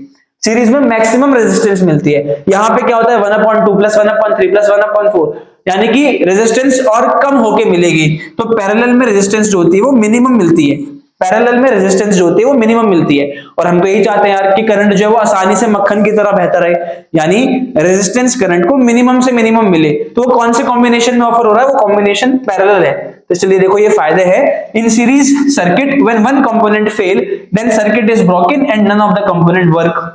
सीरीज में मैक्सिमम रेजिस्टेंस मिलती है। यहाँ पे क्या होता है 1/2 प्लस 1/3 प्लस 1/4, यानी कि रेजिस्टेंस और कम होके मिलेगी। तो पैरेलल में रेजिस्टेंस जो होती है वो मिनिमम मिलती है, पैरेलल में रेजिस्टेंस जो होती है वो मिनिमम मिलती है। और हम तो यही चाहते हैं यार कि करंट जो है वो आसानी से मक्खन की तरह बहता रहे, यानी रेजिस्टेंस करंट को मिनिमम से मिनिमम मिले। तो वो कौन से कॉम्बिनेशन में ऑफर हो रहा है, वो कॉम्बिनेशन पैरेलल है। तो चलिए देखो ये फायदे हैं इन series circuit, when one component fail then circuit is broken and none of the component work,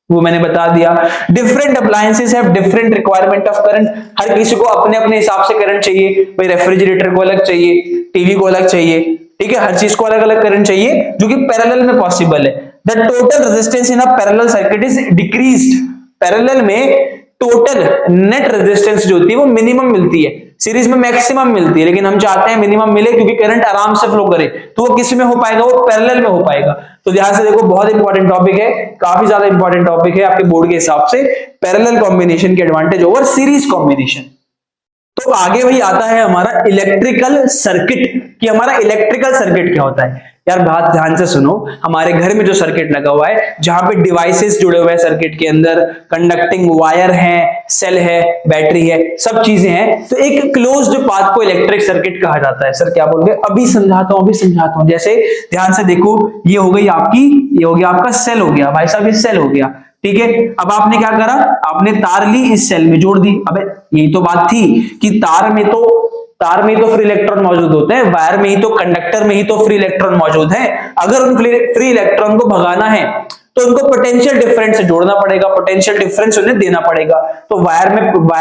वो मैंने बता दिया। Different appliances have different requirement of current, हर किसी को अपने अपने हिसाब से करंट चाहिए, भाई रेफ्रिजरेटर को अलग चाहिए, टीवी को अलग चाहिए, ठीक है, हर चीज को अलग अलग करंट चाहिए, जो कि पैरेलल में पॉसिबल है। The total resistance in a parallel circuit is decreased, parallel में टोटल नेट रेजिस्टेंस जो होती है वो मिनिमम मिलती है, सीरीज में मैक्सिमम मिलती है, लेकिन हम चाहते हैं मिनिमम मिले क्योंकि करंट आराम से फ्लो करे। तो वो किस में हो पाएगा, वो पैरेलल में हो पाएगा। तो ध्यान से देखो बहुत इंपॉर्टेंट टॉपिक है, काफी ज्यादा इंपॉर्टेंट टॉपिक है आपके बोर्ड के हिसाब से, पैरेलल कॉम्बिनेशन के एडवांटेज ओवर सीरीज कॉम्बिनेशन। तो आगे वही आता है हमारा इलेक्ट्रिकल सर्किट, कि हमारा इलेक्ट्रिकल सर्किट क्या होता है। यार बात ध्यान से सुनो, हमारे घर में जो सर्किट लगा हुआ है, जहां पे डिवाइसेस जुड़े हुए हैं सर्किट के अंदर, कंडक्टिंग वायर है, सेल है, बैटरी है, सब चीजें हैं, तो एक क्लोज्ड पाथ को इलेक्ट्रिक सर्किट कहा जाता है। सर क्या बोल रहे, अभी समझाता हूं। जैसे ध्यान से देखो, ये हो गई आपकी, ये हो गया आपका सेल, हो गया भाई साहब, ये सेल हो गया, ठीक है। अब आपने क्या करा, आपने तार ली, इस सेल में जोड़ दी। अबे यही तो बात थी कि तार में तो फ्री इलेक्ट्रॉन मौजूद होते हैं, वायर में ही तो, कंडक्टर में ही तो फ्री इलेक्ट्रॉन मौजूद है। अगर उन फ्री इलेक्ट्रॉन को भगाना है तो उनको पोटेंशियल डिफरेंस से जोड़ना पड़ेगा, पोटेंशियल डिफरेंस उन्हें देना पड़ेगा। तो वायर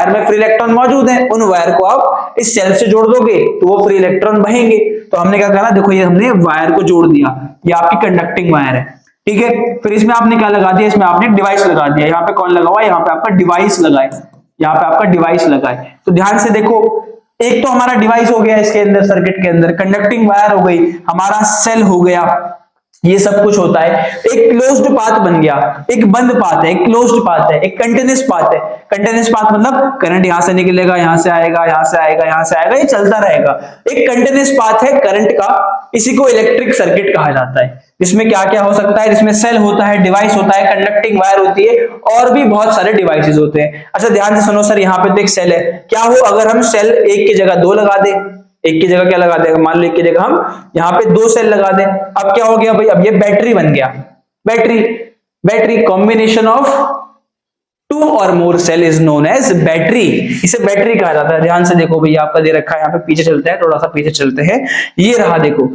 में फ्री इलेक्ट्रॉन मौजूद है, उन वायर को आप इस सेल से जोड़ दोगे तो वो फ्री इलेक्ट्रॉन बहेंगे। तो हमने क्या करा, देखो ये हमने वायर को जोड़ दिया, ये आपकी कंडक्टिंग वायर है, ठीक है। फिर इसमें आपने क्या लगा दिया, इसमें आपने डिवाइस लगा दिया। यहाँ पे कौन लगा हुआ है, यहाँ पे आपका डिवाइस लगा है, यहाँ पे आपका डिवाइस लगा है। तो ध्यान से देखो, एक तो हमारा डिवाइस हो गया इसके अंदर, सर्किट के अंदर कंडक्टिंग वायर हो गई, हमारा सेल हो गया, ये सब कुछ होता है। एक क्लोज्ड पाथ बन गया, एक बंद पाथ है, एक क्लोज्ड पाथ है, एक कंटिन्यूअस पाथ है। कंटिन्यूअस पाथ मतलब करंट यहां से निकलेगा, यहां से आएगा, यहां से आएगा, यहां से आएगा, ये चलता रहेगा। एक कंटिन्यूअस पाथ है करंट का, इसी को इलेक्ट्रिक सर्किट कहा जाता है। इसमें क्या क्या हो सकता है, इसमें सेल होता है, डिवाइस होता है, कंडक्टिंग वायर होती है, और भी बहुत सारे डिवाइसेस होते हैं। अच्छा ध्यान से सुनो सर, यहाँ पे तो एक सेल है, क्या हो अगर हम सेल एक की जगह 2 लगा दे, एक की जगह क्या लगा देगा, मान लो एक की जगह हम यहाँ पे 2 सेल लगा दें, अब क्या हो गया भाई, अब ये बैटरी बन गया। बैटरी कॉम्बिनेशन ऑफ 2 और more cell is known as battery, इसे बैटरी कहा जाता है। ध्यान से देखो भैया, आपका दे रखा है यहाँ पे, पीछे चलते हैं, थोड़ा सा पीछे चलते हैं, ये रहा देखो।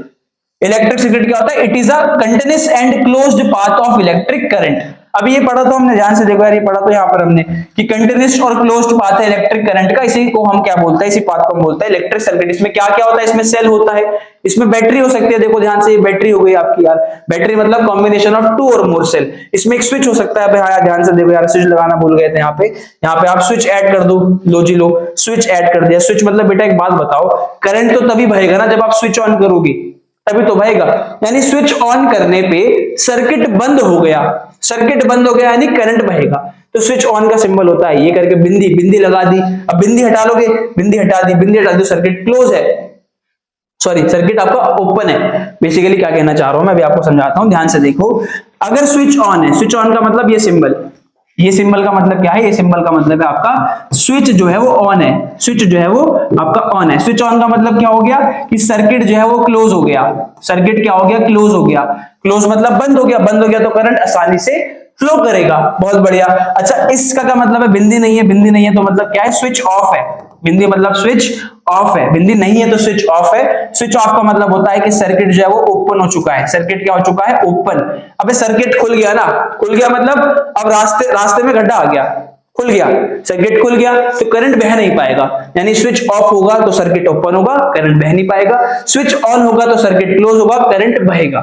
इलेक्ट्रिक सर्किट क्या होता है, it is a continuous and closed path of electric current. अब ये पढ़ा तो हमने, ध्यान से देखो यार, ये पढ़ा तो यहाँ पर हमने कि कंटिन्यूअस और क्लोज्ड पाथ है इलेक्ट्रिक करंट का, इसी को हम क्या बोलते हैं, इसी पाथ को हम बोलते हैं इलेक्ट्रिक सर्किट। इसमें क्या क्या होता है, इसमें सेल होता है, इसमें बैटरी हो सकती है, देखो ध्यान से, ये बैटरी हो गई आपकी यार, बैटरी मतलब कॉम्बिनेशन ऑफ 2 और मोर सेल। इसमें एक स्विच हो सकता है, हाँ ध्यान से देखो यार, स्विच लगाना भूल गए थे यहाँ पे आप स्विच ऐड कर दो, लो जी लो, स्विच ऐड कर दिया। स्विच मतलब बेटा एक बात बताओ, करंट तो तभी बहेगा ना जब आप स्विच ऑन करोगे, तभी तो बहेगा। यानी स्विच ऑन करने पे सर्किट बंद हो गया, यानी करंट बहेगा। तो स्विच ऑन का सिंबल होता है ये करके बिंदी लगा दी। अब बिंदी हटा लोगे, बिंदी हटा दी, सर्किट क्लोज है, सॉरी सर्किट आपका ओपन है। बेसिकली क्या कहना चाह रहा हूं मैं अभी आपको समझाता हूं, ध्यान से देखो। अगर स्विच ऑन है, स्विच ऑन का मतलब ये सिंबल का मतलब क्या है, ये सिंबल का मतलब है आपका स्विच जो है वो ऑन है, स्विच जो है वो आपका ऑन है। स्विच ऑन का मतलब क्या हो गया कि सर्किट जो है वो क्लोज हो गया, सर्किट क्या हो गया, क्लोज हो गया। क्लोज मतलब बंद हो गया, बंद हो गया तो करंट आसानी से फ्लो करेगा। बहुत बढ़िया। अच्छा, इसका क्या मतलब है? बिंदी नहीं है, बिंदी नहीं है तो मतलब क्या है? स्विच ऑफ है। बिंदी मतलब स्विच ऑफ है, बिंदी नहीं है तो स्विच ऑफ है। स्विच ऑफ का मतलब होता है कि सर्किट जो है वो ओपन हो चुका है। सर्किट क्या हो चुका है? ओपन। अबे सर्किट खुल गया ना, खुल गया मतलब अब रास्ते में गड्ढा आ गया, खुल गया, सर्किट खुल गया तो करंट बह नहीं पाएगा। यानी स्विच ऑफ होगा तो सर्किट ओपन होगा, करंट बह नहीं पाएगा। स्विच ऑन होगा तो सर्किट क्लोज होगा, करंट बहेगा।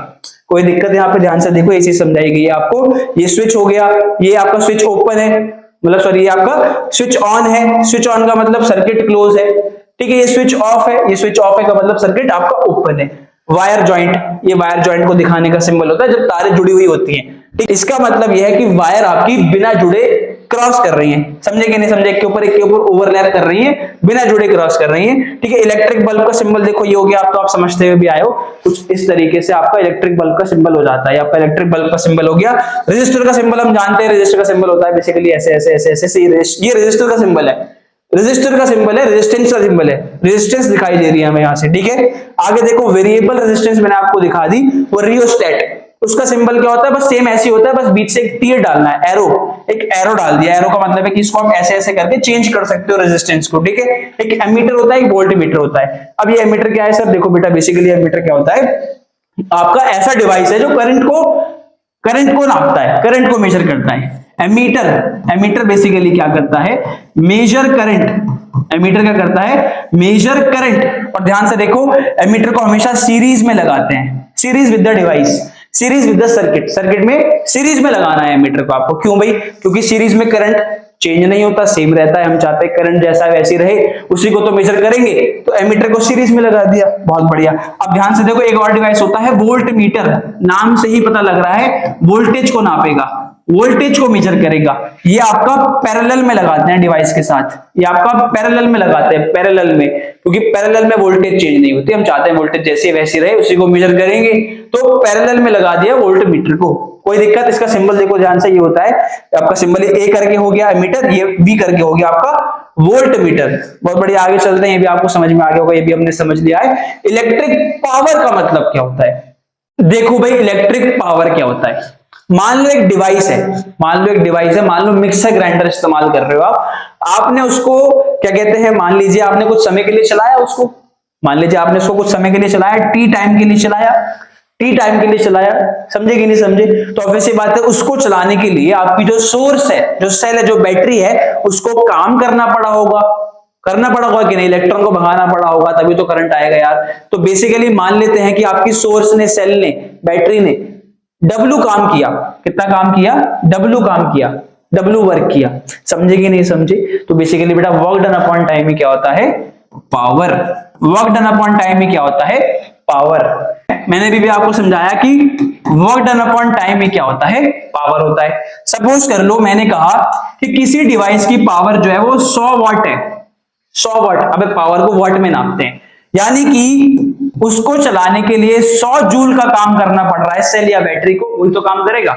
कोई दिक्कत यहाँ पे? ध्यान से देखो, ये चीज समझाई गई है आपको। ये स्विच हो गया, ये आपका स्विच ओपन है, मतलब सॉरी ये आपका स्विच ऑन है। स्विच ऑन का मतलब सर्किट क्लोज है, ठीक है। ये स्विच ऑफ है, ये स्विच ऑफ है का मतलब सर्किट आपका ओपन है। वायर जॉइंट, ये वायर जॉइंट को दिखाने का सिंबल होता है जब तारें जुड़ी हुई होती हैं, ठीक। इसका मतलब यह है कि वायर आपकी बिना जुड़े क्रॉस कर रही हैं। समझे कि नहीं समझे? एक के ऊपर ओवरलैप कर रही हैं, बिना जुड़े क्रॉस कर रही हैं, ठीक है। इलेक्ट्रिक बल्ब का सिंबल देखो, ये हो गया। आप तो आप समझते हुए भी आए हो, कुछ इस तरीके से आपका इलेक्ट्रिक बल्ब का सिंबल हो जाता है। आपका इलेक्ट्रिक बल्ब का सिंबल हो गया। रजिस्टर का सिंबल हम जानते हैं, रजिस्टर का सिंबल होता है बेसिकली ऐसे ऐसे ऐसे ऐसे। ये रजिस्टर का सिंबल है, रेजिस्टर का सिंबल है, रेजिस्टेंस का सिंबल है। रेजिस्टेंस दिखाई दे रही है हमें यहां से, ठीक है। आगे देखो, वेरिएबल रेजिस्टेंस मैंने आपको दिखा दी, वो रियोस्टेट। उसका सिंबल क्या होता है? बस सेम ऐसे होता है, बस बीच से एक तीर डालना है, एरो, एक एरो डाल दिया। एरो का मतलब है कि इसको आप ऐसे ऐसे करके चेंज कर सकते हो रेजिस्टेंस को, ठीक है। एक एमीटर होता है, एक वोल्टमीटर होता है। अब ये एमीटर क्या है सर? देखो बेटा, बेसिकली एमीटर क्या होता है? आपका ऐसा डिवाइस है जो करंट को नापता है, करंट को मेजर करता है। एमीटर बेसिकली क्या करता है? Measure current. एमीटर क्या करता है? Measure current. और ध्यान से देखो, एमीटर को हमेशा सीरीज में लगाते हैं, series with the device, series with the circuit. Circuit में सीरीज में लगाना है एमीटर को आपको। क्यों भाई? क्योंकि सीरीज में करंट चेंज नहीं होता, सेम रहता है। हम चाहते हैं करंट जैसा वैसी रहे, उसी को तो मेजर करेंगे, तो एमीटर को सीरीज में लगा दिया। बहुत बढ़िया। अब ध्यान से देखो, एक और डिवाइस होता है वोल्ट मीटर। नाम से ही पता लग रहा है वोल्टेज को नापेगा, वोल्टेज को मेजर करेगा। ये आपका पैरेलल में लगाते हैं डिवाइस के साथ, ये आपका पैरेलल में लगाते हैं, पैरेलल में, क्योंकि पैरेलल में वोल्टेज चेंज नहीं होती। हम चाहते हैं वोल्टेज जैसी वैसी रहे, उसी को मेजर करेंगे, तो पैरेलल में लगा दिया वोल्ट मीटर को। कोई दिक्कत? इसका सिंबल देखो ध्यान से, ये होता है आपका सिंबल ए करके हो गया मीटर, ये बी करके हो गया आपका वोल्ट मीटर। बहुत बढ़िया, आगे चलते हैं। ये भी आपको समझ में आ गया होगा, ये भी हमने समझ लिया है। इलेक्ट्रिक पावर का मतलब क्या होता है? देखो भाई, इलेक्ट्रिक पावर क्या होता है? मान लो एक डिवाइस है, मान लो मिक्सर ग्राइंडर इस्तेमाल कर रहे हो आपने उसको क्या कहते हैं, मान लीजिए आपने कुछ समय के लिए चलाया उसको, मान लीजिए आपने उसको कुछ समय के लिए चलाया, टी टाइम के लिए चलाया, समझे कि नहीं समझे? तो ऑब्वियस बात है, उसको चलाने के लिए आपकी जो सोर्स है, जो सेल है, जो बैटरी है, उसको काम करना पड़ा होगा कि नहीं? इलेक्ट्रॉन को भगाना पड़ा होगा, तभी तो करंट आएगा यार। तो बेसिकली मान लेते हैं कि आपकी सोर्स ने, सेल ने, बैटरी ने W काम किया। कितना काम किया? W काम किया, W वर्क किया। समझे कि नहीं समझे? तो बेसिकली बेटा, वर्क डन अपॉन टाइम में क्या होता है? Power. Work done upon time में क्या होता है? पावर। मैंने भी आपको समझाया कि वर्क डन अपॉन टाइम में क्या होता है? पावर होता है। सपोज कर लो मैंने कहा कि किसी डिवाइस की पावर जो है वो 100 वाट है, 100 वाट। अबे पावर को वाट में नापते हैं, यानी कि उसको चलाने के लिए 100 जूल का काम करना पड़ रहा है सेल या बैटरी को। वही तो काम करेगा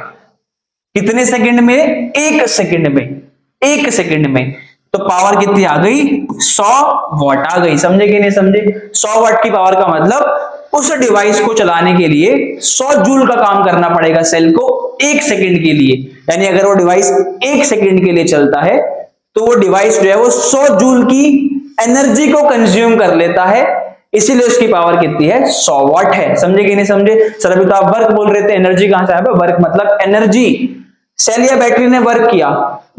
कितने सेकंड में? 1 सेकंड में, 1 सेकंड में। तो पावर कितनी आ गई? 100 वाट आ गई। समझे कि नहीं समझे? 100 वाट की पावर का मतलब उस डिवाइस को चलाने के लिए 100 जूल का काम करना पड़ेगा सेल को 1 सेकंड के लिए। यानी अगर वो डिवाइस 1 सेकंड के लिए चलता है तो वो डिवाइस जो है वो 100 जूल की एनर्जी को कंज्यूम कर लेता है, इसीलिए उसकी पावर कितनी है? 100 वाट है। समझे कि नहीं समझे? सर अभी तो आप वर्क बोल रहे थे, एनर्जी कहां से आया? वर्क मतलब एनर्जी। सेल या बैटरी ने वर्क किया,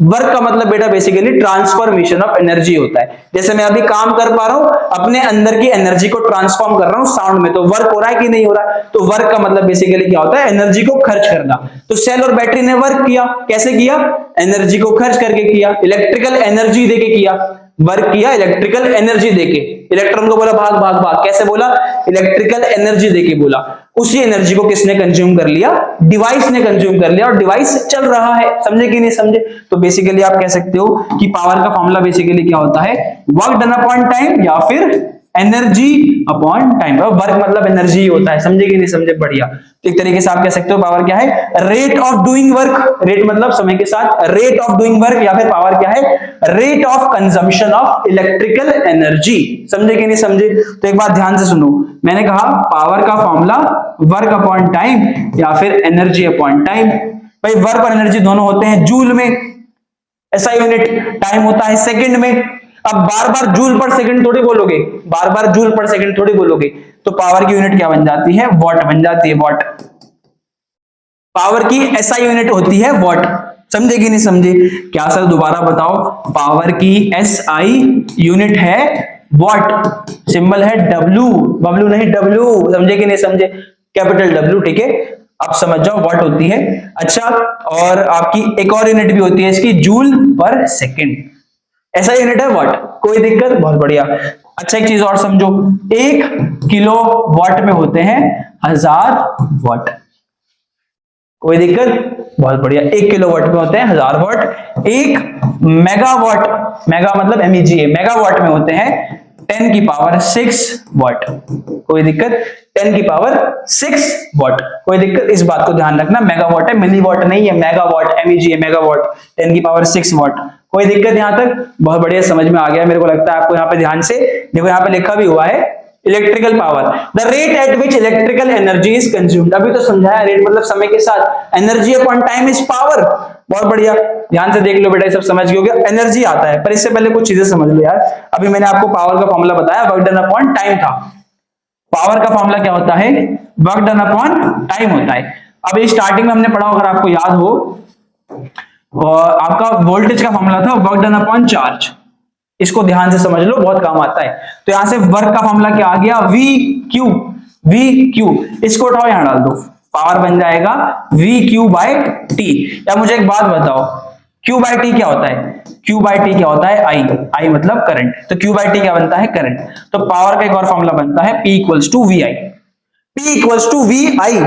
वर्क का मतलब बेटा बेसिकली ट्रांसफॉर्मेशन ऑफ एनर्जी होता है। जैसे मैं अभी काम कर पा रहा हूं, अपने अंदर की एनर्जी को ट्रांसफॉर्म कर रहा हूं साउंड में, तो वर्क हो रहा है कि नहीं हो रहा है? तो वर्क का मतलब बेसिकली क्या होता है? एनर्जी को खर्च करना। तो सेल और बैटरी ने वर्क किया, कैसे किया? एनर्जी को खर्च करके किया, इलेक्ट्रिकल एनर्जी देके किया, वर्क किया इलेक्ट्रिकल एनर्जी देके। इलेक्ट्रॉन को बोला भाग भाग भाग, कैसे बोला? इलेक्ट्रिकल एनर्जी देके बोला। उसी एनर्जी को किसने कंज्यूम कर लिया? डिवाइस ने कंज्यूम कर लिया, और डिवाइस चल रहा है। समझे कि नहीं समझे? तो बेसिकली आप कह सकते हो कि पावर का फॉर्मूला बेसिकली क्या होता है? वर्क डन अपॉन टाइम या फिर एनर्जी अपॉन टाइम। वर्क मतलब एनर्जी होता है, समझे कि नहीं समझे? बढ़िया। तो एक तरीके से आप कह सकते हो पावर क्या है? Rate of doing work. Rate मतलब समय के साथ, रेट ऑफ डूइंग वर्क, या फिर पावर क्या है? Rate of consumption of electrical energy. समझे कि नहीं समझे? तो एक बात ध्यान से सुनो, मैंने कहा पावर का फॉर्मूला वर्क अपॉन टाइम या फिर एनर्जी अपॉन टाइम। भाई वर्क और एनर्जी दोनों होते हैं जूल में, ऐसा यूनिट। टाइम होता है सेकंड में। अब बार बार जूल पर सेकंड थोड़ी बोलोगे, बार बार जूल पर सेकंड थोड़ी बोलोगे, तो पावर की यूनिट क्या बन जाती है? वॉट बन जाती है, वॉट। पावर की एसआई यूनिट होती है वॉट। समझे कि नहीं समझे? क्या सर दोबारा बताओ? पावर की एसआई यूनिट है वॉट, सिंबल है डब्ल्यू, बब्लू नहीं डब्ल्यू। समझे कि नहीं समझे? कैपिटल डब्ल्यू, ठीक है। अब समझ जाओ वॉट होती है। अच्छा, और आपकी एक और यूनिट भी होती है इसकी, जूल पर सेकंड। ऐसा यूनिट है वॉट। कोई दिक्कत? बहुत बढ़िया। अच्छा एक चीज और समझो, 1 किलो वॉट में होते हैं 1000 वॉट। कोई दिक्कत? बहुत बढ़िया। 1 किलो वॉट में होते हैं 1000 वॉट। 1 मेगावाट, मेगा मतलब MEGA, मेगावाट में होते हैं 10 की पावर 6 वॉट। कोई दिक्कत? 10 की पावर 6 वॉट। कोई दिक्कत? इस बात को ध्यान रखना, मेगावाट है, मिलीवाट नहीं है, मेगावाट, MEGA मेगावाट, 10 की पावर 6 वॉट। कोई दिक्कत यहां तक? बहुत बढ़िया, समझ में आ गया मेरे को लगता है आपको। यहाँ पे ध्यान से देखो, यहाँ पे लिखा भी हुआ है electrical power, the rate at which electrical energy is consumed. अभी तो समझाया, रेट मतलब समय के साथ, energy upon time is power. बहुत बढ़िया, ध्यान से देख लो बेटा, ये सब समझ गए होगे। एनर्जी आता है, पर इससे पहले कुछ चीजें समझ लो यार। अभी मैंने आपको पावर का फॉर्मूला बताया, वर्क डन अपॉन टाइम था। पावर का फॉर्मूला क्या होता है? वर्क डन अपॉन टाइम होता है। अभी स्टार्टिंग में हमने पढ़ा, अगर आपको याद हो, और आपका वोल्टेज का फॉर्मूला था वर्क डन अपॉन चार्ज। इसको ध्यान से समझ लो, बहुत काम आता है। तो यहां से वर्क का फॉर्मूला क्या आ गया? We Q, we Q. इसको उठाओ, यहां डाल दो, पावर बन जाएगा वी क्यू बाय टी। या मुझे एक बात बताओ, क्यू बाय टी क्या होता है? क्यू बाय टी क्या होता है? आई, आई मतलब करंट। तो क्यू बाय टी क्या बनता है? करंट। तो पावर का एक और फॉर्मूला बनता है P equals to V I. P equals to V I,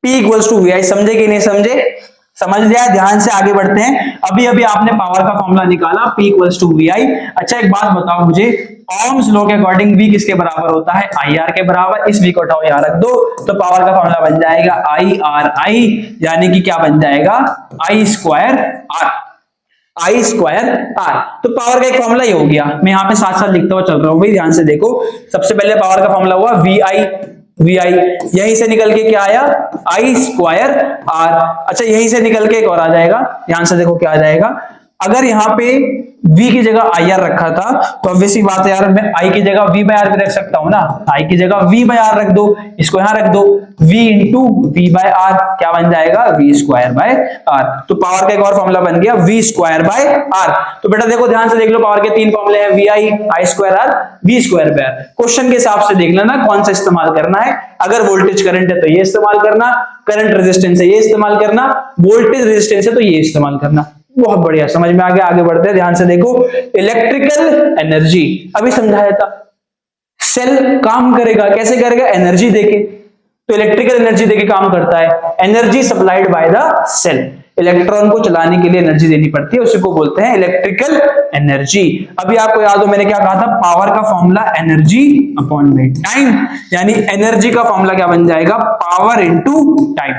P equals to V I. समझे कि नहीं समझे? समझ लिया? ध्यान से आगे बढ़ते हैं। अभी अभी आपने पावर का फॉर्मूला निकाला, P इक्वल्स टू वी आई। अच्छा एक बात बताओ मुझे, ओम्स लॉ के अकॉर्डिंग V किसके बराबर होता है? IR के बराबर। इस V को उठाओ, यहां रख दो, तो पावर का फॉर्मूला बन जाएगा IRI, यानी कि क्या बन जाएगा? I square R, I square R। तो पावर का एक फॉर्मूला ही हो गया। मैं यहाँ पे साथ साथ लिखता हुआ चल रहा हूँ भाई, ध्यान से देखो। सबसे पहले पावर का फॉर्मूला हुआ VI, VI, यहीं से निकल के क्या आया? I square R। अच्छा यहीं से निकल के एक और आ जाएगा, ध्यान से देखो क्या आ जाएगा। अगर यहाँ पे V की जगह IR रखा था, तो ऑब्वियसली बात है यार, मैं I की जगह V बाय R भी रख सकता हूं ना। I की जगह V बाय R रख दो, इसको यहां रख दो, V into V by R, क्या बन जाएगा? V square by R। तो पावर का एक और फॉर्मूला बन गया V स्क्वायर बाय R। तो बेटा देखो, ध्यान से देख लो, पावर के 3 फॉर्मूले हैं, VI, I square R, V square by R। Question के हिसाब से देख लेना कौन सा इस्तेमाल करना है। अगर वोल्टेज करंट है तो ये इस्तेमाल करना, करंट रेजिस्टेंस है ये इस्तेमाल करना, वोल्टेज रेजिस्टेंस है तो ये इस्तेमाल करना। बहुत बढ़िया, समझ में आ गया। आगे बढ़ते हैं, ध्यान से देखो। इलेक्ट्रिकल एनर्जी अभी समझाया था। सेल काम करेगा, कैसे करेगा? एनर्जी देके। तो इलेक्ट्रिकल एनर्जी देके काम करता है। Energy supplied by the cell, electron को चलाने के लिए एनर्जी देनी पड़ती है, उसी को बोलते हैं इलेक्ट्रिकल एनर्जी। अभी आपको याद हो मैंने क्या कहा था? पावर का फॉर्मूला एनर्जी अपॉन टाइम, यानी एनर्जी का फॉर्मूला क्या बन जाएगा? Power into time.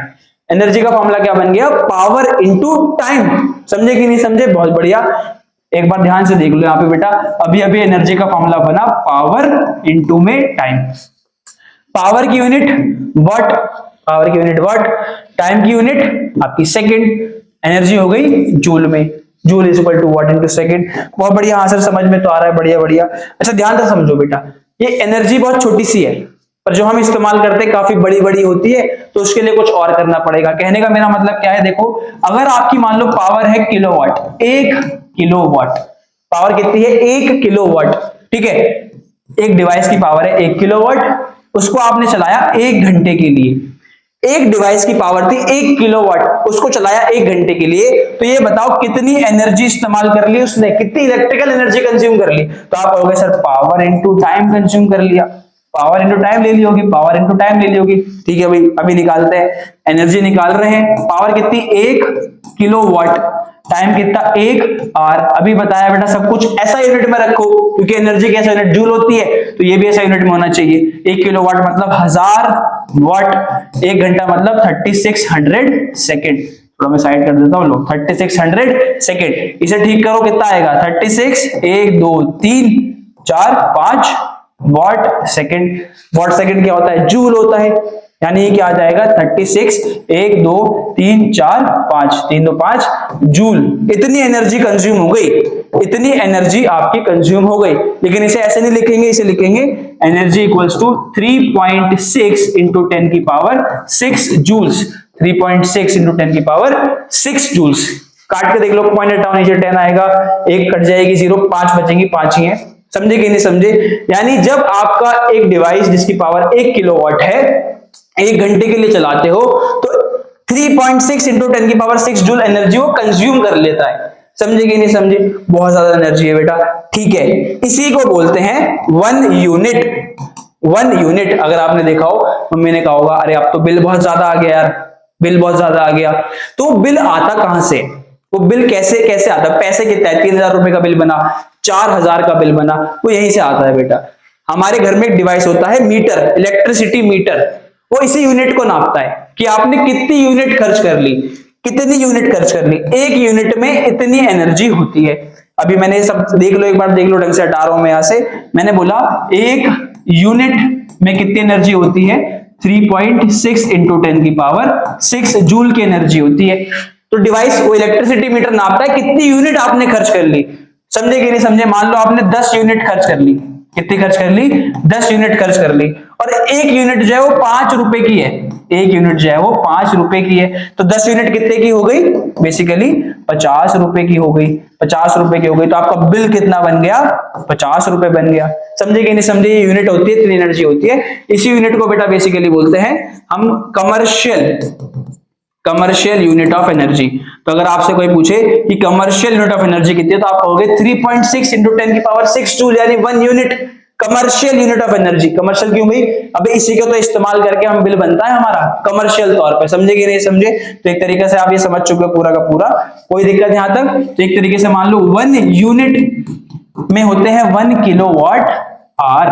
एनर्जी का फॉर्मूला क्या बन गया? Power into time. समझे कि नहीं समझे? बहुत बढ़िया। एक बार ध्यान से देख लो यहाँ पे बेटा, अभी अभी एनर्जी का फॉर्मूला बना पावर इंटू में टाइम। पावर की यूनिट वाट, पावर की यूनिट वाट, टाइम की यूनिट आपकी सेकंड, एनर्जी हो गई जूल में, joule is equal to watt into second. बहुत बढ़िया आंसर समझ में तो आ रहा है, बढ़िया बढ़िया। अच्छा ध्यान से समझो बेटा, ये एनर्जी बहुत छोटी सी है, पर जो हम इस्तेमाल करते हैं काफी बड़ी बड़ी होती है, तो उसके लिए कुछ और करना पड़ेगा। कहने का मेरा मतलब क्या है, देखो अगर आपकी मान लो पावर है किलोवाट, 1 किलोवाट, पावर कितनी है? 1 किलोवाट, ठीक है। एक डिवाइस की पावर है 1 किलोवाट, उसको आपने चलाया 1 घंटे के लिए। एक डिवाइस की पावर थी 1 किलोवाट, उसको चलाया 1 घंटे के लिए, तो ये बताओ कितनी एनर्जी इस्तेमाल कर ली उसने, कितनी इलेक्ट्रिकल एनर्जी कंज्यूम कर ली। तो आप कहोगे sir power into time consume कर लिया, पावर इंटू टाइम ले ली होगी, पावर इंटू टाइम ले ली होगी। ठीक है भाई, अभी निकालते हैं, एनर्जी निकाल रहे हैं। पावर कितनी? 1 किलोवाट, टाइम कितना? 1 आवर। अभी बताया बेटा सब कुछ ऐसा यूनिट में रखो, क्योंकि एनर्जी कैसा यूनिट? जूल होती है, तो ये भी ऐसा यूनिट में होना चाहिए। 1 किलोवाट मतलब 1000 वाट, 1 घंटा मतलब 3600 सेकेंड। थोड़ा मैं साइड कर देता हूँ लोग, 3600 सेकेंड। इसे ठीक करो कितना आएगा, 36 1 2 3 4 5 वाट सेकेंड। वाट सेकेंड क्या होता है, जूल होता है, यानी क्या आ जाएगा 36 1 2 3 4 5 3 2 5 जूल। इतनी एनर्जी कंज्यूम हो गई, इतनी एनर्जी आपकी कंज्यूम हो गई। लेकिन इसे ऐसे नहीं लिखेंगे, इसे लिखेंगे एनर्जी इक्वल्स टू 3.6 इंटू 10 की पावर 6 जूल्स। 3.6 इंटू 10 की पावर 6 जूल्स। काट के देख लो, पॉइंट हटाओ, नीचे 10 आएगा, एक कट जाएगी 0, 5 बचेंगी, 5 ही है। समझे कि नहीं समझे? यानी जब आपका एक डिवाइस जिसकी पावर 1 किलोवाट है 1 घंटे के लिए चलाते हो तो 3.6 इंटू 10 की पावर 6 जूल एनर्जी वो कंज्यूम कर लेता है। समझे कि नहीं समझे? बहुत ज्यादा एनर्जी है बेटा, ठीक है। इसी को बोलते हैं 1 यूनिट। 1 यूनिट अगर आपने देखा हो, मम्मी ने कहा होगा अरे अब तो बिल बहुत ज्यादा आ गया यार, बिल बहुत ज्यादा आ गया। तो बिल आता कहां से, वो बिल कैसे कैसे आता, पैसे कितना है, 3000 रुपए का बिल बना, 4000 का बिल बना, वो यहीं से आता है बेटा। हमारे घर में एक डिवाइस होता है मीटर, इलेक्ट्रिसिटी मीटर, वो इसी यूनिट को नापता है कि आपने कितनी यूनिट खर्च कर ली, कितनी यूनिट खर्च कर ली। एक यूनिट में इतनी एनर्जी होती है। अभी मैंने सब देख लो, एक बार देख लो ढंग से, हटा रहा हूं मैं यहां से। मैंने बोला एक यूनिट में कितनी एनर्जी होती है, 3.6 इंटू 10 की पावर 6 जूल की एनर्जी होती है। तो डिवाइस वो इलेक्ट्रिसिटी मीटर नापता है कितनी यूनिट आपने खर्च कर ली। समझे कि नहीं समझे? मान लो आपने 10 यूनिट खर्च कर ली, कितनी खर्च कर ली, 10 यूनिट खर्च कर ली, और एक यूनिट जो है वो 5 रुपए की है। एक यूनिट जो है वो 5 रुपए की है, तो 10 यूनिट कितने की हो गई, बेसिकली 50 रुपए की हो गई। 50 रुपए की हो गई तो आपका बिल कितना बन गया, 50 रुपए बन गया। समझे कि नहीं समझे? ये यूनिट होती है, इतनी एनर्जी होती है। इसी यूनिट को बेटा बेसिकली बोलते हैं हम कमर्शियल यूनिट ऑफ एनर्जी। तो अगर आपसे कोई पूछे कि कमर्शियल यूनिट ऑफ एनर्जी कितनी है, तो आप कहोगे 3.6 इंटू 10 की पावर 6 जूल, यानी 1 unit commercial unit of energy. Commercial क्यों भाई? अबे इसी को तो इस्तेमाल करके हम बिल बनता है हमारा कमर्शियल तौर पे। समझे कि नहीं समझे? तो एक तरीके से आप ये समझ चुके हो पूरा का पूरा, कोई दिक्कत यहां तक? तो एक तरीके से मान लो 1 यूनिट में होते हैं 1 किलोवाट आवर।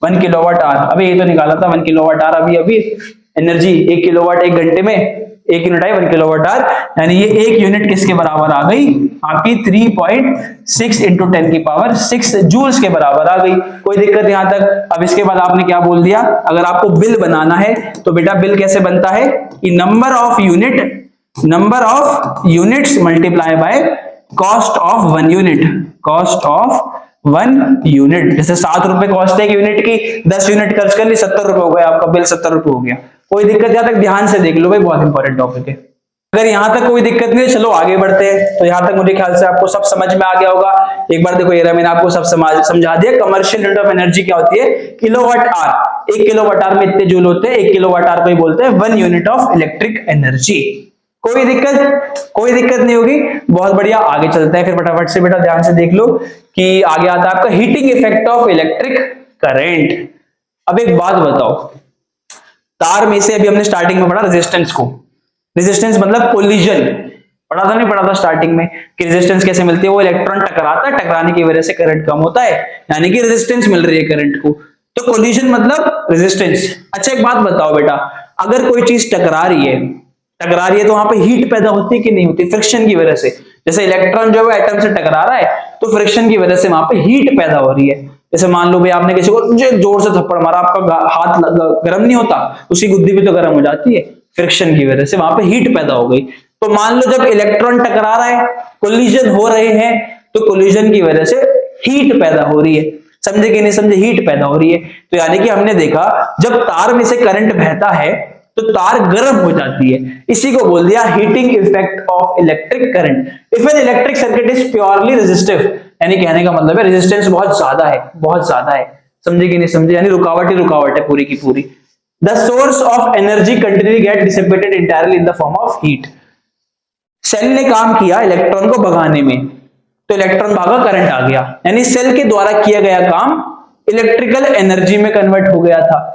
1 किलोवाट आवर, अबे ये तो निकाला था 1 किलोवाट आवर अभी एनर्जी। 1 किलोवाट 1 घंटे में 1 यूनिट है 1 किलोवाट आवर, यानी ये 1 यूनिट किसके बराबर आ गई आपकी, 3.6 इंटू 10 की पावर 6 जूल्स के बराबर आ गई। कोई दिक्कत यहां तक? अब इसके बाद आपने क्या बोल दिया, अगर आपको बिल बनाना है तो बेटा बिल कैसे बनता है कि number of units multiply by cost of 1 unit. Cost of 1 unit, जैसे 7 रुपए कॉस्ट है एक यूनिट की, 10 यूनिट खर्च कर ली, 70 रुपए हो गया आपका बिल, 70 रुपए हो गया। कोई दिक्कत यहां तक? ध्यान से देख लो भाई, बहुत इंपॉर्टेंट टॉपिक है। अगर यहां तक कोई दिक्कत नहीं है, चलो आगे बढ़ते हैं। तो यहां तक मुझे ख्याल से आपको सब समझ में आ गया होगा। एक बार देखो, ये मैंने आपको सब समझा दिया। कमर्शियल यूनिट ऑफ एनर्जी क्या होती है, किलोवाट आवर। 1 किलोवाट आवर में इतने जूल होते हैं, 1 किलोवाट आवर को ही बोलते हैं 1 यूनिट ऑफ इलेक्ट्रिक एनर्जी। कोई दिक्कत नहीं होगी। बहुत बढ़िया, आगे चलते हैं फिर फटाफट से। बेटा ध्यान से देख लो कि आगे आता है आपका heating effect of electric current. अब एक बात बताओ, तार में से अभी हमने स्टार्टिंग में पढ़ा रेजिस्टेंस को, रेजिस्टेंस मतलब कोलिजन, पढ़ा था नहीं पढ़ा था स्टार्टिंग में कि रेजिस्टेंस कैसे मिलती है, वो इलेक्ट्रॉन टकराता है, टकराने की वजह से करंट कम होता है, यानी कि रेजिस्टेंस मिल रही है करंट को। तो कोलिजन मतलब रेजिस्टेंस। अच्छा एक बात बताओ बेटा, अगर कोई चीज टकरा रही है तो वहां पे हीट पैदा होती है कि नहीं होती, फ्रिक्शन की वजह से। जैसे इलेक्ट्रॉन जो है एटम से टकरा रहा है तो फ्रिक्शन की वजह से वहां पे हीट पैदा हो रही है। जैसे मान लो भाई आपने किसी को जोर से थप्पड़ मारा, आपका हाथ गर्म नहीं होता, उसकी गुद्दी भी तो गर्म हो जाती है, फ्रिक्शन की वजह से वहां पे हीट पैदा हो गई। तो मान लो जब इलेक्ट्रॉन टकरा रहा है, कोलिजन हो रहे हैं, तो कोलिजन की वजह से हीट पैदा हो रही है। समझे कि नहीं समझे? हीट पैदा हो रही है। तो यानी कि हमने देखा जब तार में से करंट बहता है तो तार गर्म हो जाती है, इसी को बोल दिया heating effect of electric current. If an electric circuit is purely resistive, यानी कहने का मतलब है रेजिस्टेंस बहुत ज्यादा है। समझे कि नहीं समझे? यानी रुकावट है पूरी की पूरी। The source of energy continuously get dissipated entirely in the form of heat. Cell ने काम किया इलेक्ट्रॉन को भगाने में, तो इलेक्ट्रॉन भागा, करंट आ गया, यानी सेल के द्वारा किया गया काम इलेक्ट्रिकल एनर्जी में कन्वर्ट हो गया था।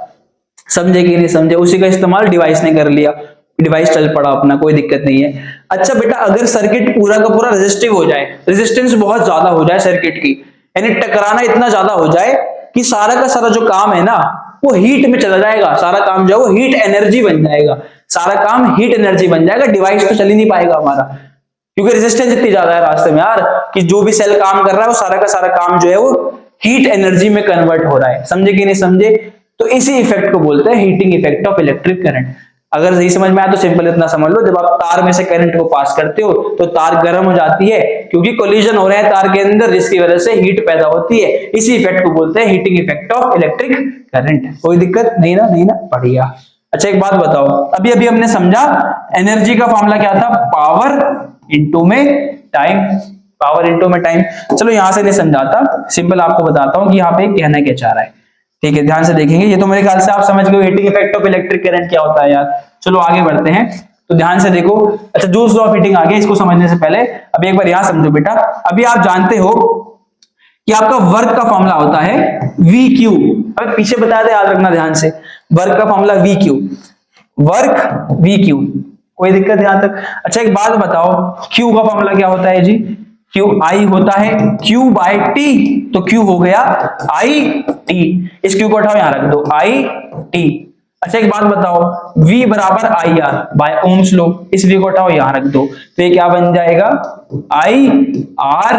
समझे कि नहीं समझे? उसी का इस्तेमाल डिवाइस ने कर लिया, डिवाइस चल पड़ा अपना, कोई दिक्कत नहीं है। अच्छा बेटा, अगर सर्किट पूरा का पूरा रेजिस्टिव हो जाए, रेजिस्टेंस बहुत ज्यादा हो जाए सर्किट की, यानी टकराना इतना ज्यादा हो जाए कि सारा का सारा जो काम है ना वो हीट में चला जाएगा, सारा काम जो है वो हीट एनर्जी बन जाएगा, सारा काम हीट एनर्जी बन जाएगा, डिवाइस तो चल ही नहीं पाएगा हमारा, क्योंकि रेजिस्टेंस इतनी ज्यादा है रास्ते में यार कि जो भी सेल काम कर रहा है वो सारा का सारा काम जो है वो हीट एनर्जी में कन्वर्ट हो रहा है। समझे कि नहीं समझे? तो इसी इफेक्ट को बोलते हैं heating effect of electric current. अगर नहीं समझ में आया तो सिंपल इतना समझ लो, जब आप तार में से करंट को पास करते हो तो तार गर्म हो जाती है, क्योंकि कोलिजन हो रहा है तार के अंदर, जिसकी वजह से हीट पैदा होती है। इसी इफेक्ट को बोलते हैं heating effect of electric current. कोई दिक्कत नहीं ना? नहीं ना? बढ़िया। अच्छा एक बात बताओ, अभी अभी हमने समझा एनर्जी का फॉर्मूला क्या था, पावर इंटू में टाइम, पावर इंटू में टाइम। चलो यहां से नहीं समझाता, सिंपल आपको बताता हूं कि यहाँ पे कहना क्या चाह रहा है। ठीक है, ध्यान से देखेंगे। ये तो मेरे ख्याल से आप समझ गए heating effect of electric current क्या होता है यार। चलो आगे बढ़ते हैं, तो ध्यान से देखो। अच्छा जूल्स लॉ ऑफ हीटिंग आ गया, इसको समझने से पहले अभी एक बार यहां समझो बेटा। अभी आप जानते हो कि आपका वर्क का फॉर्मूला होता है वी क्यू। अबे पीछे बताया था, याद रखना ध्यान से। वर्क का formula we Q, work we Q. कोई दिक्कत यहां तक? अच्छा एक बात बताओ, क्यू का फॉर्मूला क्या होता है जी? क्यू आई होता है क्यू बाय टी, तो क्यू हो गया आई टी। इस क्यू को उठाओ, यहां रख दो, आई टी। अच्छा एक बात बताओ, V बराबर I R by ohm's law, इस V को उठाओ, यहां रख दो, तो ये क्या बन जाएगा, आई आर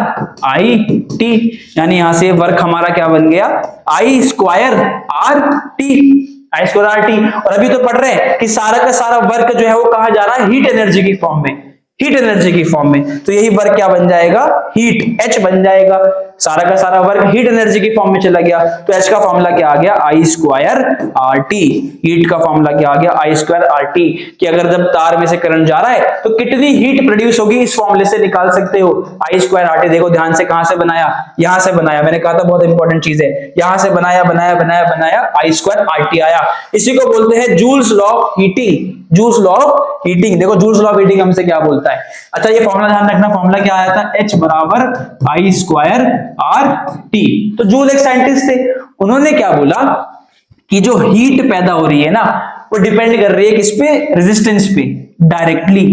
आई टी। यानी यहां से वर्क हमारा क्या बन गया, I square R T, I square R T. और अभी तो पढ़ रहे हैं कि सारा का सारा वर्क जो है वो कहा जा रहा है हीट एनर्जी की फॉर्म में, हीट एनर्जी की फॉर्म में। तो यही वर्क क्या बन जाएगा, हीट, H बन जाएगा। सारा का सारा वर्क हीट एनर्जी की फॉर्म में चला गया, तो H का फॉर्मूला क्या आ गया, I square R T. Heat का फॉर्मूला क्या आ गया, आई स्क्वायर आर टी। कि अगर जब तार में से करंट जा रहा है तो कितनी हीट प्रोड्यूस होगी, इस फॉर्मूले से निकाल सकते हो। आई स्क्वायर आर टी, देखो ध्यान से, कहां से बनाया, यहां से बनाया। मैंने कहा था बहुत इंपॉर्टेंट चीज है, यहां से बनाया बनाया बनाया बनाया, आई स्क्वायर आर टी आया। इसी को बोलते हैं joules law of heating, joules law of heating. देखो जूल्स लॉ ऑफ हीटिंग हमसे क्या बोलता है। अच्छा ये फॉर्मूला ध्यान रखना, फॉर्मूला क्या आया था, H बराबर आई स्क्वायर आर टी। तो जूल एक साइंटिस्ट थे, उन्होंने क्या बोला कि जो हीट पैदा हो रही है ना वो डिपेंड कर रही है किस पे, रेजिस्टेंस पे, डायरेक्टली।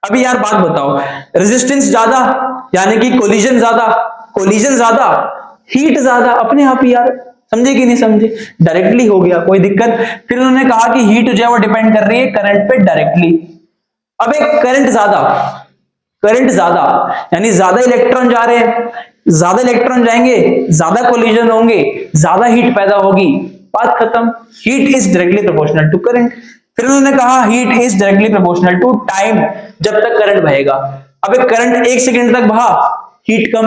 अभी यार बात बताओ, रेजिस्टेंस ज्यादा यानी कि कोलिजन ज्यादा, कोलिजन ज्यादा हीट ज्यादा, अपने आप ही यार, समझे कि नहीं समझे? डायरेक्टली हो गया, कोई दिक्कत? फिर उन्होंने कहा कि हीट जो है वो डिपेंड कर रही है करंट पे डायरेक्टली। अब एक करंट ज्यादा, करंट ज्यादा यानी ज्यादा इलेक्ट्रॉन जा रहे हैं, ज्यादा इलेक्ट्रॉन जाएंगे, ज्यादा कोलिजन होंगे, ज्यादा हीट पैदा होगी, बात खत्म। Heat is directly proportional to current. फिर उन्होंने कहा heat is directly proportional to time, जब तक करंट बहेगा। अब एक करंट 1 सेकंड तक बहा, हीट कम,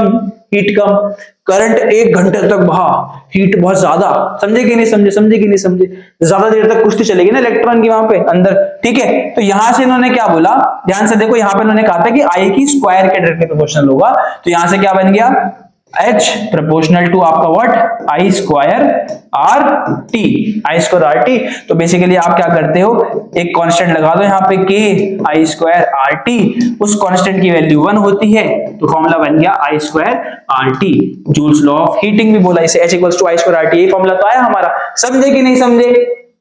हीट कम। करंट 1 घंटे तक बहा, हीट बहुत ज्यादा। समझे कि नहीं समझे? समझे कि नहीं समझे? ज्यादा देर तक कुश्ती चलेगी ना इलेक्ट्रॉन की वहां पे अंदर, ठीक है। तो यहां से इन्होंने क्या बोला, ध्यान से देखो, यहां पे इन्होंने कहा था कि आई की स्क्वायर के डायरेक्टली प्रोपोर्शनल होगा। तो यहां से क्या बन गया, H प्रोपोर्शनल टू आपका what, I square R T, I square R T. तो बेसिकली आप क्या करते हो, एक कांस्टेंट लगा दो यहाँ पे K I square R T, उस कांस्टेंट की वैल्यू 1 होती है, तो फॉर्मूला बन गया I square R T. Joule's law of heating भी बोला इसे, H equals to I square R T, ये फॉर्मूला तो आया हमारा। समझे कि नहीं समझे?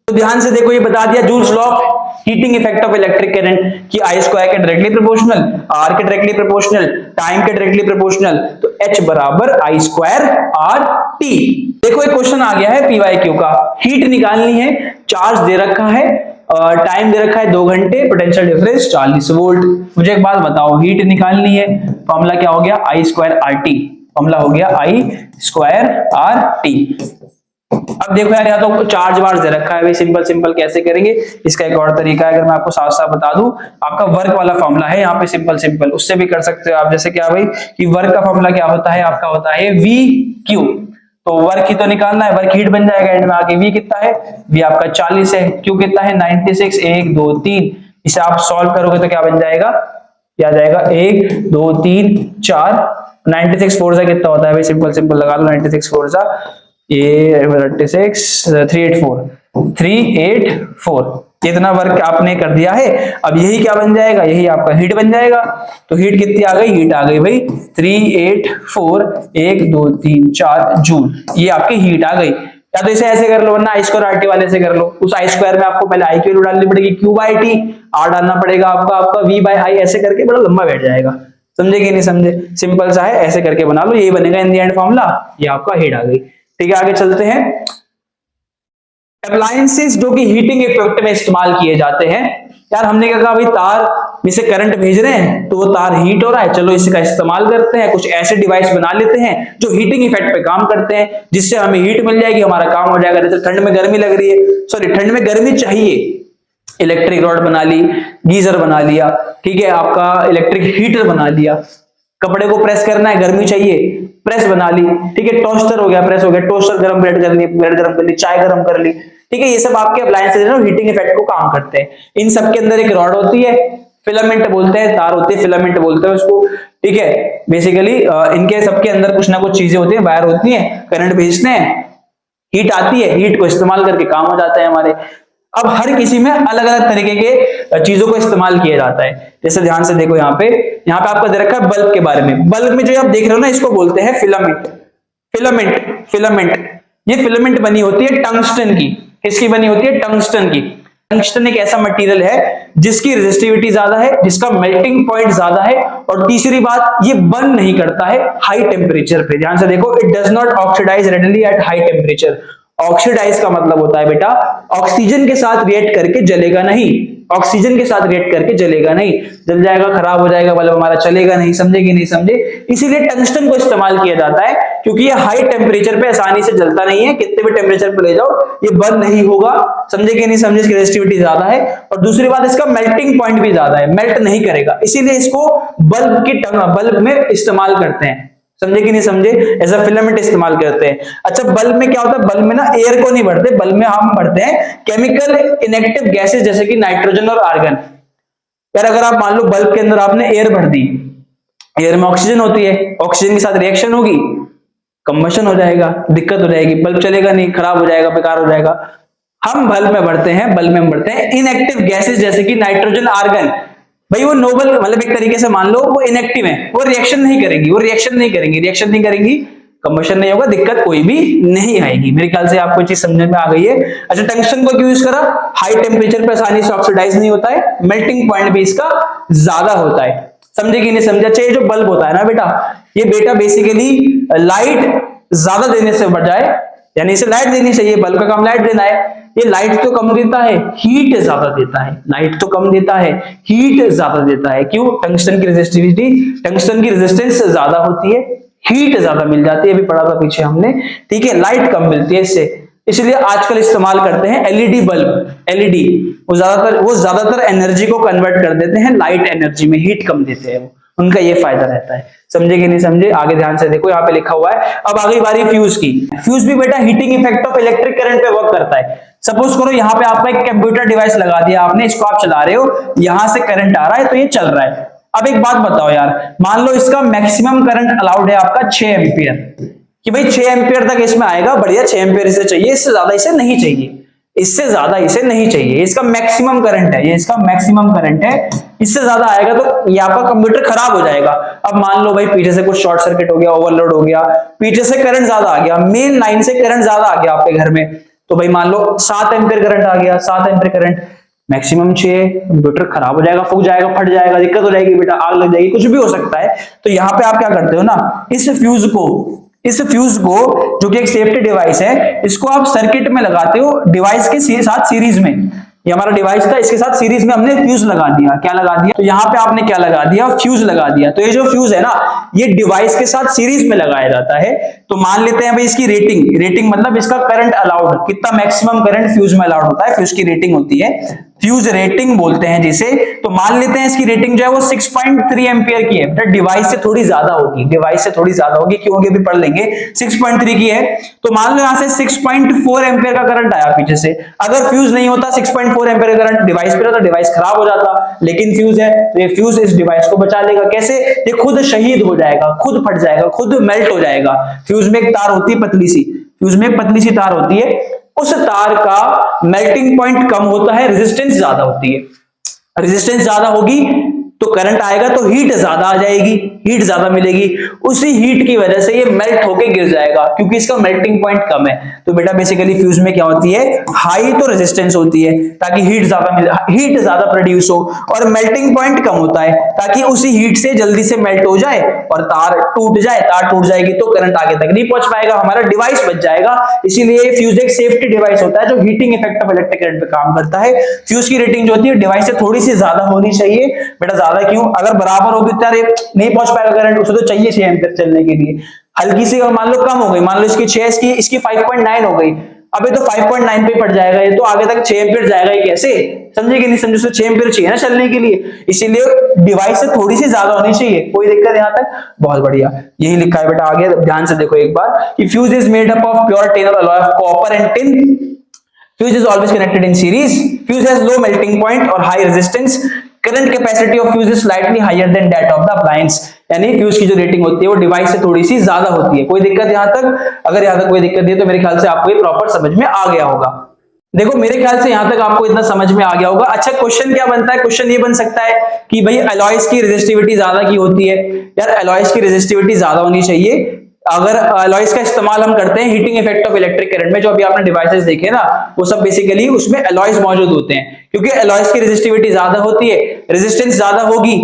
तो ध्यान से देखो, ये बता दिया joules law of heating effect of electric current कि आई स्क्वायर के डायरेक्टली प्रोपोर्शनल, आर के डायरेक्टली प्रोपोर्शनल, टाइम के डायरेक्टली प्रोपोर्शनल, तो H बराबर आई स्क्वायर आर टी। देखो एक क्वेश्चन आ गया है PYQ का, हीट निकालनी है, चार्ज दे रखा है, टाइम दे रखा है 2 घंटे, पोटेंशियल डिफरेंस 40 वोल्ट। मुझे एक बात बताओ, हीट निकालनी है, फॉर्मूला क्या हो गया, I square R T, formula हो गया आई स्क्वायर आर टी। अब देखो यार, यहाँ तो चार्ज वार्ज दे रखा है, भाई सिंपल सिंपल कैसे करेंगे, इसका एक और तरीका है, अगर मैं आपको साफ साफ बता दूं, आपका वर्क वाला फॉर्मूला है यहाँ पे, सिंपल सिंपल उससे भी कर सकते हो आप। जैसे क्या भाई कि वर्क का फॉर्मूला क्या होता है, आपका होता है वी क्यू। तो वर्क ही तो निकालना है, वर्क हीट बन जाएगा एंड में आके। वी कितना है, वी आपका 40 है, क्यू कितना है 96, 1 2 3। इसे आप सॉल्व करोगे तो क्या बन जाएगा, क्या जाएगा 1 2 3 4, 96 फोर कितना होता है भाई, सिंपल सिंपल लगा लो, 96 फोर ये 36 384, इतना वर्क आपने कर दिया है। अब यही क्या बन जाएगा, यही आपका हीट बन जाएगा। तो हीट कितनी आ गई, हीट आ गई भाई 384 1 2 3 4 जूल, ये आपकी हीट आ गई। या तो इसे ऐसे कर लो, वरना आई स्क्वायर आर टी वाले से कर लो। उस आई स्क्वायर में आपको पहले आई की वैल्यू डालनी पड़ेगी, क्यू बाई टी, आर डालना पड़ेगा आपका वी बाई आई, ऐसे करके बड़ा लंबा बैठ जाएगा। समझे कि नहीं समझे? सिंपल सा है, ऐसे करके बना लो, यही बनेगा इन द एंड फॉर्मूला, ये आपका हीट आ गई। ठीक है, आगे चलते हैं। अप्लायंसेस जो कि हीटिंग इफेक्ट में इस्तेमाल किए जाते हैं। यार हमने क्या कहा भाई, तार में से करंट भेज रहे हैं तो वो तार हीट हो रहा है, चलो इसका इस्तेमाल करते हैं, कुछ ऐसे डिवाइस बना लेते हैं जो हीटिंग इफेक्ट पे काम करते हैं, जिससे हमें हीट मिल जाएगी, हमारा काम हो जाएगा। जैसे ठंड में गर्मी लग रही है, सॉरी ठंड में गर्मी चाहिए, इलेक्ट्रिक रॉड बना ली, गीजर बना लिया, ठीक है, आपका इलेक्ट्रिक हीटर बना लिया, कपड़े को प्रेस करना है, गर्मी चाहिए, प्रेस बना ली, ठीक है, टोस्टर हो गया, प्रेस हो गया, टोस्टर गरम, ब्रेड कर ली, ब्रेड गरम कर ली, चाय गरम कर ली, ठीक है, ये सब आपके अप्लायंसेज है ना, हीटिंग इफेक्ट को काम करते हैं। इन सब के अंदर एक रॉड होती है, फिलामेंट बोलते हैं, तार होती है, फिलामेंट बोलते हैं उसको, ठीक है। बेसिकली इनके सबके अंदर कुछ ना कुछ चीजें होती है, वायर होती है, करंट भेजते हैं, हीट आती है, हीट को इस्तेमाल करके काम हो जाता है हमारे। अब हर किसी में अलग अलग तरीके के चीजों को इस्तेमाल किया जाता है। जैसे ध्यान से देखो, यहाँ पे आपका दे रखा है बल्ब के बारे में। बल्ब में जो आप देख रहे हो ना, इसको बोलते हैं फिलामेंट। फिलामेंट ये फिलामेंट बनी होती है टंगस्टन की। किसकी बनी होती है? टंगस्टन की। टंगस्टन एक ऐसा मटेरियल है जिसकी रेजिस्टिविटी ज्यादा है, जिसका मेल्टिंग पॉइंट ज्यादा है, और तीसरी बात, ये बर्न नहीं करता है हाई टेम्परेचर पे। ध्यान से देखो, it does not oxidise readily at high temperature. Oxidise का मतलब होता है बेटा, ऑक्सीजन के साथ रिएक्ट करके जलेगा नहीं, ऑक्सीजन के साथ रिएक्ट करके जलेगा नहीं, जल जाएगा, खराब हो जाएगा, बल्ब हमारा चलेगा नहीं। समझे कि नहीं समझे? इसीलिए टंगस्टन को इस्तेमाल किया जाता है, क्योंकि ये हाई टेम्परेचर पे आसानी से जलता नहीं है, कितने भी टेम्परेचर पे ले जाओ ये बर्न नहीं होगा। समझे कि नहीं समझे? इसकी रेजिस्टिविटी ज्यादा है, और दूसरी बात, इसका मेल्टिंग पॉइंट भी ज्यादा है, मेल्ट नहीं करेगा, इसीलिए इसको बल्ब में इस्तेमाल करते हैं। समझे कि नहीं समझे? ऐसा फिलामेंट इस्तेमाल करते हैं। अच्छा, बल्ब में क्या होता है? बल्ब में ना एयर को नहीं भरते, बल्ब में हम भरते हैं केमिकल इनएक्टिव गैसेस, जैसे कि नाइट्रोजन और आर्गन। यार अगर आप मान लो बल्ब के अंदर आपने एयर भर दी, एयर में ऑक्सीजन होती है, ऑक्सीजन के साथ रिएक्शन होगी, कंबशन हो जाएगा, दिक्कत हो जाएगी, बल्ब चलेगा नहीं, खराब हो जाएगा, बेकार हो जाएगा। हम बल्ब में भरते हैं इनएक्टिव गैसेस, जैसे कि नाइट्रोजन, आर्गन। भाई वो नोबल, मतलब एक तरीके से मान लो वो इनएक्टिव है, वो रिएक्शन नहीं करेंगी, कंबशन नहीं होगा, दिक्कत कोई भी नहीं आएगी। मेरे ख्याल से आपको चीज समझ में आ गई है। अच्छा, टंगस्टन को क्यों यूज करा? हाई टेम्परेचर पे आसानी से ऑक्सीडाइज नहीं होता है, मेल्टिंग पॉइंट भी इसका ज्यादा होता है। समझे कि नहीं समझे? अच्छा, ये जो बल्ब होता है ना बेटा, ये बेटा बेसिकली लाइट ज्यादा देने से बजाय, यानी इसे लाइट देनी चाहिए, बल्ब का काम लाइट देना है, ये लाइट तो कम देता है, हीट ज्यादा देता है। लाइट तो कम देता है, हीट ज्यादा देता है। क्यों? टंगस्टन की रेजिस्टेंस ज्यादा होती है, हीट ज्यादा मिल जाती है, अभी पढ़ा था पीछे हमने, ठीक है, लाइट कम मिलती है इससे। इसलिए आजकल इस्तेमाल करते हैं एलईडी बल्ब। एलईडी वो ज्यादातर एनर्जी को कन्वर्ट कर देते हैं लाइट एनर्जी में, हीट कम देते हैं, उनका ये फायदा रहता है। समझे कि नहीं समझे? आगे ध्यान से देखो, यहाँ पे लिखा हुआ है। अब आ गई बारी फ्यूज की। फ्यूज भी बेटा heating effect of electric current पे वर्क करता है। सपोज करो यहाँ पे आपका एक कंप्यूटर डिवाइस लगा दिया आपने, इसको आप चला रहे हो, यहां से करंट आ रहा है, तो ये चल रहा है। अब एक बात बताओ यार, मान लो इसका मैक्सिमम करंट अलाउड है आपका 6 एम्पियर, कि भाई 6 एम्पियर तक इसमें आएगा, बढ़िया, 6 एम्पियर इसे चाहिए, इससे ज्यादा इसे नहीं चाहिए, इसका मैक्सिमम करंट है, ये इसका मैक्सिमम करंट है, इससे ज्यादा आएगा तो ये आपका कंप्यूटर खराब हो जाएगा। अब मान लो भाई पीछे से कुछ शॉर्ट सर्किट हो गया, ओवरलोड हो गया, पीछे से करंट ज्यादा आ गया, मेन लाइन से करंट ज्यादा आ गया आपके घर में, तो भाई मान लो 7 एम्पियर करंट आ गया, 7 एम्पियर करंट, मैक्सिमम 6, कंप्यूटर खराब हो जाएगा, फूक जाएगा, फट जाएगा, दिक्कत हो जाएगी बेटा, आग लग जाएगी, कुछ भी हो सकता है। तो यहाँ पे आप क्या करते हो ना, इस फ्यूज को जो कि एक सेफ्टी डिवाइस है, इसको आप सर्किट में लगाते हो डिवाइस के साथ सीरीज में। ये हमारा डिवाइस था, इसके साथ सीरीज में हमने फ्यूज लगा दिया। क्या लगा दिया? तो यहाँ पे आपने क्या लगा दिया? फ्यूज लगा दिया। तो ये जो फ्यूज है ना, ये डिवाइस के साथ सीरीज में लगाया जाता है। तो मान लेते हैं भाई इसकी रेटिंग मतलब इसका करंट अलाउड, कितना मैक्सिमम करंट फ्यूज में अलाउड होता है, फ्यूज की रेटिंग होती है, फ्यूज रेटिंग बोलते हैं जिसे। तो मान लेते हैं इसकी रेटिंग जो है वो 6.3 एम्पियर की है, डिवाइस से थोड़ी ज्यादा होगी, क्यों होगी अभी पढ़ लेंगे। 6.3 की है, तो मान लो यहाँ से 6.4 एम्पियर का करंट आया पीछे से। अगर फ्यूज नहीं होता, 6.4 एम्पियर का करंट डिवाइस पे तो डिवाइस खराब हो जाता, लेकिन फ्यूज है तो ये फ्यूज इस डिवाइस को बचा लेगा। कैसे? ये खुद शहीद हो जाएगा, खुद फट जाएगा, खुद मेल्ट हो जाएगा। फ्यूज में एक तार होती है पतली सी तार होती है, उस तार का मेल्टिंग पॉइंट कम होता है, रेजिस्टेंस ज्यादा होती है। रेजिस्टेंस ज्यादा होगी तो करंट आएगा तो हीट ज्यादा आ जाएगी, हीट ज्यादा मिलेगी, उसी हीट की वजह से ये मेल्ट होके गिर जाएगा क्योंकि इसका मेल्टिंग पॉइंट कम है। तो बेटा बेसिकली फ्यूज में क्या होती है, हाई तो रेजिस्टेंस होती है ताकि हीट ज्यादा मिले, हीट ज्यादा प्रोड्यूस हो, और मेल्टिंग पॉइंट कम होता है ताकि उसी हीट से जल्दी से मेल्ट हो जाए और तार टूट जाए। तार टूट जाएगी तो करंट आगे तक नहीं पहुंच पाएगा, हमारा डिवाइस बच जाएगा। इसीलिए फ्यूज एक सेफ्टी डिवाइस होता है जो heating effect of electric current पे काम करता है। फ्यूज की रेटिंग जो होती है डिवाइस से थोड़ी सी ज्यादा होनी चाहिए। बेटा ज्यादा क्यों, अगर बराबर होगी तो यार नहीं पहुंच पाएगा करंट, उसे तो चाहिए 6 एम्पीयर चलने के लिए। हल्की सी और मान लो कम हो गई, मान लो इसकी 6 इसकी 5.9 हो गई, अबे तो 5.9 पे पड़ जाएगा ये, तो आगे तक 6 एम्पीयर जाएगा ही कैसे, समझे कि नहीं समझे, 6 एम्पीयर चाहिए ना चलने के लिए, इसीलिए डिवाइस से थोड़ी सी ज्यादा होनी चाहिए। कोई दिक्कत यहां तक, बहुत बढ़िया। यही लिखा है बेटा आगे, ध्यान से देखो एक बार कि fuse is made up of pure tin और alloy of copper and tin. Fuse is always connected in series. Fuse has low melting point और high resistance. Current capacity of fuse is slightly higher than that of the appliance. यानी fuse की जो rating होती है वो device से थोड़ी सी ज्यादा होती है। कोई दिक्कत यहां तक, अगर यहां तक कोई दिक्कत नहीं है तो मेरे ख्याल से आपको ये प्रॉपर समझ में आ गया होगा। देखो मेरे ख्याल से यहां तक आपको इतना समझ में आ गया होगा। अच्छा क्वेश्चन क्या बनता है, क्वेश्चन ये बन सकता है कि भाई अलॉयज की रेजिस्टिविटी ज्यादा की होती है। यार अलॉयज की रेजिस्टिविटी ज्यादा होनी चाहिए। अगर अलॉयज का इस्तेमाल हम करते हैं heating effect of electric current में, जो अभी आपने डिवाइसेस देखे ना वो सब बेसिकली उसमें अलॉयज मौजूद होते हैं, क्योंकि अलॉयज की रेजिस्टिविटी ज्यादा होती है, रेजिस्टेंस ज्यादा होगी,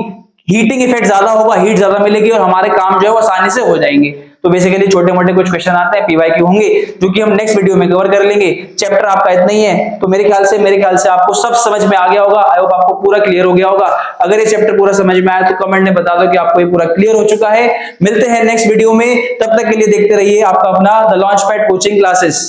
हीटिंग इफेक्ट ज्यादा होगा, हीट ज्यादा मिलेगी और हमारे काम जो है वो आसानी से हो जाएंगे। तो बेसिकली छोटे मोटे कुछ क्वेश्चन आते हैं, पीवाईक्यू होंगे जो कि हम नेक्स्ट वीडियो में कवर कर लेंगे। चैप्टर आपका इतना ही है, तो मेरे ख्याल से आपको सब समझ में आ गया होगा। आई होप आपको पूरा क्लियर हो गया होगा। अगर ये चैप्टर पूरा समझ में आया तो कमेंट में बता दो कि आपको ये पूरा क्लियर हो चुका है। मिलते हैं नेक्स्ट वीडियो में, तब तक के लिए देखते रहिए आपका अपना द लॉन्चपैड कोचिंग क्लासेस।